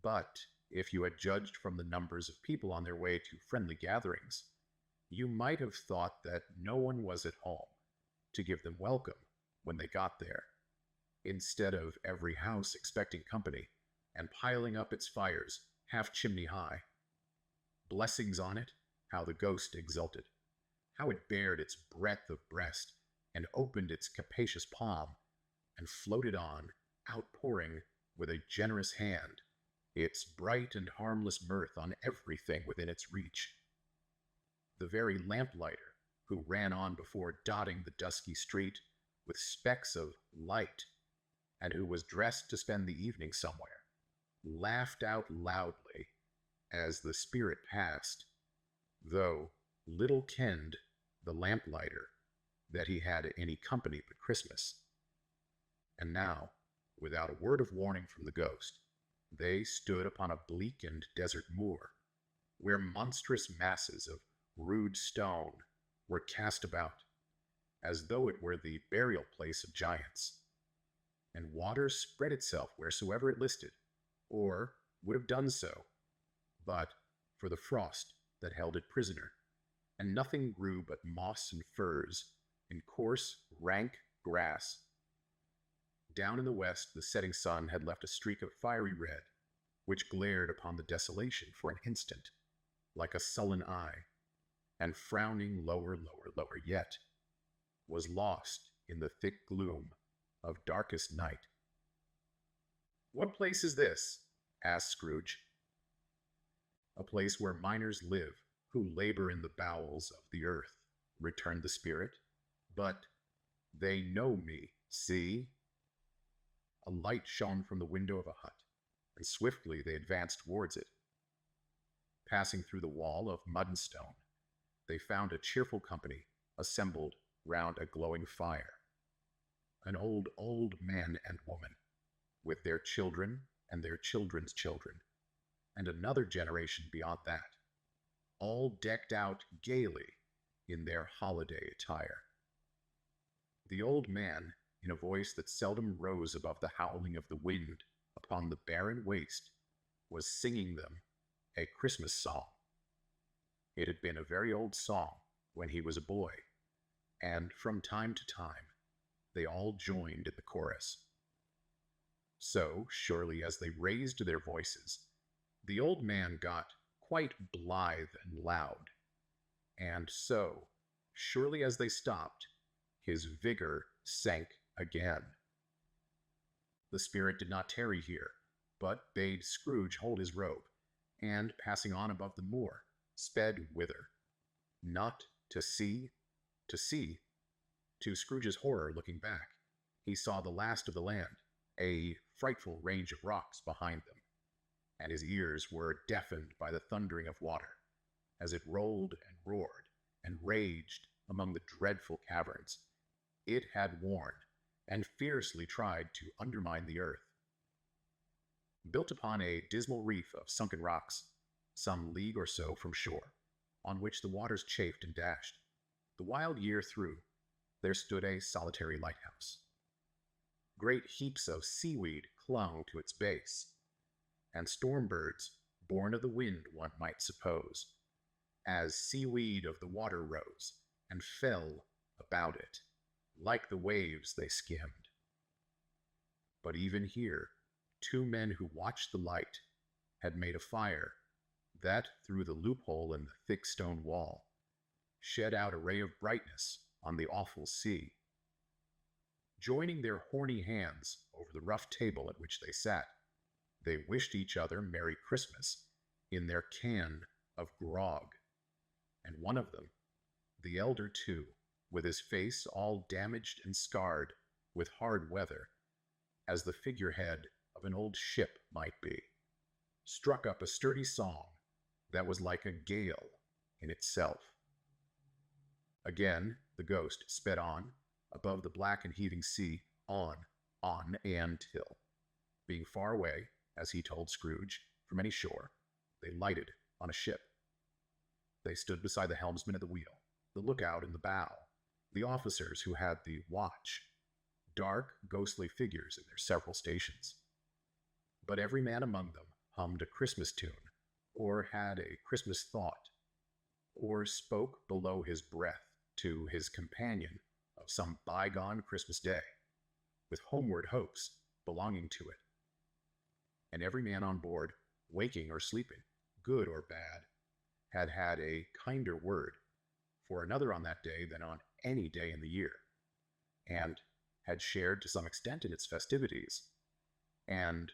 But if you had judged from the numbers of people on their way to friendly gatherings, you might have thought that no one was at home to give them welcome when they got there, instead of every house expecting company and piling up its fires half chimney high. Blessings on it, how the ghost exulted, how it bared its breadth of breast and opened its capacious palm and floated on, outpouring with a generous hand its bright and harmless mirth on everything within its reach. The very lamplighter, who ran on before dotting the dusky street with specks of light, and who was dressed to spend the evening somewhere, laughed out loudly as the spirit passed, though little kenned the lamplighter that he had any company but Christmas. And now, without a word of warning from the ghost, they stood upon a bleak and desert moor, where monstrous masses of rude stone were cast about, as though it were the burial place of giants. And water spread itself wheresoever it listed, or would have done so, but for the frost that held it prisoner, and nothing grew but moss and furze, and coarse, rank grass. Down in the west the setting sun had left a streak of fiery red, which glared upon the desolation for an instant, like a sullen eye, and frowning lower, lower, lower yet, was lost in the thick gloom of darkest night. "What place is this?" asked Scrooge. "A place where miners live, who labor in the bowels of the earth," returned the spirit. "But they know me, see?" A light shone from the window of a hut, and swiftly they advanced towards it. Passing through the wall of mud and stone, they found a cheerful company assembled round a glowing fire. An old man and woman, with their children and their children's children, and another generation beyond that, all decked out gaily in their holiday attire. The old man, in a voice that seldom rose above the howling of the wind upon the barren waste, was singing them a Christmas song. It had been a very old song when he was a boy, and from time to time they all joined in the chorus. So, surely as they raised their voices, the old man got quite blithe and loud, and so, surely as they stopped, his vigor sank again. The spirit did not tarry here, but bade Scrooge hold his robe, and, passing on above the moor, sped whither? Not to see, to Scrooge's horror, looking back, he saw the last of the land, a frightful range of rocks behind them, and his ears were deafened by the thundering of water, as it rolled and roared and raged among the dreadful caverns. It had warned and fiercely tried to undermine the earth. Built upon a dismal reef of sunken rocks, some league or so from shore, on which the waters chafed and dashed, the wild year through, there stood a solitary lighthouse. Great heaps of seaweed clung to its base, and storm birds, born of the wind, one might suppose, as seaweed of the water rose and fell about it, like the waves they skimmed. But even here, two men who watched the light had made a fire that, through the loophole in the thick stone wall, shed out a ray of brightness on the awful sea. Joining their horny hands over the rough table at which they sat, they wished each other Merry Christmas in their can of grog, and one of them, the elder too, with his face all damaged and scarred with hard weather, as the figurehead of an old ship might be, struck up a sturdy song that was like a gale in itself. Again the ghost sped on, above the black and heaving sea, on, and till, being far away, as he told Scrooge, from any shore, they lighted on a ship. They stood beside the helmsman at the wheel, the lookout in the bow, the officers who had the watch, dark, ghostly figures in their several stations. But every man among them hummed a Christmas tune, or had a Christmas thought, or spoke below his breath to his companion of some bygone Christmas day, with homeward hopes belonging to it. And every man on board, waking or sleeping, good or bad, had had a kinder word for another on that day than on any day in the year, and had shared to some extent in its festivities, and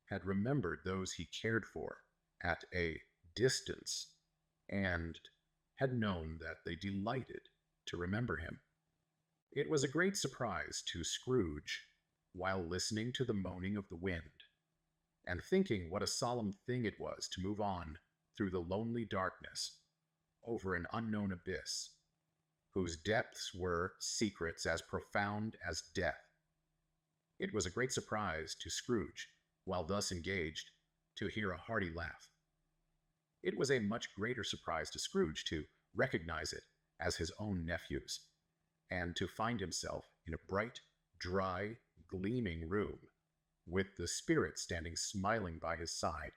had remembered those he cared for at a distance, and had known that they delighted to remember him. It was a great surprise to Scrooge, while listening to the moaning of the wind, and thinking what a solemn thing it was to move on through the lonely darkness, over an unknown abyss, whose depths were secrets as profound as death. It was a great surprise to Scrooge, while thus engaged, to hear a hearty laugh. It was a much greater surprise to Scrooge to recognize it as his own nephew's, and to find himself in a bright, dry, gleaming room, with the spirit standing smiling by his side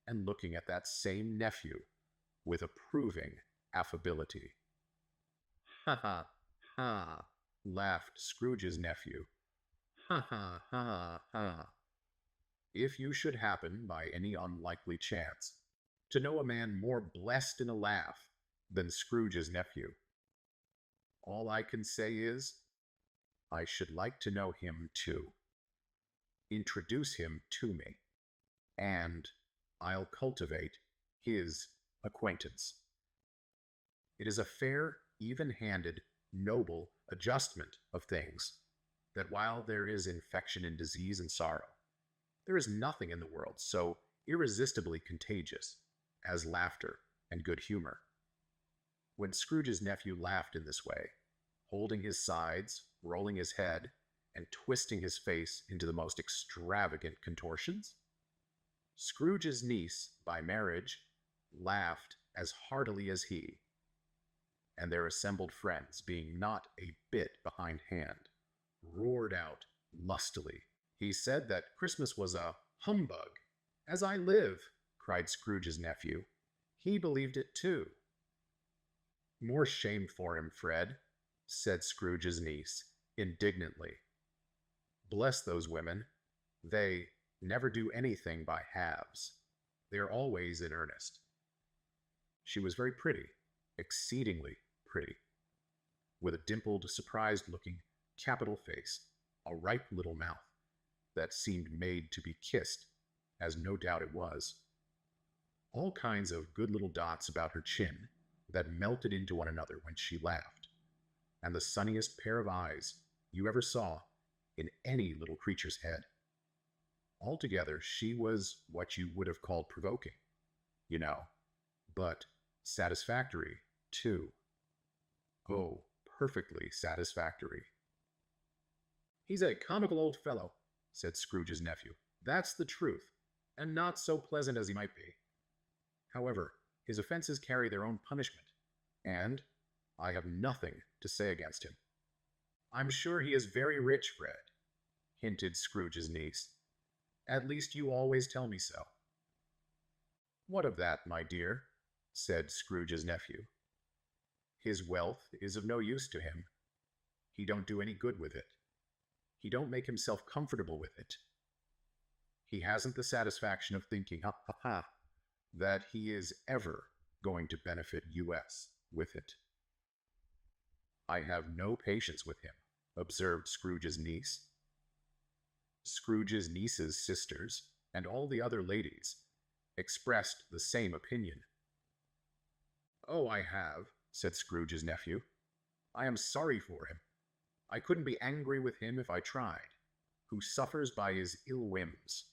and looking at that same nephew with approving affability. "Ha ha ha," laughed Scrooge's nephew. "Ha ha ha ha. If you should happen, by any unlikely chance, to know a man more blessed in a laugh than Scrooge's nephew, all I can say is, I should like to know him too. Introduce him to me, and I'll cultivate his acquaintance. It is a fair, even-handed, noble adjustment of things, that while there is infection and disease and sorrow, there is nothing in the world so irresistibly contagious as laughter and good humor. When Scrooge's nephew laughed in this way, holding his sides, rolling his head, and twisting his face into the most extravagant contortions, Scrooge's niece, by marriage, laughed as heartily as he, and their assembled friends, being not a bit behindhand, roared out lustily. "He said that Christmas was a humbug." "As I live," cried Scrooge's nephew, "he believed it too." "More shame for him, Fred," said Scrooge's niece, indignantly. "Bless those women. They never do anything by halves. They are always in earnest." She was very pretty, exceedingly pretty, with a dimpled, surprised-looking, capital face, a ripe little mouth that seemed made to be kissed, as no doubt it was, all kinds of good little dots about her chin that melted into one another when she laughed, and the sunniest pair of eyes you ever saw in any little creature's head. Altogether, she was what you would have called provoking, you know, but satisfactory, too. Oh, perfectly satisfactory. "He's a comical old fellow," said Scrooge's nephew. "That's the truth, and not so pleasant as he might be. However, his offenses carry their own punishment, and I have nothing to say against him." "I'm sure he is very rich, Fred," hinted Scrooge's niece. "At least you always tell me so." "What of that, my dear?" said Scrooge's nephew. "His wealth is of no use to him. He don't do any good with it. He don't make himself comfortable with it. He hasn't the satisfaction of thinking, ha ha ha, that he is ever going to benefit U.S. with it." "I have no patience with him," observed Scrooge's niece. Scrooge's niece's sisters, and all the other ladies, expressed the same opinion. "Oh, I have," said Scrooge's nephew. "I am sorry for him. I couldn't be angry with him if I tried, who suffers by his ill whims,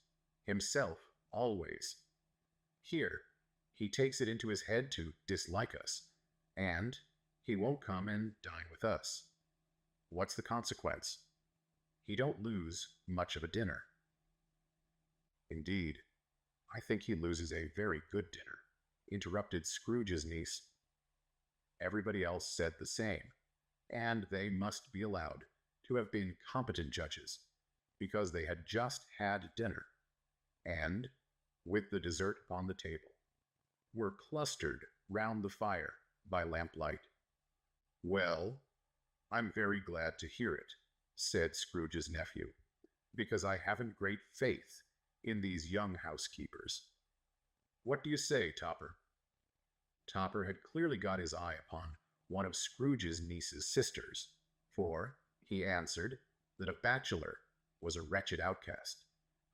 himself always. Here, he takes it into his head to dislike us, and he won't come and dine with us. What's the consequence? He don't lose much of a dinner." "Indeed, I think he loses a very good dinner," interrupted Scrooge's niece. Everybody else said the same, and they must be allowed to have been competent judges, because they had just had dinner, and, with the dessert upon the table, were clustered round the fire by lamplight. "Well, I'm very glad to hear it," said Scrooge's nephew, "because I haven't great faith in these young housekeepers. What do you say, Topper?" Topper had clearly got his eye upon one of Scrooge's niece's sisters, for he answered that a bachelor was a wretched outcast,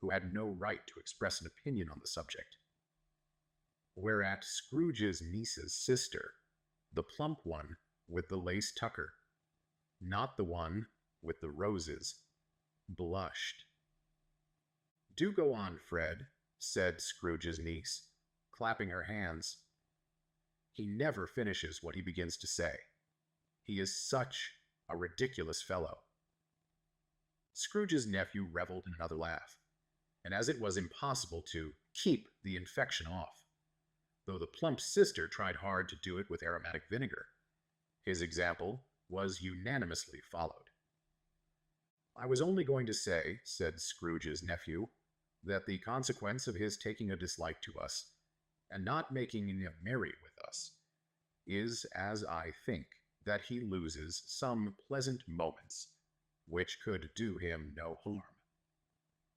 who had no right to express an opinion on the subject. Whereat Scrooge's niece's sister, the plump one with the lace tucker, not the one with the roses, blushed. "Do go on, Fred," said Scrooge's niece, clapping her hands. "He never finishes what he begins to say. He is such a ridiculous fellow." Scrooge's nephew reveled in another laugh, and as it was impossible to keep the infection off, though the plump sister tried hard to do it with aromatic vinegar, his example was unanimously followed. "I was only going to say," said Scrooge's nephew, "that the consequence of his taking a dislike to us, and not making merry with us, is, as I think, that he loses some pleasant moments, which could do him no harm.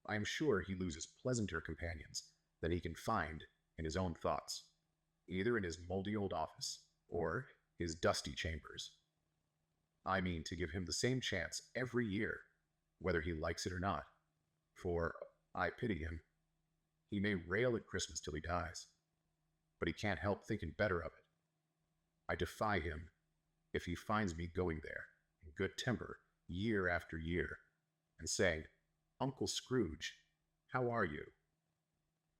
I am sure he loses pleasanter companions than he can find in his own thoughts, either in his moldy old office or his dusty chambers. I mean to give him the same chance every year, whether he likes it or not, for I pity him. He may rail at Christmas till he dies, but he can't help thinking better of it. I defy him if he finds me going there in good temper year after year and saying, 'Uncle Scrooge, how are you?'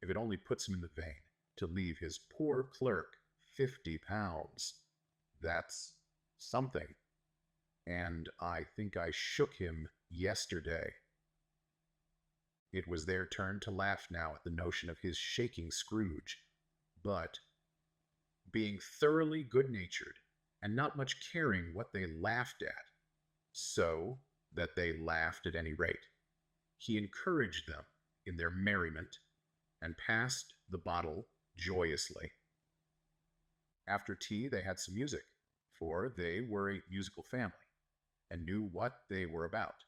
If it only puts him in the vein to leave his poor clerk £50. That's something, and I think I shook him yesterday." It was their turn to laugh now at the notion of his shaking Scrooge, but, being thoroughly good-natured, and not much caring what they laughed at, so that they laughed at any rate, he encouraged them in their merriment, and passed the bottle joyously. After tea they had some music, for they were a musical family, and knew what they were about,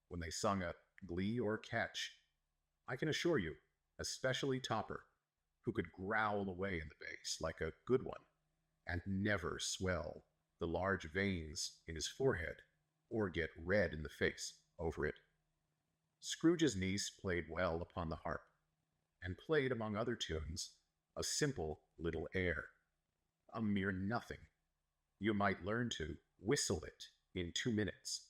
when they sung a glee or catch. I can assure you, especially Topper, who could growl away in the bass like a good one, and never swell the large veins in his forehead, or get red in the face over it. Scrooge's niece played well upon the harp, and played among other tunes a simple little air, a mere nothing. You might learn to whistle it in 2 minutes,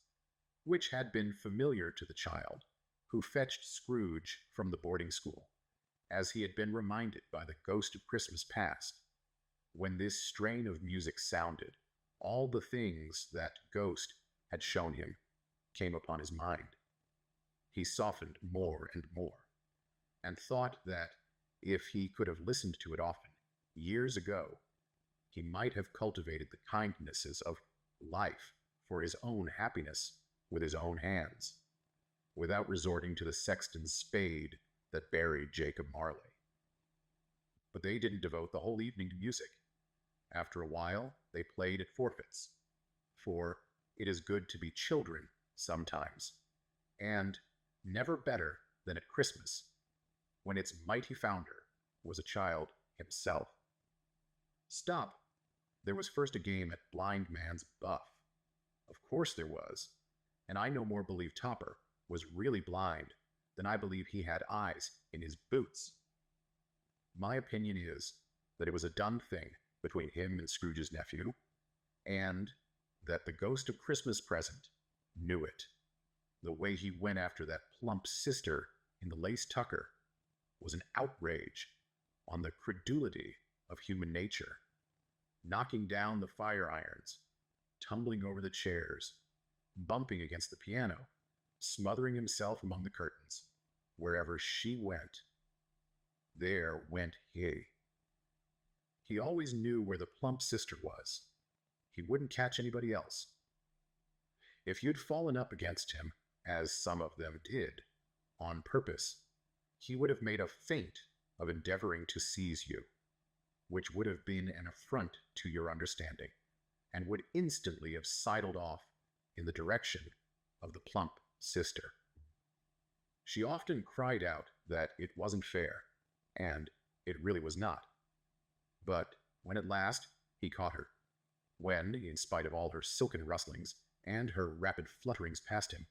which had been familiar to the child, who fetched Scrooge from the boarding school, as he had been reminded by the ghost of Christmas past. When this strain of music sounded, all the things that ghost had shown him came upon his mind. He softened more and more, and thought that if he could have listened to it often, years ago, he might have cultivated the kindnesses of life for his own happiness with his own hands, without resorting to the sexton's spade that buried Jacob Marley. But they didn't devote the whole evening to music. After a while, they played at forfeits, for it is good to be children sometimes, and never better than at Christmas, when its mighty founder was a child himself. Stop! There was first a game at blind man's buff. Of course there was, and I no more believe Topper was really blind than I believe he had eyes in his boots. My opinion is that it was a done thing between him and Scrooge's nephew, and that the ghost of Christmas present knew it. The way he went after that plump sister in the lace tucker was an outrage on the credulity of human nature, knocking down the fire irons, tumbling over the chairs, bumping against the piano, smothering himself among the curtains. Wherever she went, there went he. He always knew where the plump sister was. He wouldn't catch anybody else. If you'd fallen up against him, as some of them did, on purpose, he would have made a feint of endeavoring to seize you, which would have been an affront to your understanding, and would instantly have sidled off in the direction of the plump sister. She often cried out that it wasn't fair, and it really was not. But when at last he caught her, when, in spite of all her silken rustlings and her rapid flutterings past him,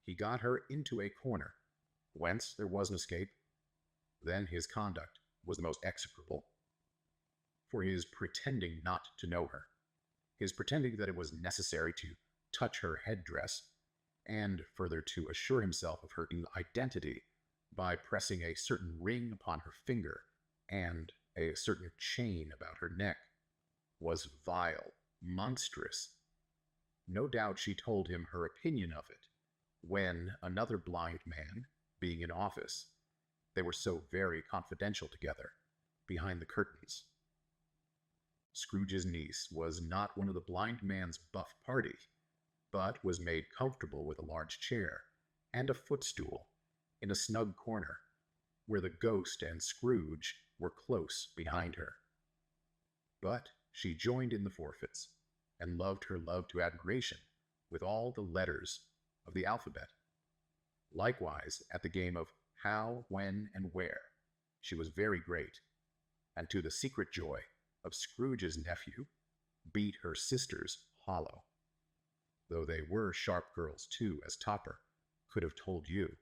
he got her into a corner, whence there was no escape, then his conduct was the most execrable. For his pretending not to know her, his pretending that it was necessary to touch her headdress, and further to assure himself of her identity by pressing a certain ring upon her finger and a certain chain about her neck, was vile, monstrous. No doubt she told him her opinion of it, when another blind man, being in office, they were so very confidential together, behind the curtains. Scrooge's niece was not one of the blind man's buff party, but was made comfortable with a large chair and a footstool in a snug corner, where the ghost and Scrooge were close behind her. But she joined in the forfeits, and loved her love to admiration with all the letters of the alphabet. Likewise, at the game of how, when, and where, she was very great, and to the secret joy of Scrooge's nephew, beat her sisters hollow. Though they were sharp girls too, as Topper could have told you.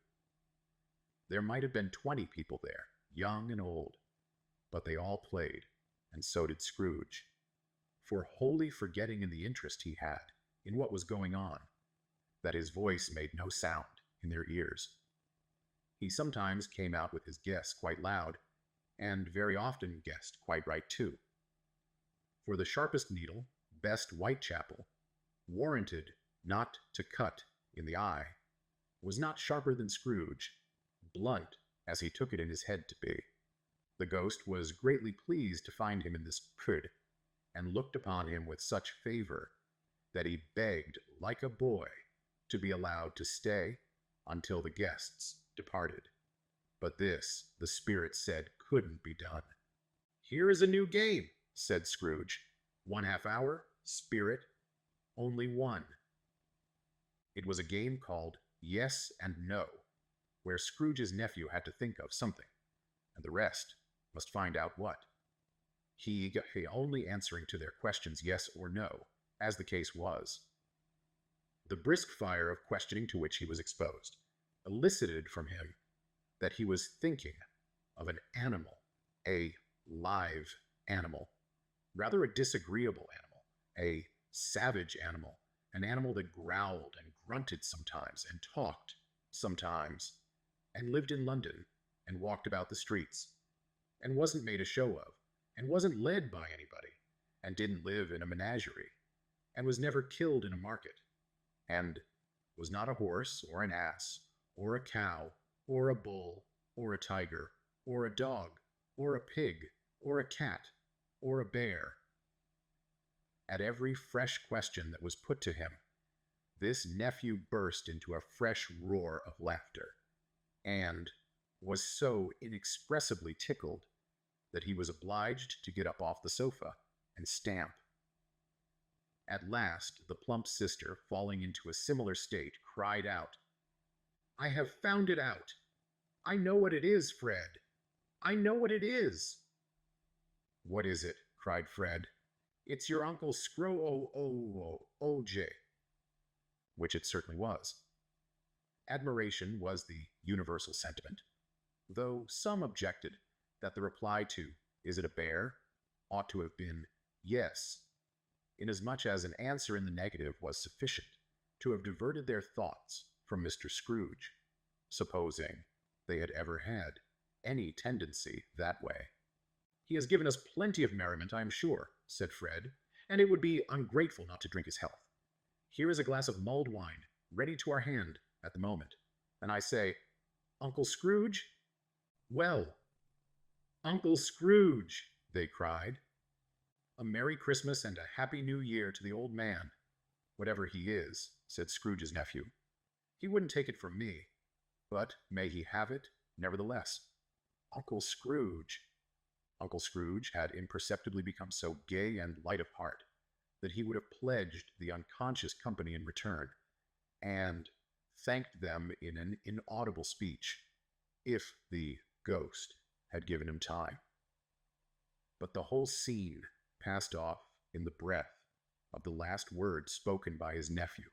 There might have been 20 people there, young and old, but they all played, and so did Scrooge, for wholly forgetting in the interest he had in what was going on, that his voice made no sound in their ears. He sometimes came out with his guess quite loud, and very often guessed quite right too. For the sharpest needle, best Whitechapel, warranted not to cut in the eye, was not sharper than Scrooge, blunt as he took it in his head to be. The ghost was greatly pleased to find him in this prud, and looked upon him with such favor that he begged, like a boy, to be allowed to stay until the guests departed. But this, the spirit said, couldn't be done. "Here is a new game," said Scrooge. "1/2 hour, spirit, only one." It was a game called Yes and No, where Scrooge's nephew had to think of something, and the rest must find out what. He only answering to their questions yes or no, as the case was. The brisk fire of questioning to which he was exposed elicited from him that he was thinking of an animal, a live animal, rather a disagreeable animal, a savage animal, an animal that growled and grunted sometimes, and talked sometimes, and lived in London, and walked about the streets, and wasn't made a show of, and wasn't led by anybody, and didn't live in a menagerie, and was never killed in a market, and was not a horse, or an ass, or a cow, or a bull, or a tiger, or a dog, or a pig, or a cat, or a bear. At every fresh question that was put to him, this nephew burst into a fresh roar of laughter, and was so inexpressibly tickled that he was obliged to get up off the sofa and stamp. At last, the plump sister, falling into a similar state, cried out, "I have found it out! I know what it is, Fred! I know what it is!" "What is it?" cried Fred. "It's your Uncle Scro-O-O-O-J," which it certainly was. Admiration was the universal sentiment, though some objected that the reply to "Is it a bear?" ought to have been yes, inasmuch as an answer in the negative was sufficient to have diverted their thoughts from Mr. Scrooge, supposing they had ever had any tendency that way. "He has given us plenty of merriment, I am sure," said Fred, "and it would be ungrateful not to drink his health. Here is a glass of mulled wine, ready to our hand at the moment, and I say, Uncle Scrooge?" "Well, Uncle Scrooge!" they cried. "A Merry Christmas and a Happy New Year to the old man, whatever he is," said Scrooge's nephew. "He wouldn't take it from me, but may he have it nevertheless. Uncle Scrooge!" Uncle Scrooge had imperceptibly become so gay and light of heart that he would have pledged the unconscious company in return, and thanked them in an inaudible speech, if the ghost had given him time. But the whole scene passed off in the breath of the last word spoken by his nephew,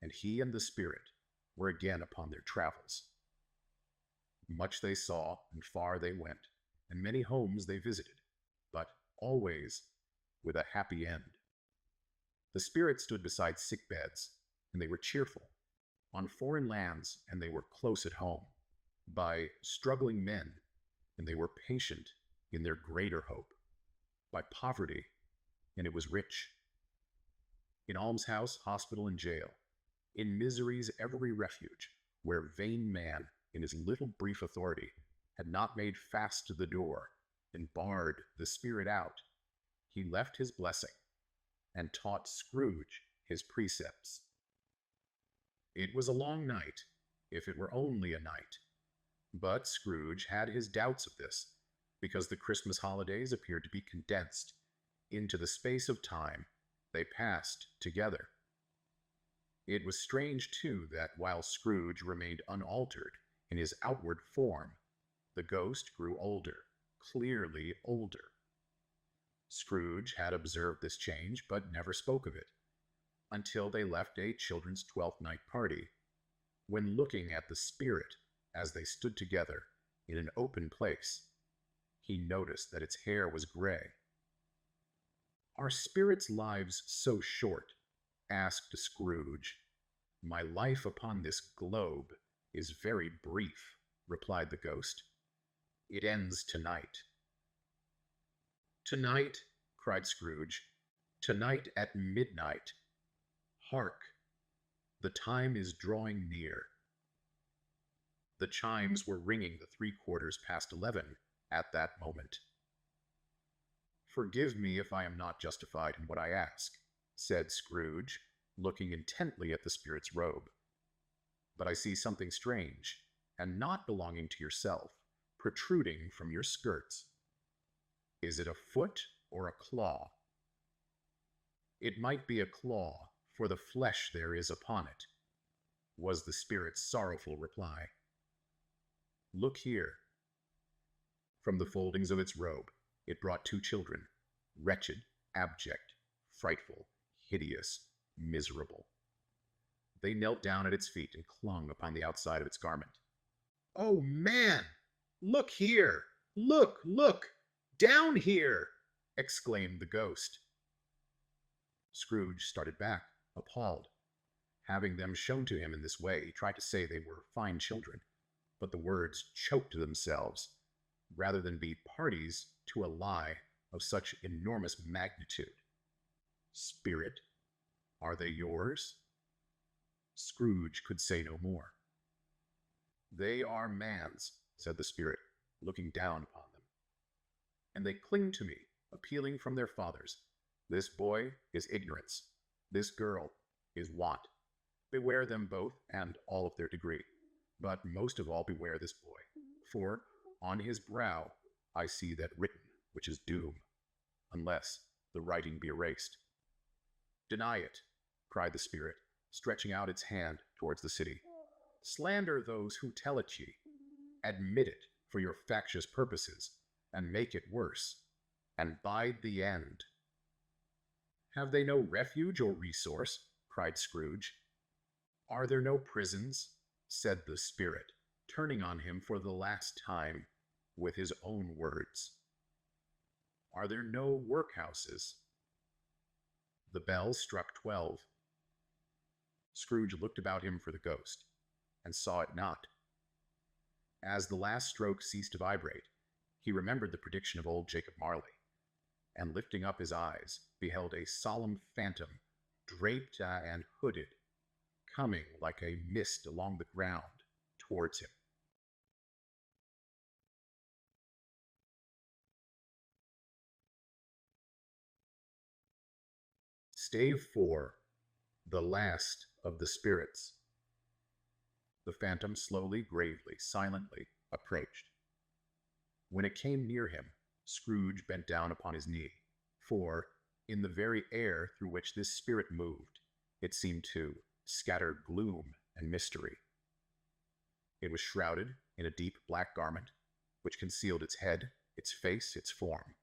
and he and the spirit were again upon their travels. Much they saw, and far they went, and many homes they visited, but always with a happy end. The spirit stood beside sick beds, and they were cheerful, on foreign lands, and they were close at home, by struggling men, and they were patient in their greater hope, by poverty, and it was rich. In almshouse, hospital, and jail, in misery's every refuge, where vain man, in his little brief authority, had not made fast the door and barred the spirit out, he left his blessing and taught Scrooge his precepts. It was a long night, if it were only a night, but Scrooge had his doubts of this, because the Christmas holidays appeared to be condensed into the space of time they passed together. It was strange, too, that while Scrooge remained unaltered in his outward form, the ghost grew older, clearly older. Scrooge had observed this change, but never spoke of it, until they left a children's Twelfth Night party, when looking at the spirit as they stood together in an open place, he noticed that its hair was gray. "Are spirits' lives so short?" asked Scrooge. "My life upon this globe is very brief," replied the ghost. "It ends tonight." "Tonight?" cried Scrooge. "Tonight at midnight. Hark! The time is drawing near." The chimes were ringing the 11:15 at that moment. "Forgive me if I am not justified in what I ask," said Scrooge, looking intently at the spirit's robe. "But I see something strange, and not belonging to yourself, protruding from your skirts. Is it a foot or a claw?" "It might be a claw, for the flesh there is upon it," was the spirit's sorrowful reply. "Look here." From the foldings of its robe, it brought two children, wretched, abject, frightful, hideous, miserable. They knelt down at its feet and clung upon the outside of its garment. "Oh, man! Look here! Look! Look! Down here!" exclaimed the ghost. Scrooge started back, appalled. Having them shown to him in this way, he tried to say they were fine children, but the words choked themselves, rather than be parties to a lie of such enormous magnitude. "Spirit, are they yours?" Scrooge could say no more. "They are man's," said the spirit, looking down upon them. "And they cling to me, appealing from their fathers. This boy is ignorance. This girl is want. Beware them both and all of their degree. But most of all beware this boy, for on his brow I see that written which is doom, unless the writing be erased." "Deny it," cried the spirit, stretching out its hand towards the city. "Slander those who tell it ye. Admit it for your factious purposes, and make it worse, and bide the end." "Have they no refuge or resource?" cried Scrooge. "Are there no prisons?" said the spirit, turning on him for the last time with his own words. "Are there no workhouses?" The bell struck 12. Scrooge looked about him for the ghost, and saw it not. As the last stroke ceased to vibrate, he remembered the prediction of old Jacob Marley, and lifting up his eyes, beheld a solemn phantom, draped and hooded, coming like a mist along the ground towards him. Stave 4. The Last of the Spirits. The phantom slowly, gravely, silently approached. When it came near him, Scrooge bent down upon his knee, for, in the very air through which this spirit moved, it seemed to scatter gloom and mystery. It was shrouded in a deep black garment, which concealed its head, its face, its form,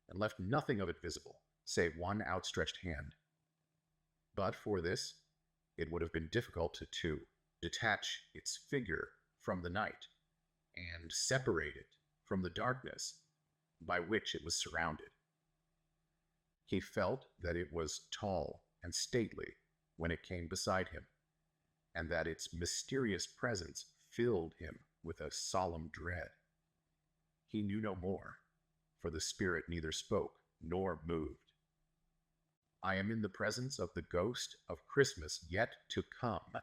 and left nothing of it visible, save one outstretched hand. But for this, it would have been difficult to detach its figure from the night, and separate it from the darkness by which it was surrounded. He felt that it was tall and stately when it came beside him, and that its mysterious presence filled him with a solemn dread. He knew no more, for the spirit neither spoke nor moved. "I am in the presence of the ghost of Christmas yet to come,"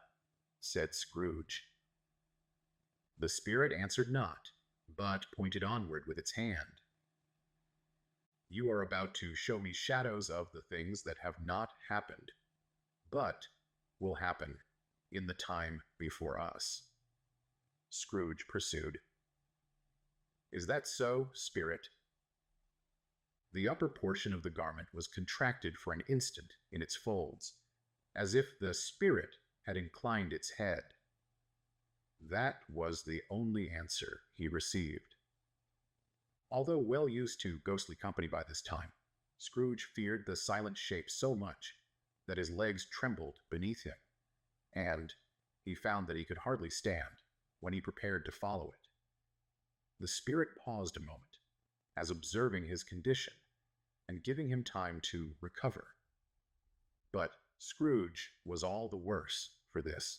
said Scrooge. The spirit answered not, but pointed onward with its hand. You are about to show me shadows of the things that have not happened, but will happen in the time before us. Scrooge pursued. Is that so, spirit? The upper portion of the garment was contracted for an instant in its folds, as if the spirit had inclined its head. That was the only answer he received. Although well used to ghostly company by this time, Scrooge feared the silent shape so much that his legs trembled beneath him, and he found that he could hardly stand when he prepared to follow it. The spirit paused a moment, as observing his condition and giving him time to recover. But Scrooge was all the worse for this.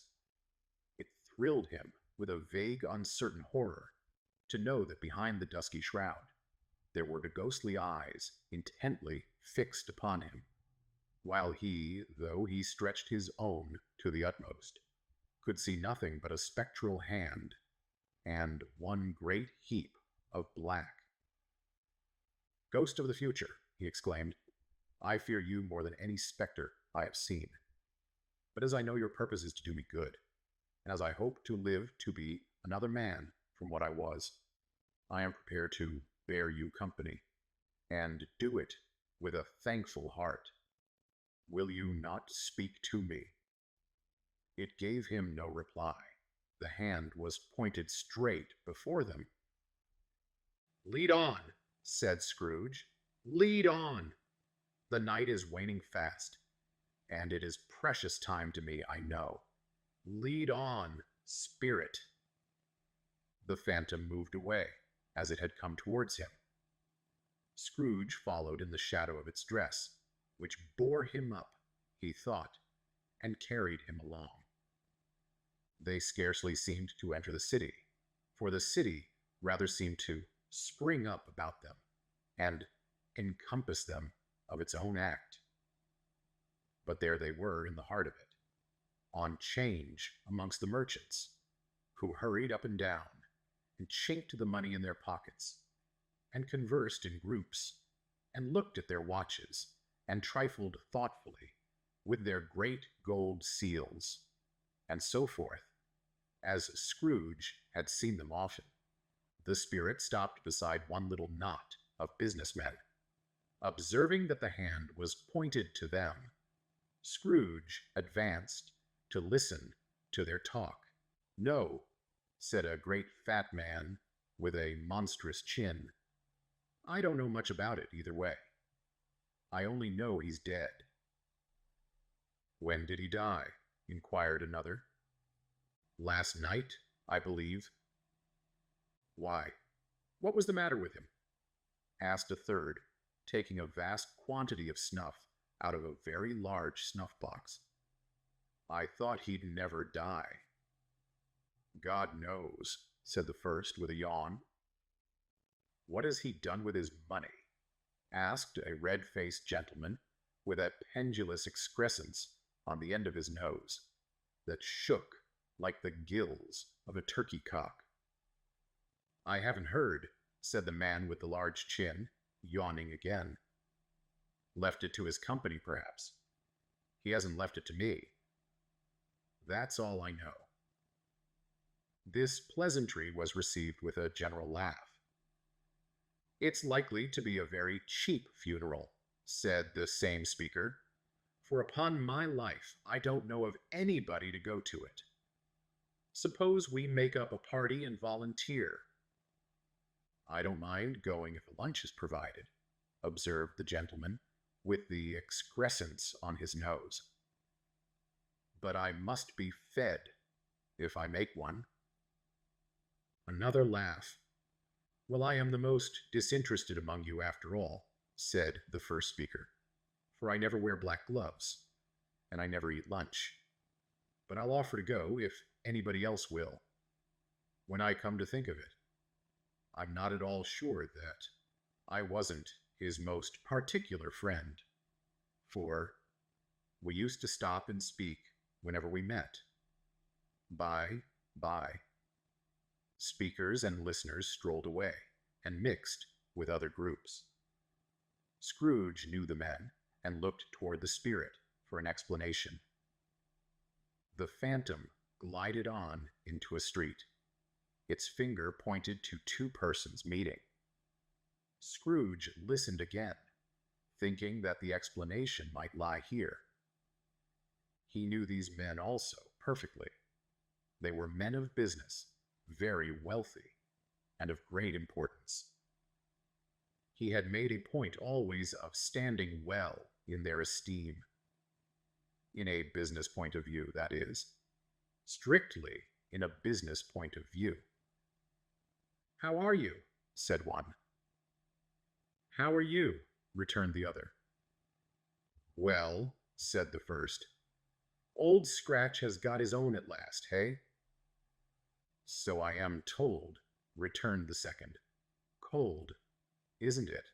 It thrilled him with a vague, uncertain horror to know that behind the dusky shroud there were the ghostly eyes intently fixed upon him, while he, though he stretched his own to the utmost, could see nothing but a spectral hand and one great heap of black. "Ghost of the future," he exclaimed, "I fear you more than any specter I have seen. But as I know your purpose is to do me good, and as I hope to live to be another man from what I was, I am prepared to bear you company, and do it with a thankful heart. Will you not speak to me?" It gave him no reply. The hand was pointed straight before them. "Lead on," said Scrooge. "Lead on. The night is waning fast, and it is precious time to me, I know. Lead on, spirit." The phantom moved away, as it had come towards him. Scrooge followed in the shadow of its dress, which bore him up, he thought, and carried him along. They scarcely seemed to enter the city, for the city rather seemed to spring up about them and encompass them of its own act. But there they were in the heart of it, on 'change amongst the merchants, who hurried up and down, and chinked the money in their pockets, and conversed in groups, and looked at their watches, and trifled thoughtfully with their great gold seals, and so forth, as Scrooge had seen them often. The spirit stopped beside one little knot of businessmen. Observing that the hand was pointed to them, Scrooge advanced to listen to their talk. "No," said a great fat man with a monstrous chin. "I don't know much about it either way. I only know he's dead." "When did he die?" inquired another. "Last night, I believe." "Why, what was the matter with him?" asked a third, taking a vast quantity of snuff out of a very large snuff-box. "I thought he'd never die." "God knows," said the first with a yawn. "What has he done with his money?" asked a red-faced gentleman with a pendulous excrescence on the end of his nose that shook like the gills of a turkey cock. "I haven't heard," said the man with the large chin, yawning again. "Left it to his company, perhaps. He hasn't left it to me. That's all I know." This pleasantry was received with a general laugh. "It's likely to be a very cheap funeral," said the same speaker, "for upon my life I don't know of anybody to go to it. Suppose we make up a party and volunteer." "I don't mind going if a lunch is provided," observed the gentleman with the excrescence on his nose. "But I must be fed if I make one." Another laugh. "Well, I am the most disinterested among you after all," said the first speaker, "for I never wear black gloves, and I never eat lunch. But I'll offer to go if anybody else will. When I come to think of it, I'm not at all sure that I wasn't his most particular friend, for we used to stop and speak whenever we met. By. Speakers and listeners strolled away and mixed with other groups. Scrooge knew the men and looked toward the spirit for an explanation. The phantom glided on into a street. Its finger pointed to two persons meeting. Scrooge listened again, thinking that the explanation might lie here. He knew these men also perfectly. They were men of business, very wealthy, and of great importance. He had made a point always of standing well in their esteem. In a business point of view, that is. Strictly in a business point of view. "How are you?" said one. "How are you?" returned the other. "Well," said the first, "Old Scratch has got his own at last, hey?" "So I am told," returned the second. "Cold, isn't it?"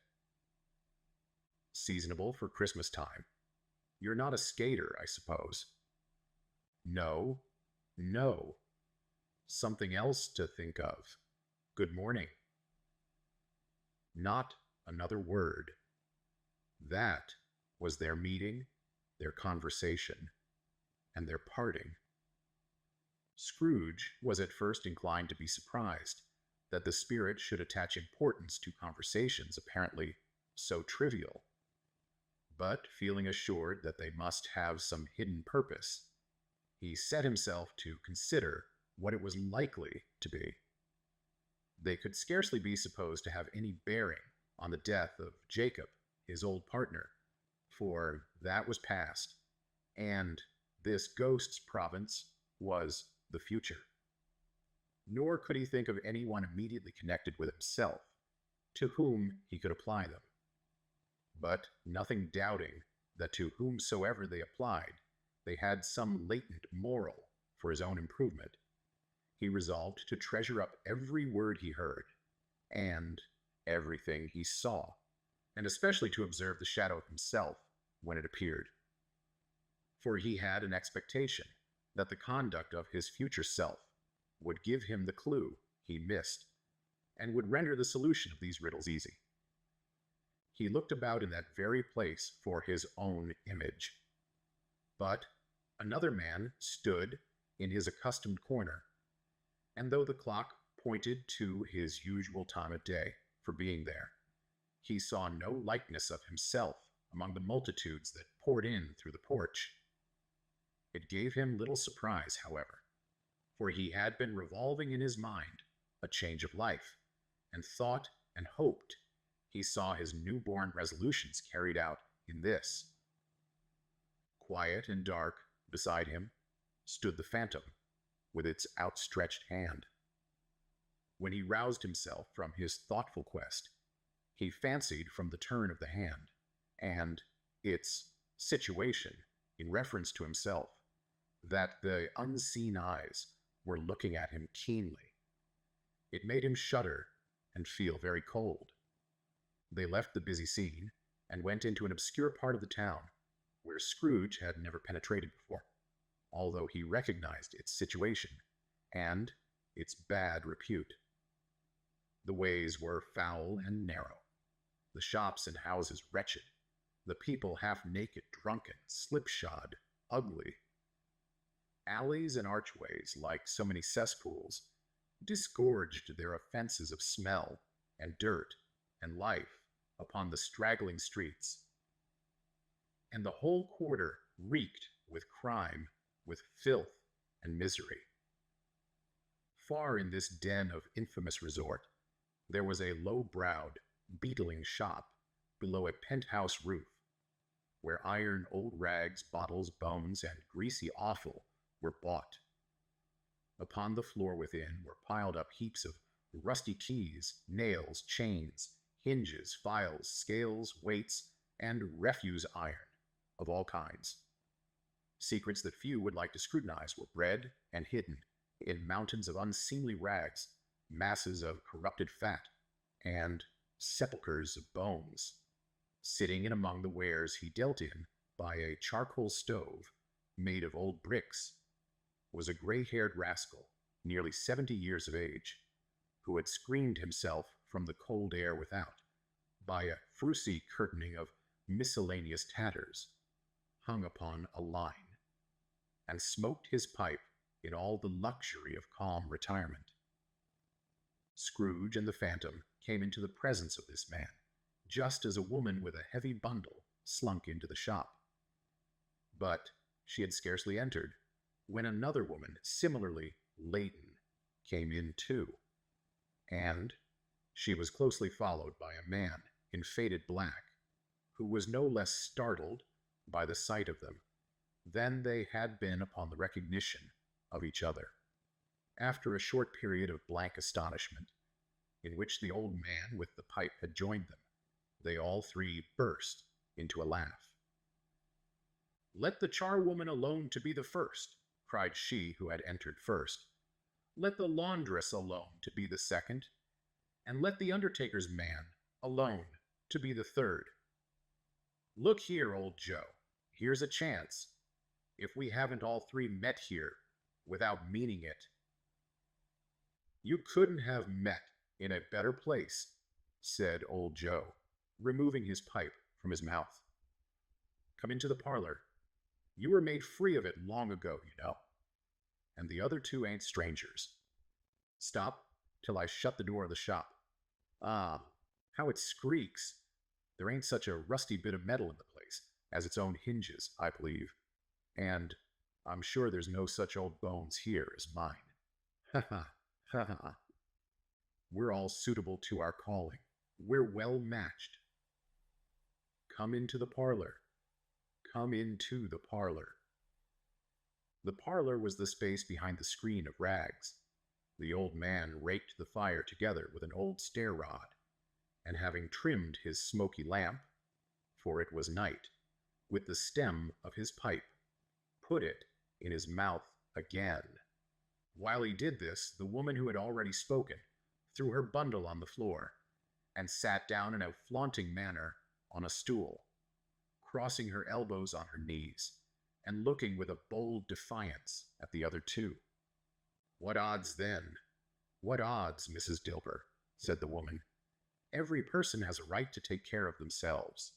"Seasonable for Christmas time. You're not a skater, I suppose?" "No, no. Something else to think of. Good morning." Not another word. That was their meeting, their conversation, and their parting. Scrooge was at first inclined to be surprised that the spirit should attach importance to conversations apparently so trivial. But feeling assured that they must have some hidden purpose, he set himself to consider what it was likely to be. They could scarcely be supposed to have any bearing on the death of Jacob, his old partner, for that was past, and this ghost's province was the future. Nor could he think of anyone immediately connected with himself, to whom he could apply them. But nothing doubting that to whomsoever they applied, they had some latent moral for his own improvement, he resolved to treasure up every word he heard, and everything he saw, and especially to observe the shadow of himself when it appeared. For he had an expectation that the conduct of his future self would give him the clue he missed, and would render the solution of these riddles easy. He looked about in that very place for his own image. But another man stood in his accustomed corner, and though the clock pointed to his usual time of day for being there, he saw no likeness of himself among the multitudes that poured in through the porch. It gave him little surprise, however, for he had been revolving in his mind a change of life, and thought and hoped he saw his newborn resolutions carried out in this. Quiet and dark beside him stood the phantom, with its outstretched hand. When he roused himself from his thoughtful quest, he fancied from the turn of the hand, and its situation in reference to himself, that the unseen eyes were looking at him keenly. It made him shudder and feel very cold. They left the busy scene and went into an obscure part of the town where Scrooge had never penetrated before, although he recognized its situation and its bad repute. The ways were foul and narrow, the shops and houses wretched, the people half naked, drunken, slipshod, ugly. Alleys and archways, like so many cesspools, disgorged their offenses of smell and dirt and life upon the straggling streets, and the whole quarter reeked with crime, with filth and misery. Far in this den of infamous resort, there was a low-browed, beetling shop below a penthouse roof, where iron old rags, bottles, bones, and greasy offal were bought. Upon the floor within were piled up heaps of rusty keys, nails, chains, hinges, files, scales, weights, and refuse iron of all kinds. Secrets that few would like to scrutinize were bred and hidden in mountains of unseemly rags, masses of corrupted fat, and sepulchres of bones. Sitting in among the wares he dealt in by a charcoal stove made of old bricks was a gray-haired rascal, nearly 70 years of age, who had screened himself from the cold air without by a fruity curtaining of miscellaneous tatters, hung upon a line, and smoked his pipe in all the luxury of calm retirement. Scrooge and the Phantom came into the presence of this man, just as a woman with a heavy bundle slunk into the shop. But she had scarcely entered, when another woman, similarly laden, came in too, and she was closely followed by a man in faded black, who was no less startled by the sight of them than they had been upon the recognition of each other. After a short period of blank astonishment, in which the old man with the pipe had joined them, they all three burst into a laugh. "Let the charwoman alone to be the first," cried she who had entered first. "Let the laundress alone to be the second, and let the undertaker's man alone to be the third. Look here, old Joe, here's a chance, if we haven't all three met here without meaning it." "You couldn't have met in a better place," said old Joe, removing his pipe from his mouth. "Come into the parlor. You were made free of it long ago, you know. And the other two ain't strangers. Stop till I shut the door of the shop. Ah, how it squeaks! There ain't such a rusty bit of metal in the place as its own hinges, I believe. And I'm sure there's no such old bones here as mine. Ha ha, ha ha. We're all suitable to our calling. We're well matched. Come into the parlor. Come into the parlor." The parlor was the space behind the screen of rags. The old man raked the fire together with an old stair rod, and having trimmed his smoky lamp, for it was night, with the stem of his pipe, put it in his mouth again. While he did this, the woman who had already spoken threw her bundle on the floor, and sat down in a flaunting manner on a stool, crossing her elbows on her knees, and looking with a bold defiance at the other two. "What odds, then? What odds, Mrs. Dilber?" said the woman. "Every person has a right to take care of themselves.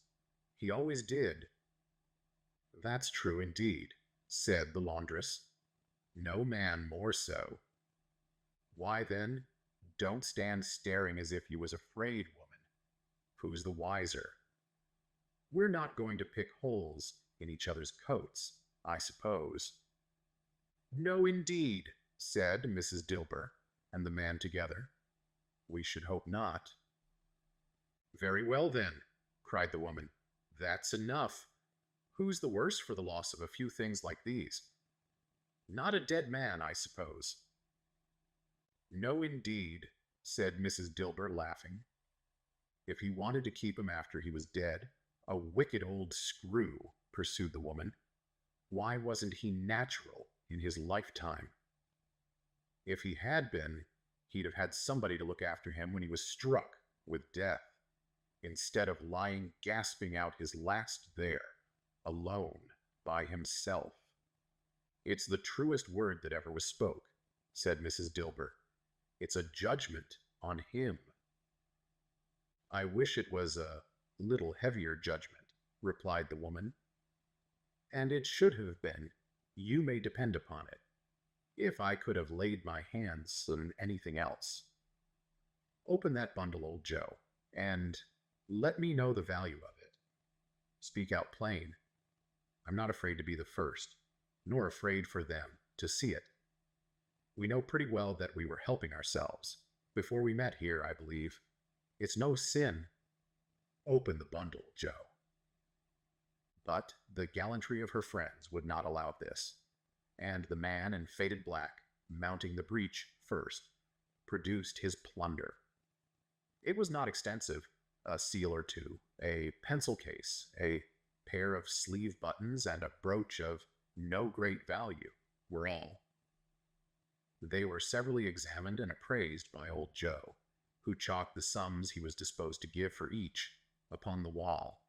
He always did." "That's true indeed," said the laundress. "No man more so." "Why, then, don't stand staring as if you was afraid, woman. Who's the wiser? We're not going to pick holes in each other's coats, I suppose." "No, indeed," said Mrs. Dilber and the man together. "We should hope not." "Very well, then," cried the woman. "That's enough. Who's the worse for the loss of a few things like these? Not a dead man, I suppose." "No, indeed," said Mrs. Dilber, laughing. "If he wanted to keep him after he was dead, a wicked old screw," pursued the woman. "Why wasn't he natural in his lifetime? If he had been, he'd have had somebody to look after him when he was struck with death, instead of lying gasping out his last there, alone, by himself." "It's the truest word that ever was spoke," said Mrs. Dilber. "It's a judgment on him." "I wish it was a little heavier judgment," replied the woman. "And it should have been, you may depend upon it, if I could have laid my hands on anything else. Open that bundle, old Joe, and let me know the value of it. Speak out plain. I'm not afraid to be the first, nor afraid for them to see it. We know pretty well that we were helping ourselves before we met here, I believe. It's no sin. Open the bundle, Joe." But the gallantry of her friends would not allow this, and the man in faded black, mounting the breach first, produced his plunder. It was not extensive. A seal or two, a pencil case, a pair of sleeve buttons, and a brooch of no great value were all. They were severally examined and appraised by old Joe, who chalked the sums he was disposed to give for each upon the wall,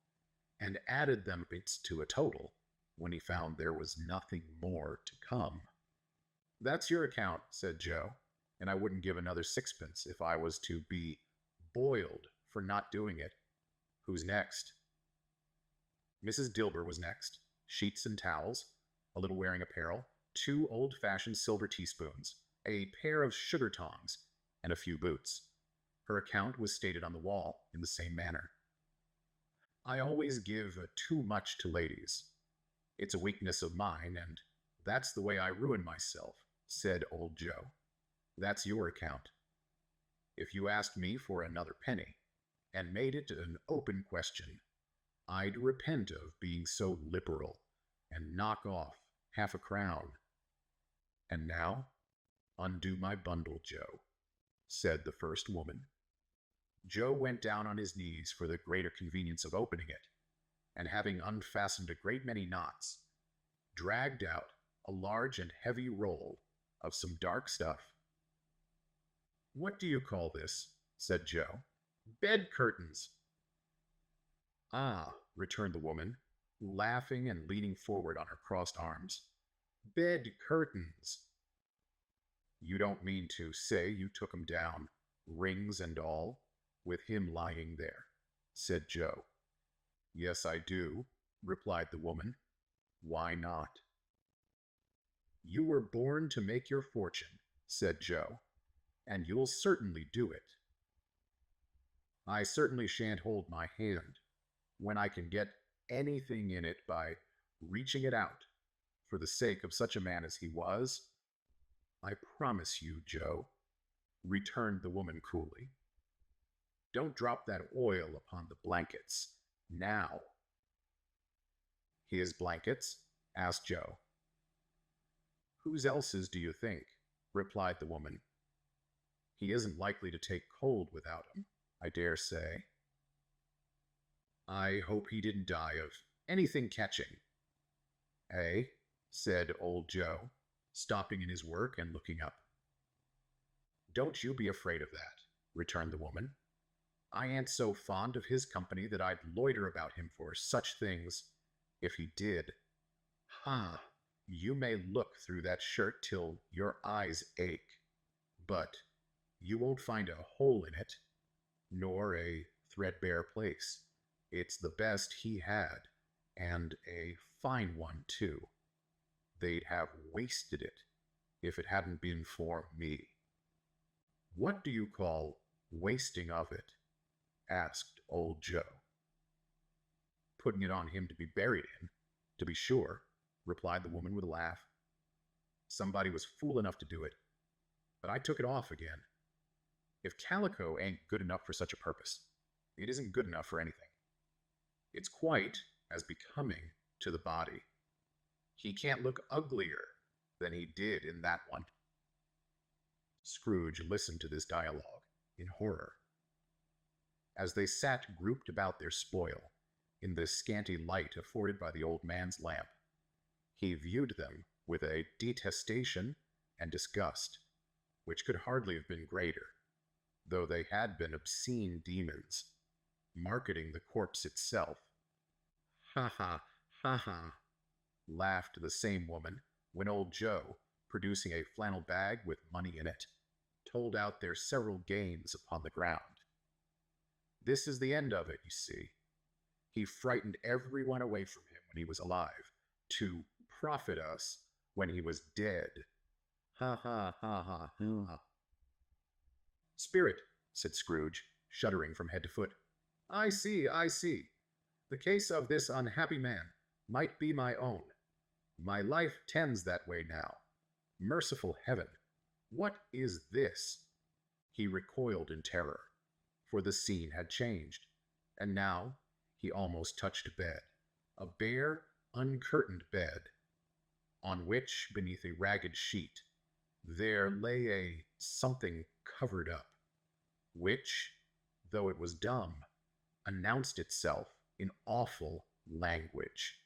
and added them to a total when he found there was nothing more to come. "That's your account," said Joe, "and I wouldn't give another sixpence if I was to be boiled for not doing it. Who's next? Mrs. Dilber was next. Sheets and towels, a little wearing apparel, 2 old-fashioned silver teaspoons, a pair of sugar tongs, and a few boots. Her account was stated on the wall in the same manner. I always give too much to ladies. It's a weakness of mine, and that's the way I ruin myself, said old Joe. That's your account. If you asked me for another penny, and made it an open question, I'd repent of being so liberal, and knock off half a crown. And now, undo my bundle, Joe, said the first woman. Joe went down on his knees for the greater convenience of opening it, and having unfastened a great many knots, dragged out a large and heavy roll of some dark stuff. What do you call this? Said Joe. Bed curtains. Ah, returned the woman, laughing and leaning forward on her crossed arms. Bed curtains. You don't mean to say you took 'em down, rings and all, with him lying there, said Joe. Yes, I do, replied the woman. Why not? You were born to make your fortune, said Joe, and you'll certainly do it. I certainly shan't hold my hand when I can get anything in it by reaching it out for the sake of such a man as he was. I promise you, Joe, returned the woman coolly. Don't drop that oil upon the blankets, now. His blankets? Asked Joe. Whose else's do you think? Replied the woman. He isn't likely to take cold without 'em, I dare say. I hope he didn't die of anything catching. Eh? Said old Joe, stopping in his work and looking up. Don't you be afraid of that, returned the woman. I ain't so fond of his company that I'd loiter about him for such things, if he did. Ha! You may look through that shirt till your eyes ache, but you won't find a hole in it, nor a threadbare place. It's the best he had, and a fine one, too. They'd have wasted it if it hadn't been for me. What do you call wasting of it? Asked old Joe. Putting it on him to be buried in, to be sure, replied the woman with a laugh. Somebody was fool enough to do it, but I took it off again. If calico ain't good enough for such a purpose, it isn't good enough for anything. It's quite as becoming to the body. He can't look uglier than he did in that one. Scrooge listened to this dialogue in horror. As they sat grouped about their spoil, in the scanty light afforded by the old man's lamp, he viewed them with a detestation and disgust, which could hardly have been greater, though they had been obscene demons, marketing the corpse itself. Ha ha, ha ha, laughed the same woman when old Joe, producing a flannel bag with money in it, told out their several gains upon the ground. This is the end of it, you see. He frightened everyone away from him when he was alive, to profit us when he was dead. Ha ha ha ha ha. Spirit, said Scrooge, shuddering from head to foot. I see, I see. The case of this unhappy man might be my own. My life tends that way now. Merciful heaven, what is this? He recoiled in terror, for the scene had changed, and now he almost touched a bed, a bare, uncurtained bed, on which, beneath a ragged sheet, there lay a something covered up, which, though it was dumb, announced itself in awful language.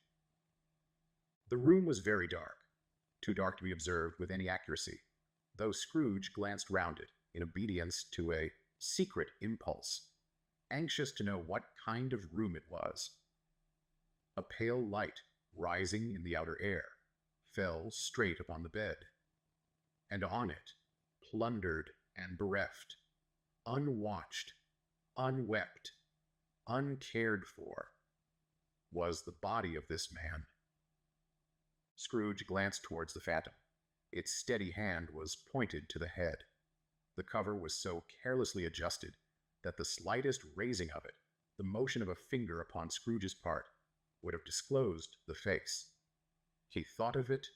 The room was very dark, too dark to be observed with any accuracy, though Scrooge glanced round it in obedience to a secret impulse, anxious to know what kind of room it was. A pale light, rising in the outer air, fell straight upon the bed, and on it, plundered and bereft, unwatched, unwept, uncared for, was the body of this man. Scrooge glanced towards the phantom. Its steady hand was pointed to the head. The cover was so carelessly adjusted that the slightest raising of it, the motion of a finger upon Scrooge's part, would have disclosed the face. He thought of it,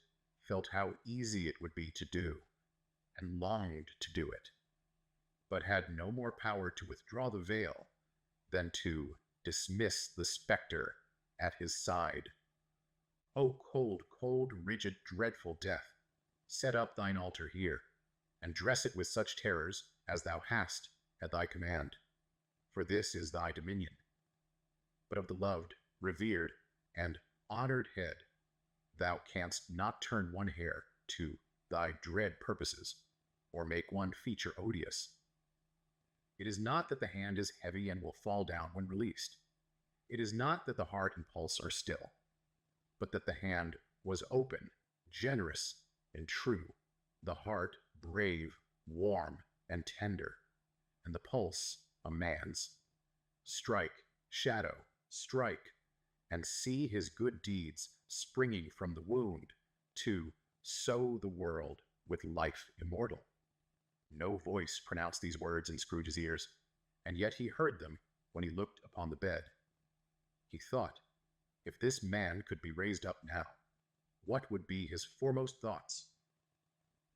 felt how easy it would be to do, and longed to do it, but had no more power to withdraw the veil than to dismiss the spectre at his side. O cold, cold, rigid, dreadful death, set up thine altar here, and dress it with such terrors as thou hast at thy command, for this is thy dominion. But of the loved, revered, and honored head, thou canst not turn one hair to thy dread purposes, or make one feature odious. It is not that the hand is heavy and will fall down when released. It is not that the heart and pulse are still, but that the hand was open, generous, and true, the heart brave, warm, and tender, and the pulse a man's. Strike, shadow, strike, and see his good deeds springing from the wound to sow the world with life immortal. No voice pronounced these words in Scrooge's ears, and yet he heard them when he looked upon the bed. He thought, if this man could be raised up now, what would be his foremost thoughts?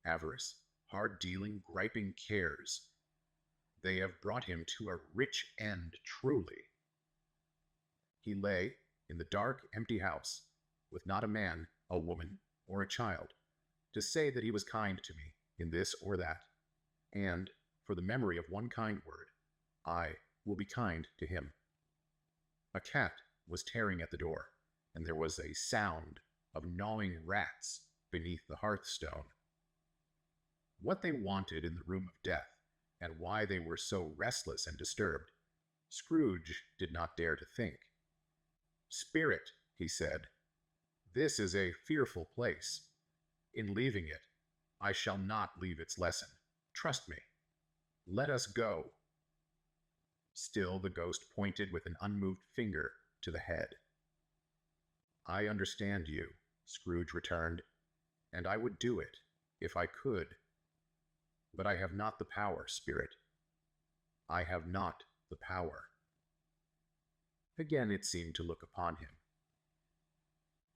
Avarice, hard-dealing, griping cares. They have brought him to a rich end, truly. He lay in the dark, empty house, with not a man, a woman, or a child, to say that he was kind to me in this or that, and, for the memory of one kind word, I will be kind to him. A cat was tearing at the door, and there was a sound of gnawing rats beneath the hearthstone. What they wanted in the room of death, and why they were so restless and disturbed, Scrooge did not dare to think. "Spirit," he said, "this is a fearful place. In leaving it, I shall not leave its lesson. Trust me. Let us go." Still the ghost pointed with an unmoved finger to the head. "I understand you," Scrooge returned, "and I would do it, if I could. But I have not the power, Spirit. I have not the power." Again it seemed to look upon him.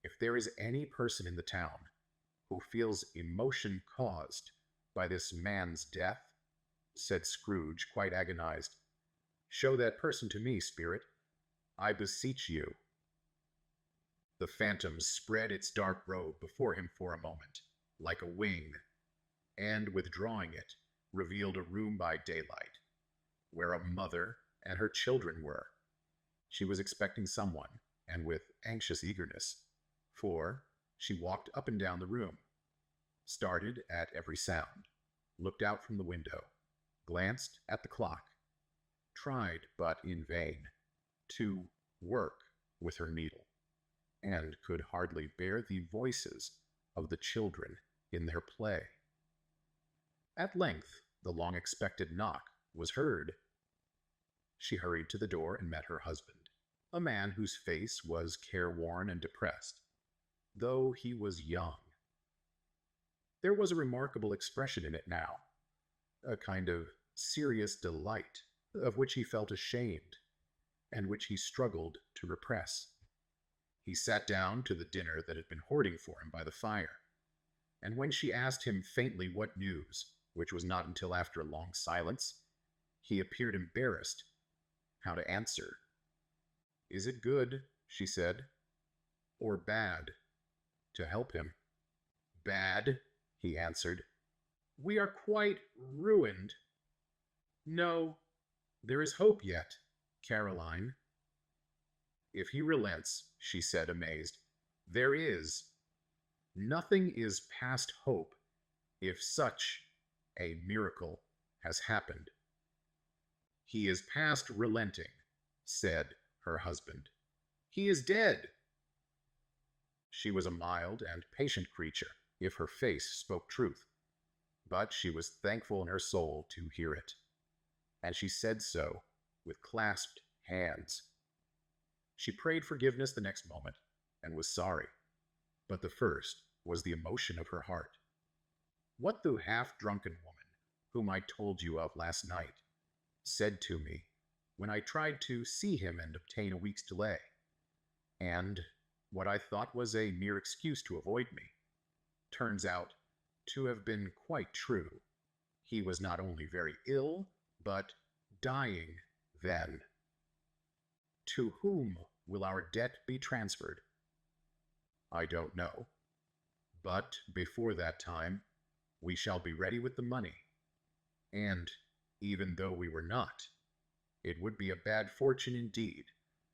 If there is any person in the town who feels emotion caused by this man's death, said Scrooge, quite agonized, "show that person to me, Spirit. I beseech you." The phantom spread its dark robe before him for a moment, like a wing, and, withdrawing it, revealed a room by daylight, where a mother and her children were. She was expecting someone, and with anxious eagerness, for she walked up and down the room, started at every sound, looked out from the window, glanced at the clock, tried, but in vain, to work with her needle, and could hardly bear the voices of the children in their play. At length, the long-expected knock was heard. She hurried to the door and met her husband, a man whose face was careworn and depressed, though he was young. There was a remarkable expression in it now, a kind of serious delight, of which he felt ashamed, and which he struggled to repress. He sat down to the dinner that had been hoarding for him by the fire, and when she asked him faintly what news, which was not until after a long silence, he appeared embarrassed how to answer. "Is it good," she said, "or bad, to help him?" "Bad," he answered. "We are quite ruined." "No, there is hope yet, Caroline." "If he relents," she said, amazed, "there is. Nothing is past hope if such a miracle has happened." "He is past relenting," said her husband. "He is dead." She was a mild and patient creature, if her face spoke truth, but she was thankful in her soul to hear it, and she said so with clasped hands She prayed forgiveness the next moment and was sorry, but the first was the emotion of her heart. What the half-drunken woman, whom I told you of last night, said to me when I tried to see him and obtain a week's delay, and what I thought was a mere excuse to avoid me, turns out to have been quite true. He was not only very ill, but dying then. To whom will our debt be transferred? I don't know, but before that time, we shall be ready with the money. And even though we were not, it would be a bad fortune indeed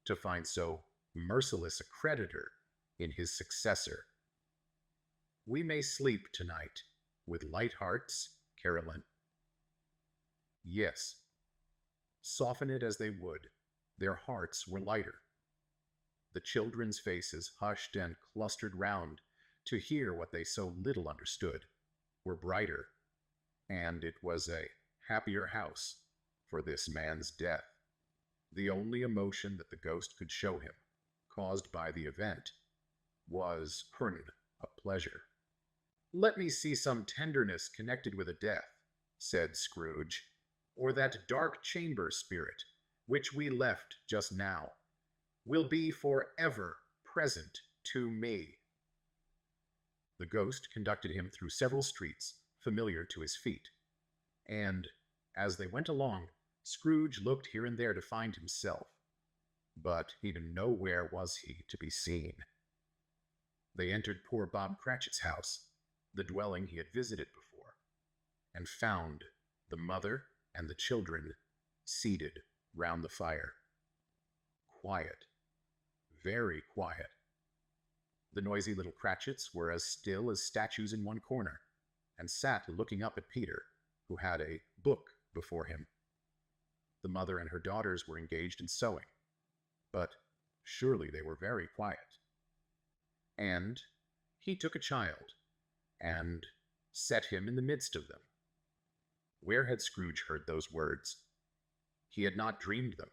to find so merciless a creditor in his successor. We may sleep tonight with light hearts, Caroline. Yes. Soften it as they would, their hearts were lighter. The children's faces, hushed and clustered round to hear what they so little understood, were brighter, and it was a happier house for this man's death. The only emotion that the ghost could show him, caused by the event, was a pleasure. Let me see some tenderness connected with a death, said Scrooge, or that dark chamber spirit, which we left just now, will be forever present to me. The ghost conducted him through several streets familiar to his feet, and as they went along, Scrooge looked here and there to find himself, but nowhere was he to be seen. They entered poor Bob Cratchit's house, the dwelling he had visited before, and found the mother and the children seated round the fire. Quiet, very quiet. The noisy little Cratchits were as still as statues in one corner, and sat looking up at Peter, who had a book before him. The mother and her daughters were engaged in sewing, but surely they were very quiet. And he took a child, and set him in the midst of them. Where had Scrooge heard those words? He had not dreamed them.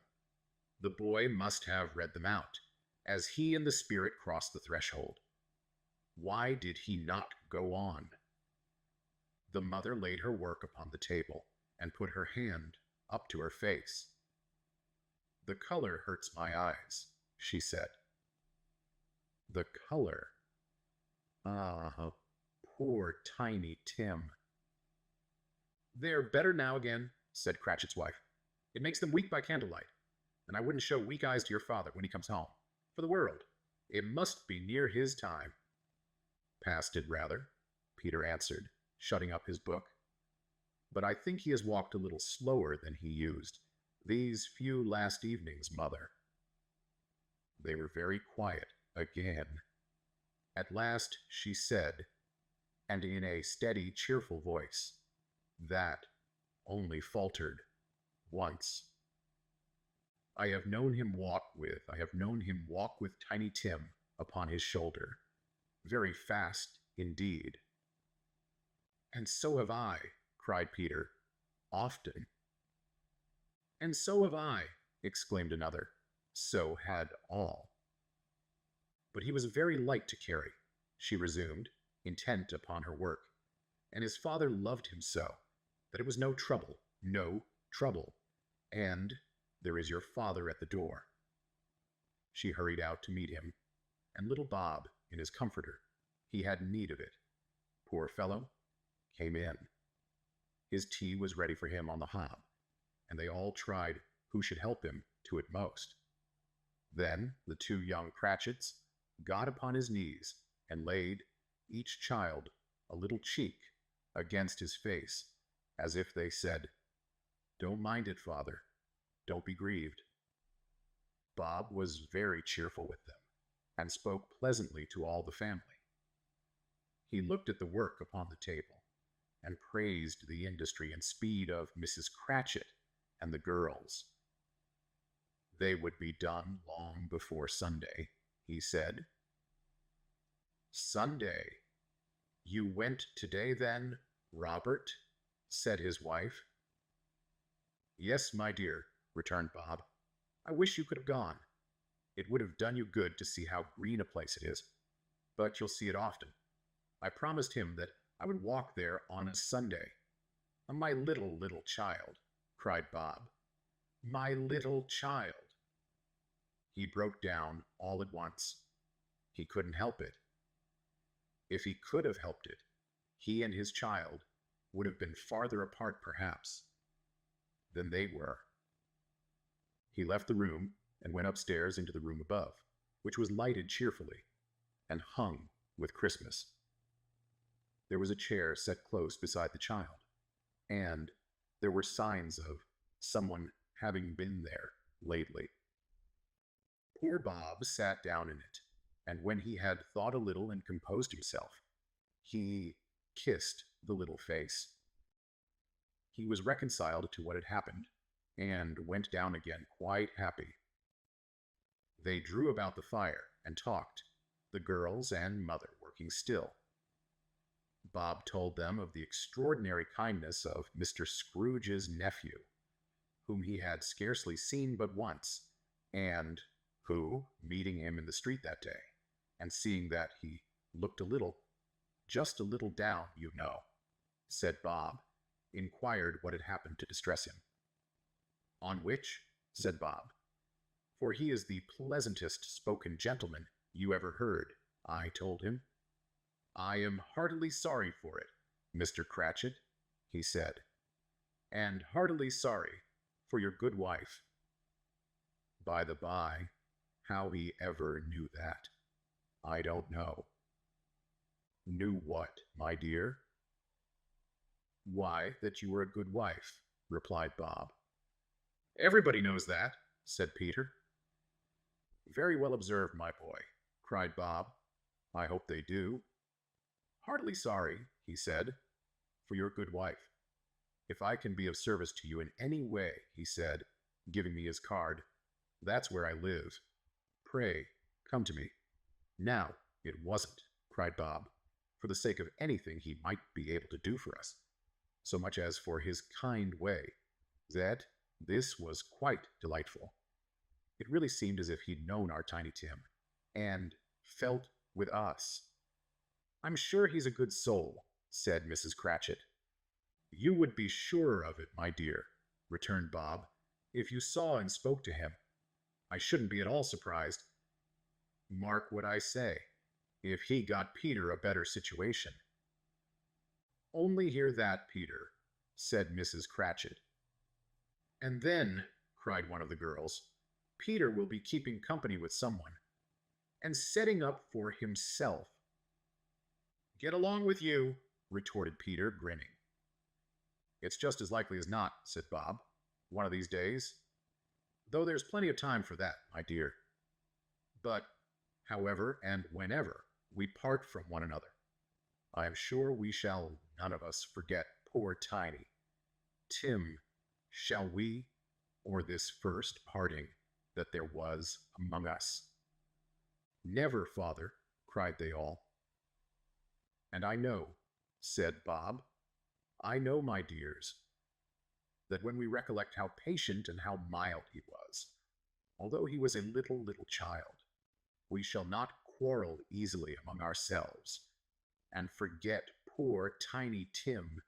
The boy must have read them out, as he and the spirit crossed the threshold. Why did he not go on? The mother laid her work upon the table, and put her hand up to her face. The color hurts my eyes, she said. The color? Ah, poor Tiny Tim. They're better now again, said Cratchit's wife. It makes them weak by candlelight, and I wouldn't show weak eyes to your father when he comes home. For the world, it must be near his time. Past it, rather, Peter answered, shutting up his book. But I think he has walked a little slower than he used these few last evenings, mother. They were very quiet again. At last she said, and in a steady, cheerful voice, that only faltered once. I have known him walk with Tiny Tim upon his shoulder, very fast indeed. And so have I, cried Peter, often. And so have I, exclaimed another. So had all. But he was very light to carry, she resumed, intent upon her work, and his father loved him so, that it was no trouble, and there is your father at the door. She hurried out to meet him, and little Bob, in his comforter, he had need of it, poor fellow, came in. His tea was ready for him on the hob, and they all tried who should help him to it most. Then the two young Cratchits got upon his knees and laid, each child, a little cheek against his face, as if they said, Don't mind it, father. Don't be grieved. Bob was very cheerful with them, and spoke pleasantly to all the family. He looked at the work upon the table, and praised the industry and speed of Mrs. Cratchit and the girls. They would be done long before Sunday, he said. Sunday? You went today, then, Robert? Said his wife. Yes, my dear, returned Bob. I wish you could have gone. It would have done you good to see how green a place it is, but you'll see it often. I promised him that I would walk there on a Sunday. My little child, cried Bob. My little child. He broke down all at once. He couldn't help it. If he could have helped it, he and his child would have been farther apart, perhaps, than they were. He left the room and went upstairs into the room above, which was lighted cheerfully and hung with Christmas. There was a chair set close beside the child, and there were signs of someone having been there lately. Poor Bob sat down in it, and when he had thought a little and composed himself, he kissed the little face. He was reconciled to what had happened, and went down again quite happy. They drew about the fire and talked, the girls and mother working still. Bob told them of the extraordinary kindness of Mr. Scrooge's nephew, whom he had scarcely seen but once, and who, meeting him in the street that day, and seeing that he looked just a little down, you know, said Bob, inquired what had happened to distress him. On which, said Bob, for he is the pleasantest spoken gentleman you ever heard, I told him, I am heartily sorry for it, Mr. Cratchit, he said, and heartily sorry for your good wife. By the by, how he ever knew that, I don't know. Knew what, my dear? Why, that you were a good wife, replied Bob. Everybody knows that, said Peter. Very well observed, my boy, cried Bob. I hope they do. Heartily sorry, he said, for your good wife. If I can be of service to you in any way, he said, giving me his card, that's where I live. Pray, come to me. Now, it wasn't, cried Bob, for the sake of anything he might be able to do for us, so much as for his kind way, that this was quite delightful. It really seemed as if he'd known our Tiny Tim, and felt with us. I'm sure he's a good soul, said Mrs. Cratchit. You would be sure of it, my dear, returned Bob, if you saw and spoke to him. I shouldn't be at all surprised. Mark what I say, if he got Peter a better situation. Only hear that, Peter, said Mrs. Cratchit. And then, cried one of the girls, Peter will be keeping company with someone, and setting up for himself. Get along with you, retorted Peter, grinning. It's just as likely as not, said Bob, one of these days. Though there's plenty of time for that, my dear. But, however and whenever we part from one another, I am sure we shall none of us forget poor Tiny. Tim, shall we, or this first parting that there was among us? Never, father, cried they all. And I know, said Bob, I know, my dears, that when we recollect how patient and how mild he was, although he was a little child, we shall not quarrel easily among ourselves, and forget poor Tiny Tim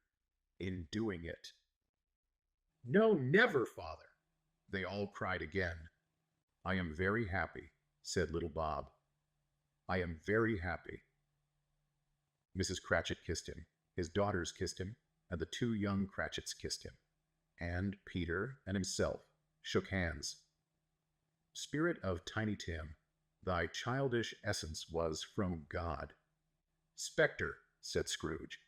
in doing it. No, never, father, they all cried again. I am very happy, said little Bob. I am very happy. Mrs. Cratchit kissed him, his daughters kissed him, and the two young Cratchits kissed him, and Peter and himself shook hands. Spirit of Tiny Tim, thy childish essence was from God. Spectre, said Scrooge,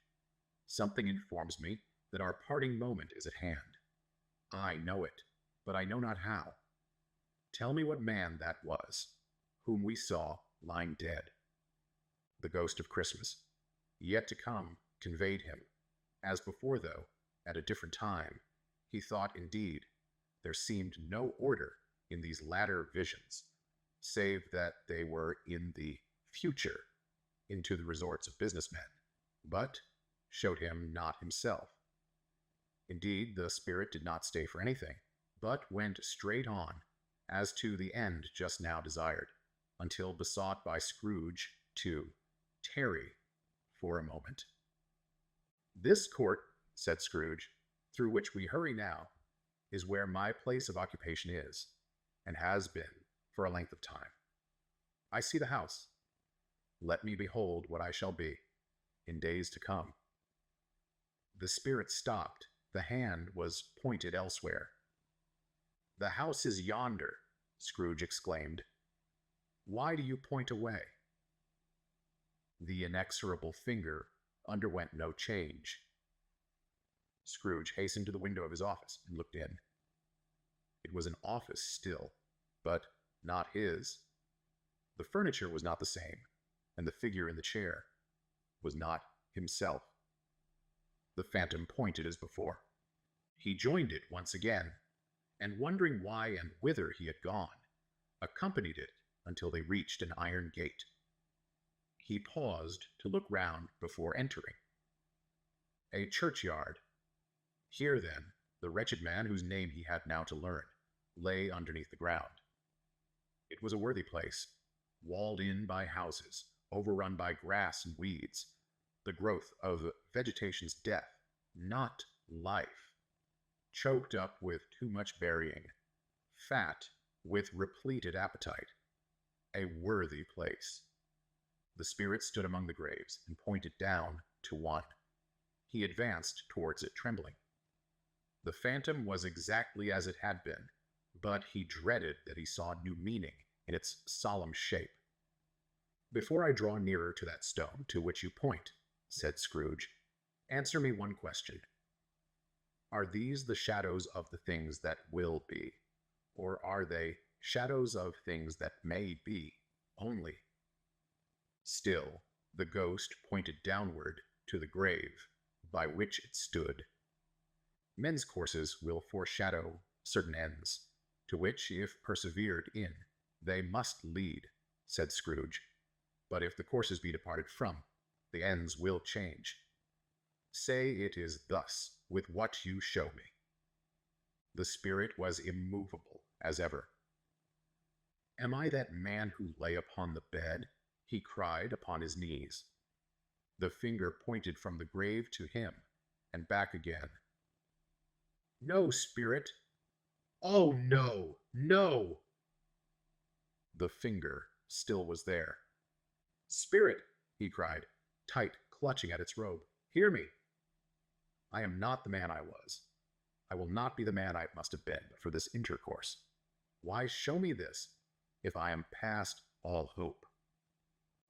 something informs me that our parting moment is at hand. I know it, but I know not how. Tell me what man that was, whom we saw lying dead. The ghost of Christmas, yet to come, conveyed him. As before, though, at a different time, he thought, indeed, there seemed no order in these latter visions, save that they were in the future, into the resorts of businessmen, but showed him not himself. Indeed, the spirit did not stay for anything, but went straight on, as to the end just now desired, until besought by Scrooge to tarry for a moment. "This court," said Scrooge, "through which we hurry now, is where my place of occupation is, and has been for a length of time. I see the house. Let me behold what I shall be in days to come." The spirit stopped. The hand was pointed elsewhere. "The house is yonder," Scrooge exclaimed. "Why do you point away?" The inexorable finger underwent no change. Scrooge hastened to the window of his office and looked in. It was an office still, but not his. The furniture was not the same, and the figure in the chair was not himself. The phantom pointed as before. He joined it once again, and wondering why and whither he had gone, accompanied it until they reached an iron gate. He paused to look round before entering. A churchyard. Here, then, the wretched man, whose name he had now to learn, lay underneath the ground. It was a worthy place, walled in by houses, overrun by grass and weeds, the growth of vegetation's death, not life, choked up with too much burying, fat with repleted appetite. A worthy place. The spirit stood among the graves and pointed down to one. He advanced towards it, trembling. The phantom was exactly as it had been, but he dreaded that he saw new meaning in its solemn shape. "Before I draw nearer to that stone to which you point," said Scrooge, "answer me one question. Are these the shadows of the things that will be, or are they shadows of things that may be only?" Still, the ghost pointed downward to the grave by which it stood. "Men's courses will foreshadow certain ends, to which, if persevered in, they must lead," said Scrooge. "But if the courses be departed from, the ends will change. Say it is thus with what you show me." The spirit was immovable as ever. "Am I that man who lay upon the bed?" he cried upon his knees. The finger pointed from the grave to him, and back again. "No, spirit! Oh, no, no!" The finger still was there. "Spirit!" he cried, tight clutching at its robe. "Hear me! I am not the man I was. I will not be the man I must have been but for this intercourse. Why show me this, if I am past all hope?"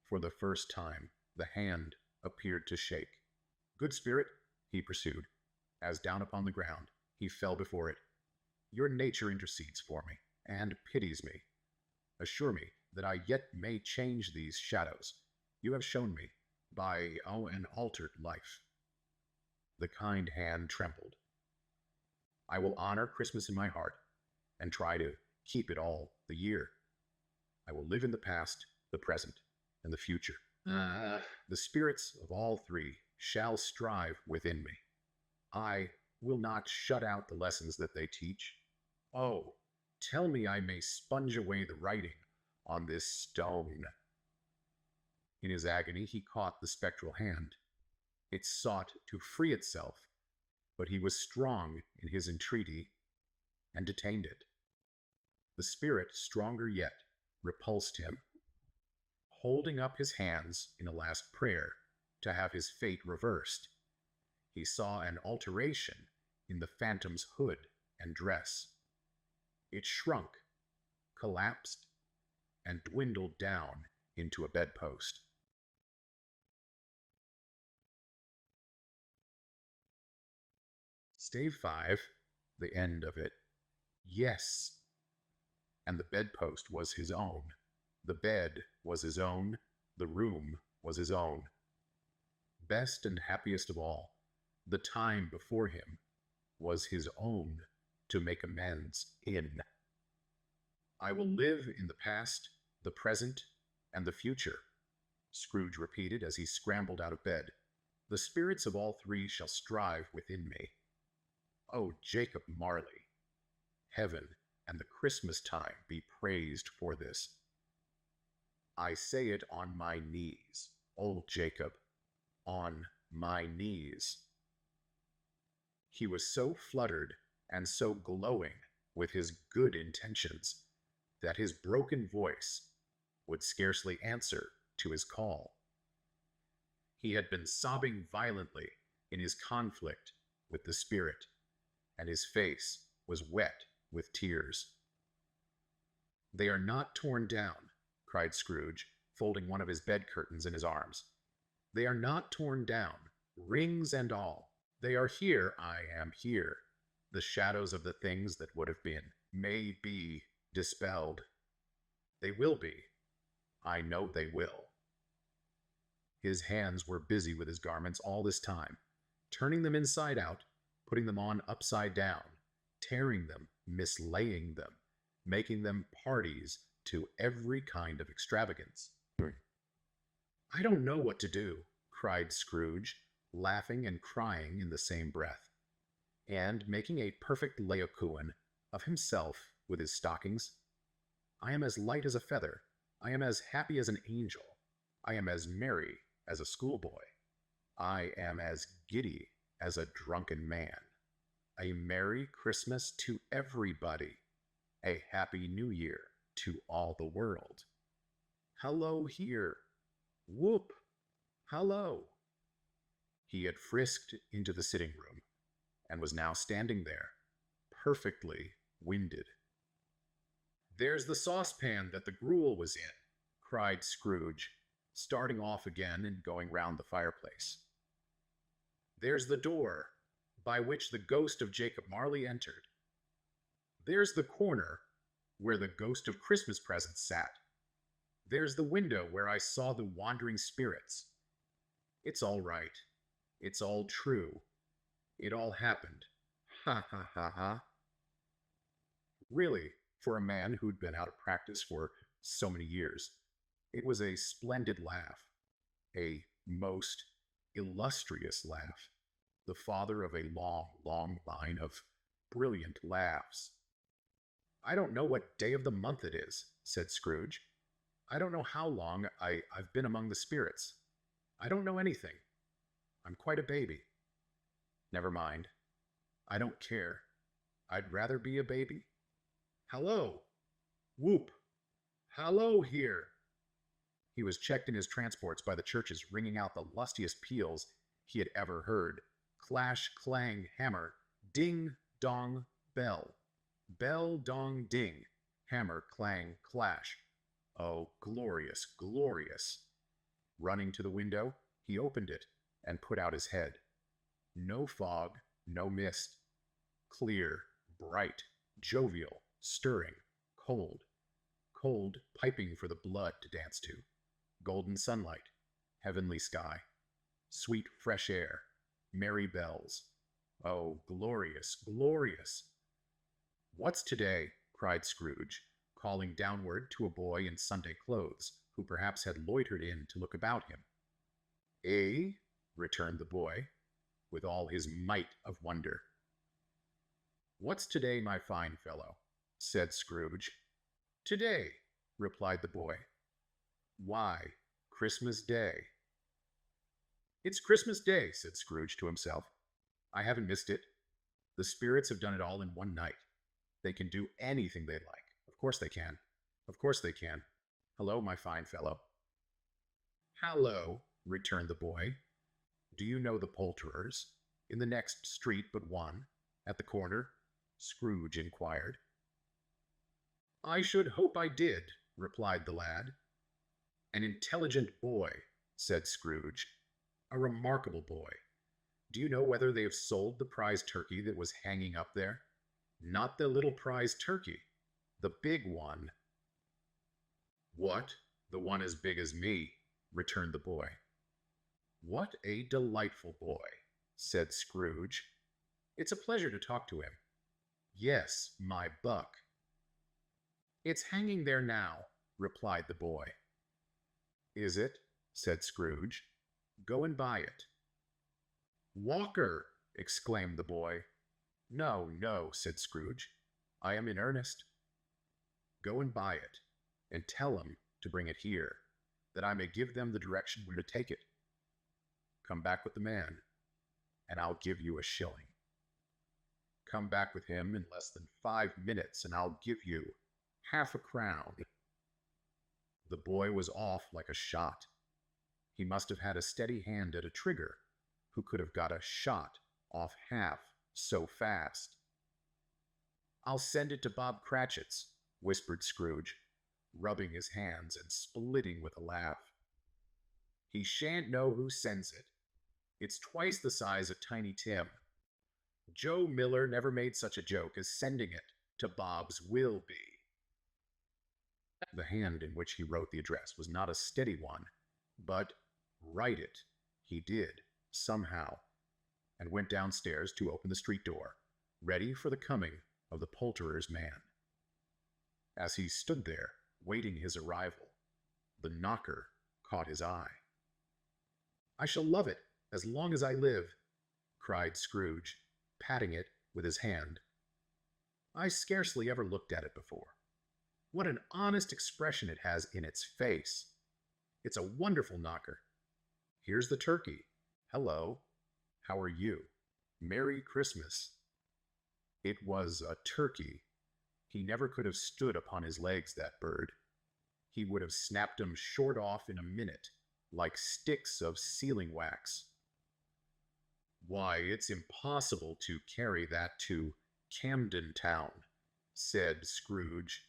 For the first time, the hand appeared to shake. "Good spirit," he pursued, as down upon the ground he fell before it, "your nature intercedes for me, and pities me. Assure me that I yet may change these shadows you have shown me by an altered life." The kind hand trembled. "I will honor Christmas in my heart, and try to keep it all the year. I will live in the past, the present, and the future. The spirits of all three shall strive within me. I will not shut out the lessons that they teach. Oh, tell me I may sponge away the writing on this stone." In his agony he caught the spectral hand. It sought to free itself, but he was strong in his entreaty, and detained it. The spirit, stronger yet, repulsed him. Holding up his hands in a last prayer to have his fate reversed, he saw an alteration in the phantom's hood and dress. It shrunk, collapsed, and dwindled down into a bedpost. Stave 5, the end of it. Yes. And the bedpost was his own. The bed was his own. The room was his own. Best and happiest of all, the time before him was his own to make amends in. "I will live in the past, the present, and the future," Scrooge repeated as he scrambled out of bed. "The spirits of all three shall strive within me. Oh, Jacob Marley! Heaven and the Christmas time be praised for this. I say it on my knees, old Jacob, on my knees. He was so fluttered and so glowing with his good intentions that his broken voice would scarcely answer to his call. He had been sobbing violently in his conflict with the spirit, and his face was wet with tears. "They are not torn down," cried Scrooge, folding one of his bed curtains in his arms. "They are not torn down, rings and all. They are here, I am here. The shadows of the things that would have been may be dispelled. They will be. I know they will." His hands were busy with his garments all this time, turning them inside out, putting them on upside down, tearing them, mislaying them, making them parties to every kind of extravagance. "I don't know what to do," cried Scrooge, laughing and crying in the same breath, and making a perfect Laocoon of himself with his stockings. "I am as light as a feather. I am as happy as an angel. I am as merry as a schoolboy. I am as giddy as a drunken man. A Merry Christmas to everybody. A Happy New Year to all the world. Hello here. Whoop! Hello!" He had frisked into the sitting room, and was now standing there, perfectly winded. "There's the saucepan that the gruel was in," cried Scrooge, starting off again and going round the fireplace. "There's the door by which the ghost of Jacob Marley entered. There's the corner where the ghost of Christmas presents sat. There's the window where I saw the wandering spirits. It's all right. It's all true. It all happened. Ha ha ha ha." Really, for a man who'd been out of practice for so many years, it was a splendid laugh, a most illustrious laugh, the father of a long, long line of brilliant laughs. "I don't know what day of the month it is," said Scrooge. "I don't know how long I've been among the spirits. I don't know anything. I'm quite a baby. Never mind. I don't care. I'd rather be a baby. Hello! Whoop! Hello here!" He was checked in his transports by the churches ringing out the lustiest peals he had ever heard. Clash, clang, hammer, ding, dong, bell. Bell, dong, ding, hammer, clang, clash. Oh, glorious, glorious! Running to the window, he opened it and put out his head. No fog, no mist. Clear, bright, jovial, stirring, cold. Cold, piping for the blood to dance to. Golden sunlight, heavenly sky, sweet fresh air, merry bells. Oh, glorious, glorious! "What's today?" cried Scrooge, calling downward to a boy in Sunday clothes, who perhaps had loitered in to look about him. "Eh?" returned the boy, with all his might of wonder. "What's today, my fine fellow?" said Scrooge. "Today," replied the boy. "Why, Christmas Day." "It's Christmas Day," said Scrooge to himself. "I haven't missed it. The spirits have done it all in one night. They can do anything they like. Of course they can. Of course they can. Hello, my fine fellow." "Hallo," returned the boy. "Do you know the poulterers? In the next street but one, at the corner?" Scrooge inquired. "I should hope I did," replied the lad. "An intelligent boy," said Scrooge. "A remarkable boy. Do you know whether they have sold the prize turkey that was hanging up there? Not the little prize turkey, the big one." "What? The one as big as me?" returned the boy. "What a delightful boy," said Scrooge. "It's a pleasure to talk to him. Yes, my buck." "It's hanging there now," replied the boy. "Is it?" said Scrooge. "Go and buy it." "Walker!" exclaimed the boy. "No, no," said Scrooge. "I am in earnest. Go and buy it, and tell them to bring it here, that I may give them the direction where to take it. Come back with the man, and I'll give you a shilling. Come back with him in less than 5 minutes, and I'll give you half a crown. The boy was off like a shot. He must have had a steady hand at a trigger, who could have got a shot off half so fast. I'll send it to Bob Cratchit's, whispered Scrooge, rubbing his hands and splitting with a laugh. He shan't know who sends it. It's twice the size of Tiny Tim. Joe Miller never made such a joke as sending it to Bob's Will-Be. The hand in which he wrote the address was not a steady one, but write it he did, somehow, and went downstairs to open the street door, ready for the coming of the poulterer's man. As he stood there, waiting his arrival, the knocker caught his eye. "I shall love it as long as I live," cried Scrooge, patting it with his hand. "I scarcely ever looked at it before. What an honest expression it has in its face! It's a wonderful knocker. Here's the turkey. Hello. How are you? Merry Christmas." It was a turkey. He never could have stood upon his legs, that bird. He would have snapped 'em short off in a minute, like sticks of sealing wax. "Why, it's impossible to carry that to Camden Town," said Scrooge.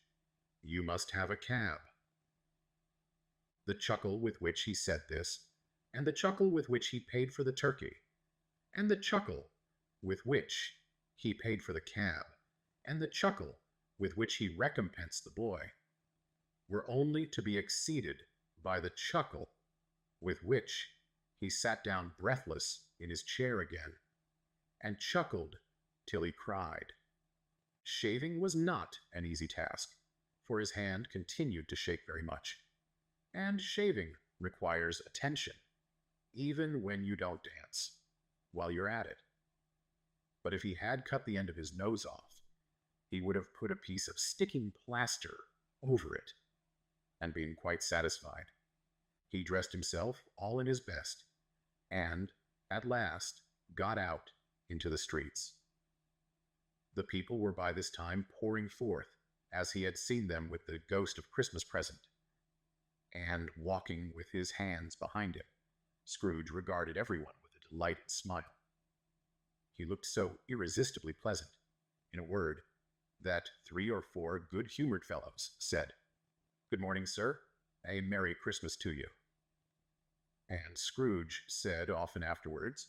"You must have a cab." The chuckle with which he said this, and the chuckle with which he paid for the turkey, and the chuckle with which he paid for the cab, and the chuckle with which he recompensed the boy, were only to be exceeded by the chuckle with which he sat down breathless in his chair again, and chuckled till he cried. Shaving was not an easy task, for his hand continued to shake very much, and shaving requires attention, even when you don't dance, while you're at it. But if he had cut the end of his nose off, he would have put a piece of sticking plaster over it, and been quite satisfied. He dressed himself all in his best, and, at last, got out into the streets. The people were by this time pouring forth, as he had seen them with the ghost of Christmas present, and walking with his hands behind him. Scrooge regarded everyone with a delighted smile. He looked so irresistibly pleasant, in a word, that 3 or 4 good-humored fellows said, "Good morning, sir. A Merry Christmas to you." And Scrooge said often afterwards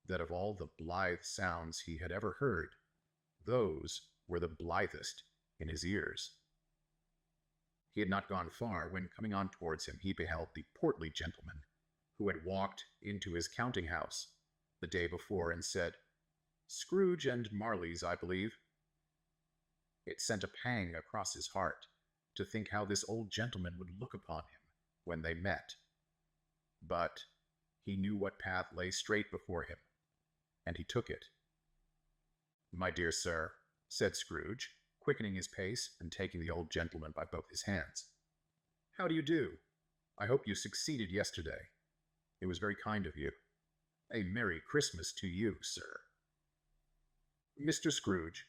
that of all the blithe sounds he had ever heard, those were the blithest in his ears. He had not gone far when, coming on towards him, he beheld the portly gentleman who had walked into his counting-house the day before and said, "Scrooge and Marley's, I believe." It sent a pang across his heart to think how this old gentleman would look upon him when they met. But he knew what path lay straight before him, and he took it. "My dear sir," said Scrooge, quickening his pace and taking the old gentleman by both his hands, "how do you do? I hope you succeeded yesterday. It was very kind of you. A Merry Christmas to you, sir." "Mr. Scrooge?"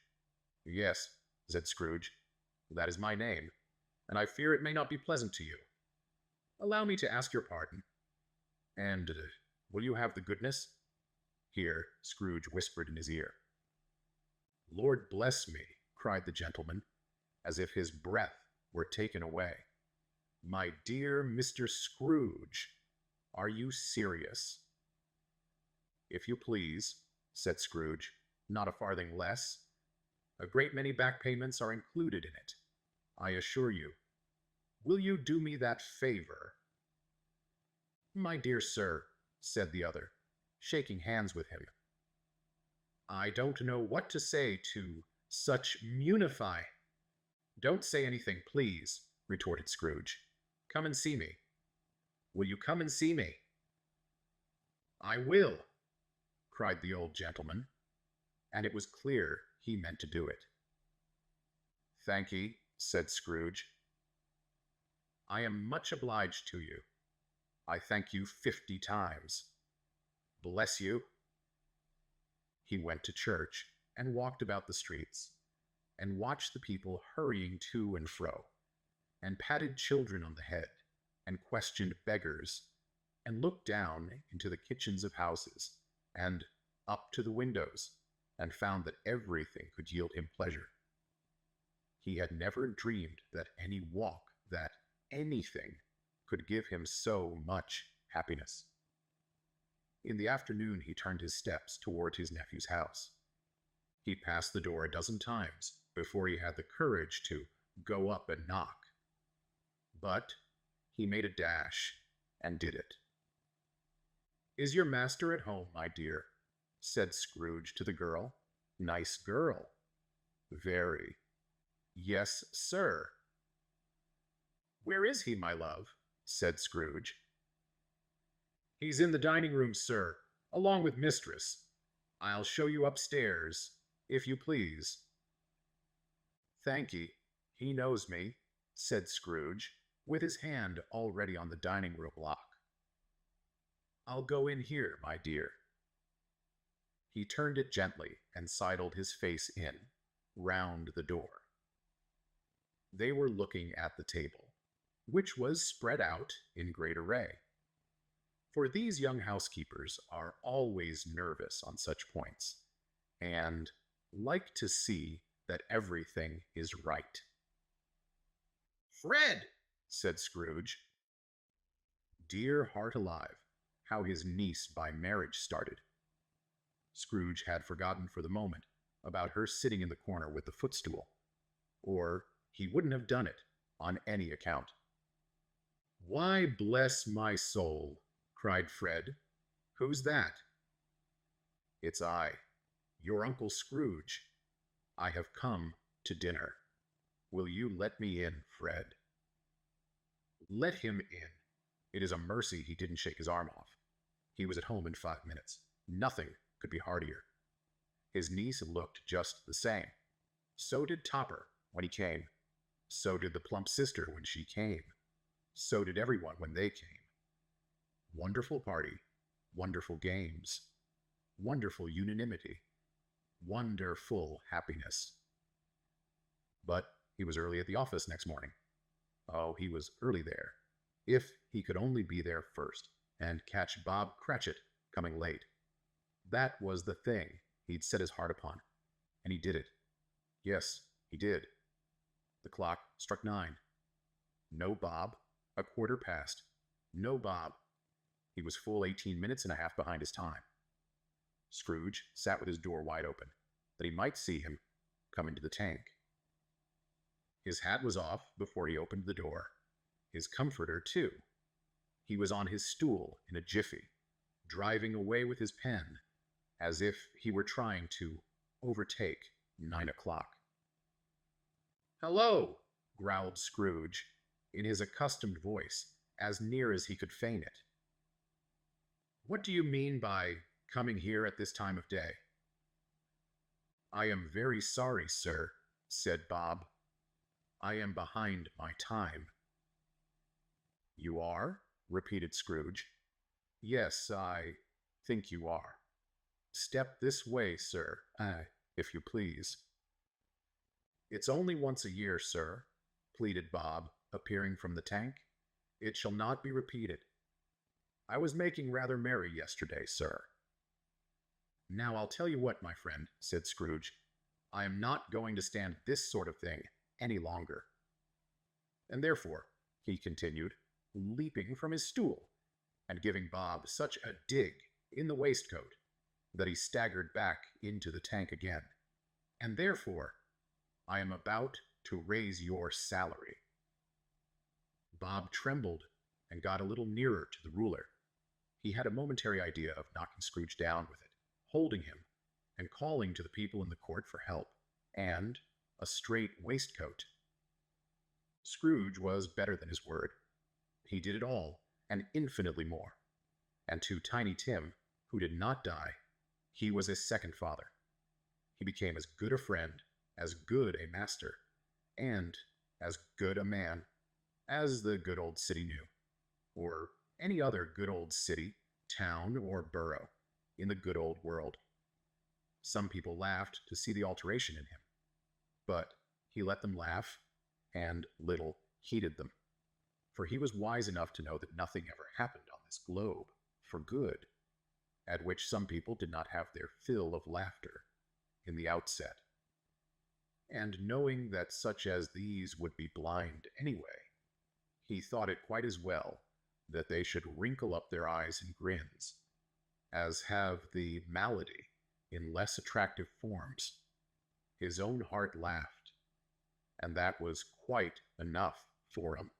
"Yes," said Scrooge, "that is my name, and I fear it may not be pleasant to you. Allow me to ask your pardon. And will you have the goodness—" Here Scrooge whispered in his ear. "Lord bless me," cried the gentleman, as if his breath were taken away. "My dear Mr. Scrooge, are you serious?" "If you please," said Scrooge, "not a farthing less. A great many back payments are included in it, I assure you. Will you do me that favor?" "My dear sir," said the other, shaking hands with him, "I don't know what to say to such munify—" "Don't say anything, please," retorted Scrooge. "Come and see me. Will you come and see me?" "I will," cried the old gentleman, and it was clear he meant to do it. "Thank ye," said Scrooge. "I am much obliged to you. I thank you 50 times. Bless you." He went to church and walked about the streets, and watched the people hurrying to and fro, and patted children on the head, and questioned beggars, and looked down into the kitchens of houses, and up to the windows, and found that everything could yield him pleasure. He had never dreamed that any walk, that anything, could give him so much happiness. In the afternoon he turned his steps toward his nephew's house. He passed the door a dozen times before he had the courage to go up and knock. But he made a dash and did it. "Is your master at home, my dear?" said Scrooge to the girl. "Nice girl." "Very." "Yes, sir." "Where is he, my love?" said Scrooge. "He's in the dining room, sir, along with mistress. I'll show you upstairs, if you please." "Thank'ee, he knows me," said Scrooge, with his hand already on the dining room lock. "I'll go in here, my dear." He turned it gently and sidled his face in, round the door. They were looking at the table, which was spread out in great array. For these young housekeepers are always nervous on such points, and like to see that everything is right. "Fred!" said Scrooge. Dear heart alive, how his niece by marriage started. Scrooge had forgotten for the moment about her sitting in the corner with the footstool, or he wouldn't have done it on any account. "Why, bless my soul!" cried Fred. "Who's that?" "It's I, your Uncle Scrooge. I have come to dinner. Will you let me in, Fred?" Let him in. It is a mercy he didn't shake his arm off. He was at home in 5 minutes. Nothing could be heartier. His niece looked just the same. So did Topper when he came. So did the plump sister when she came. So did everyone when they came. Wonderful party, wonderful games, wonderful unanimity, wonderful happiness. But he was early at the office next morning. Oh, he was early there. If he could only be there first, and catch Bob Cratchit coming late. That was the thing he'd set his heart upon, and he did it. Yes, he did. The clock struck 9. No Bob. A quarter past. No Bob. He was full 18 minutes and a half behind his time. Scrooge sat with his door wide open, that he might see him come into the tank. His hat was off before he opened the door. His comforter, too. He was on his stool in a jiffy, driving away with his pen, as if he were trying to overtake 9 o'clock. "Hello!" growled Scrooge, in his accustomed voice, as near as he could feign it. "What do you mean by coming here at this time of day?" "I am very sorry, sir," said Bob. "I am behind my time." "You are?" repeated Scrooge. "Yes, I think you are. Step this way, sir, if you please." "It's only once a year, sir," pleaded Bob, appearing from the tank. "It shall not be repeated. I was making rather merry yesterday, sir." "Now I'll tell you what, my friend," said Scrooge. "I am not going to stand this sort of thing any longer. And therefore," he continued, leaping from his stool, and giving Bob such a dig in the waistcoat that he staggered back into the tank again, "and therefore, I am about to raise your salary." Bob trembled and got a little nearer to the ruler. He had a momentary idea of knocking Scrooge down with it, holding him, and calling to the people in the court for help, and a straight waistcoat. Scrooge was better than his word. He did it all, and infinitely more. And to Tiny Tim, who did not die, he was a second father. He became as good a friend, as good a master, and as good a man as the good old city knew, or any other good old city, town, or borough in the good old world. Some people laughed to see the alteration in him, but he let them laugh and little heeded them, for he was wise enough to know that nothing ever happened on this globe for good, at which some people did not have their fill of laughter in the outset. And knowing that such as these would be blind anyway, he thought it quite as well that they should wrinkle up their eyes in grins, as have the malady in less attractive forms. His own heart laughed, and that was quite enough for him.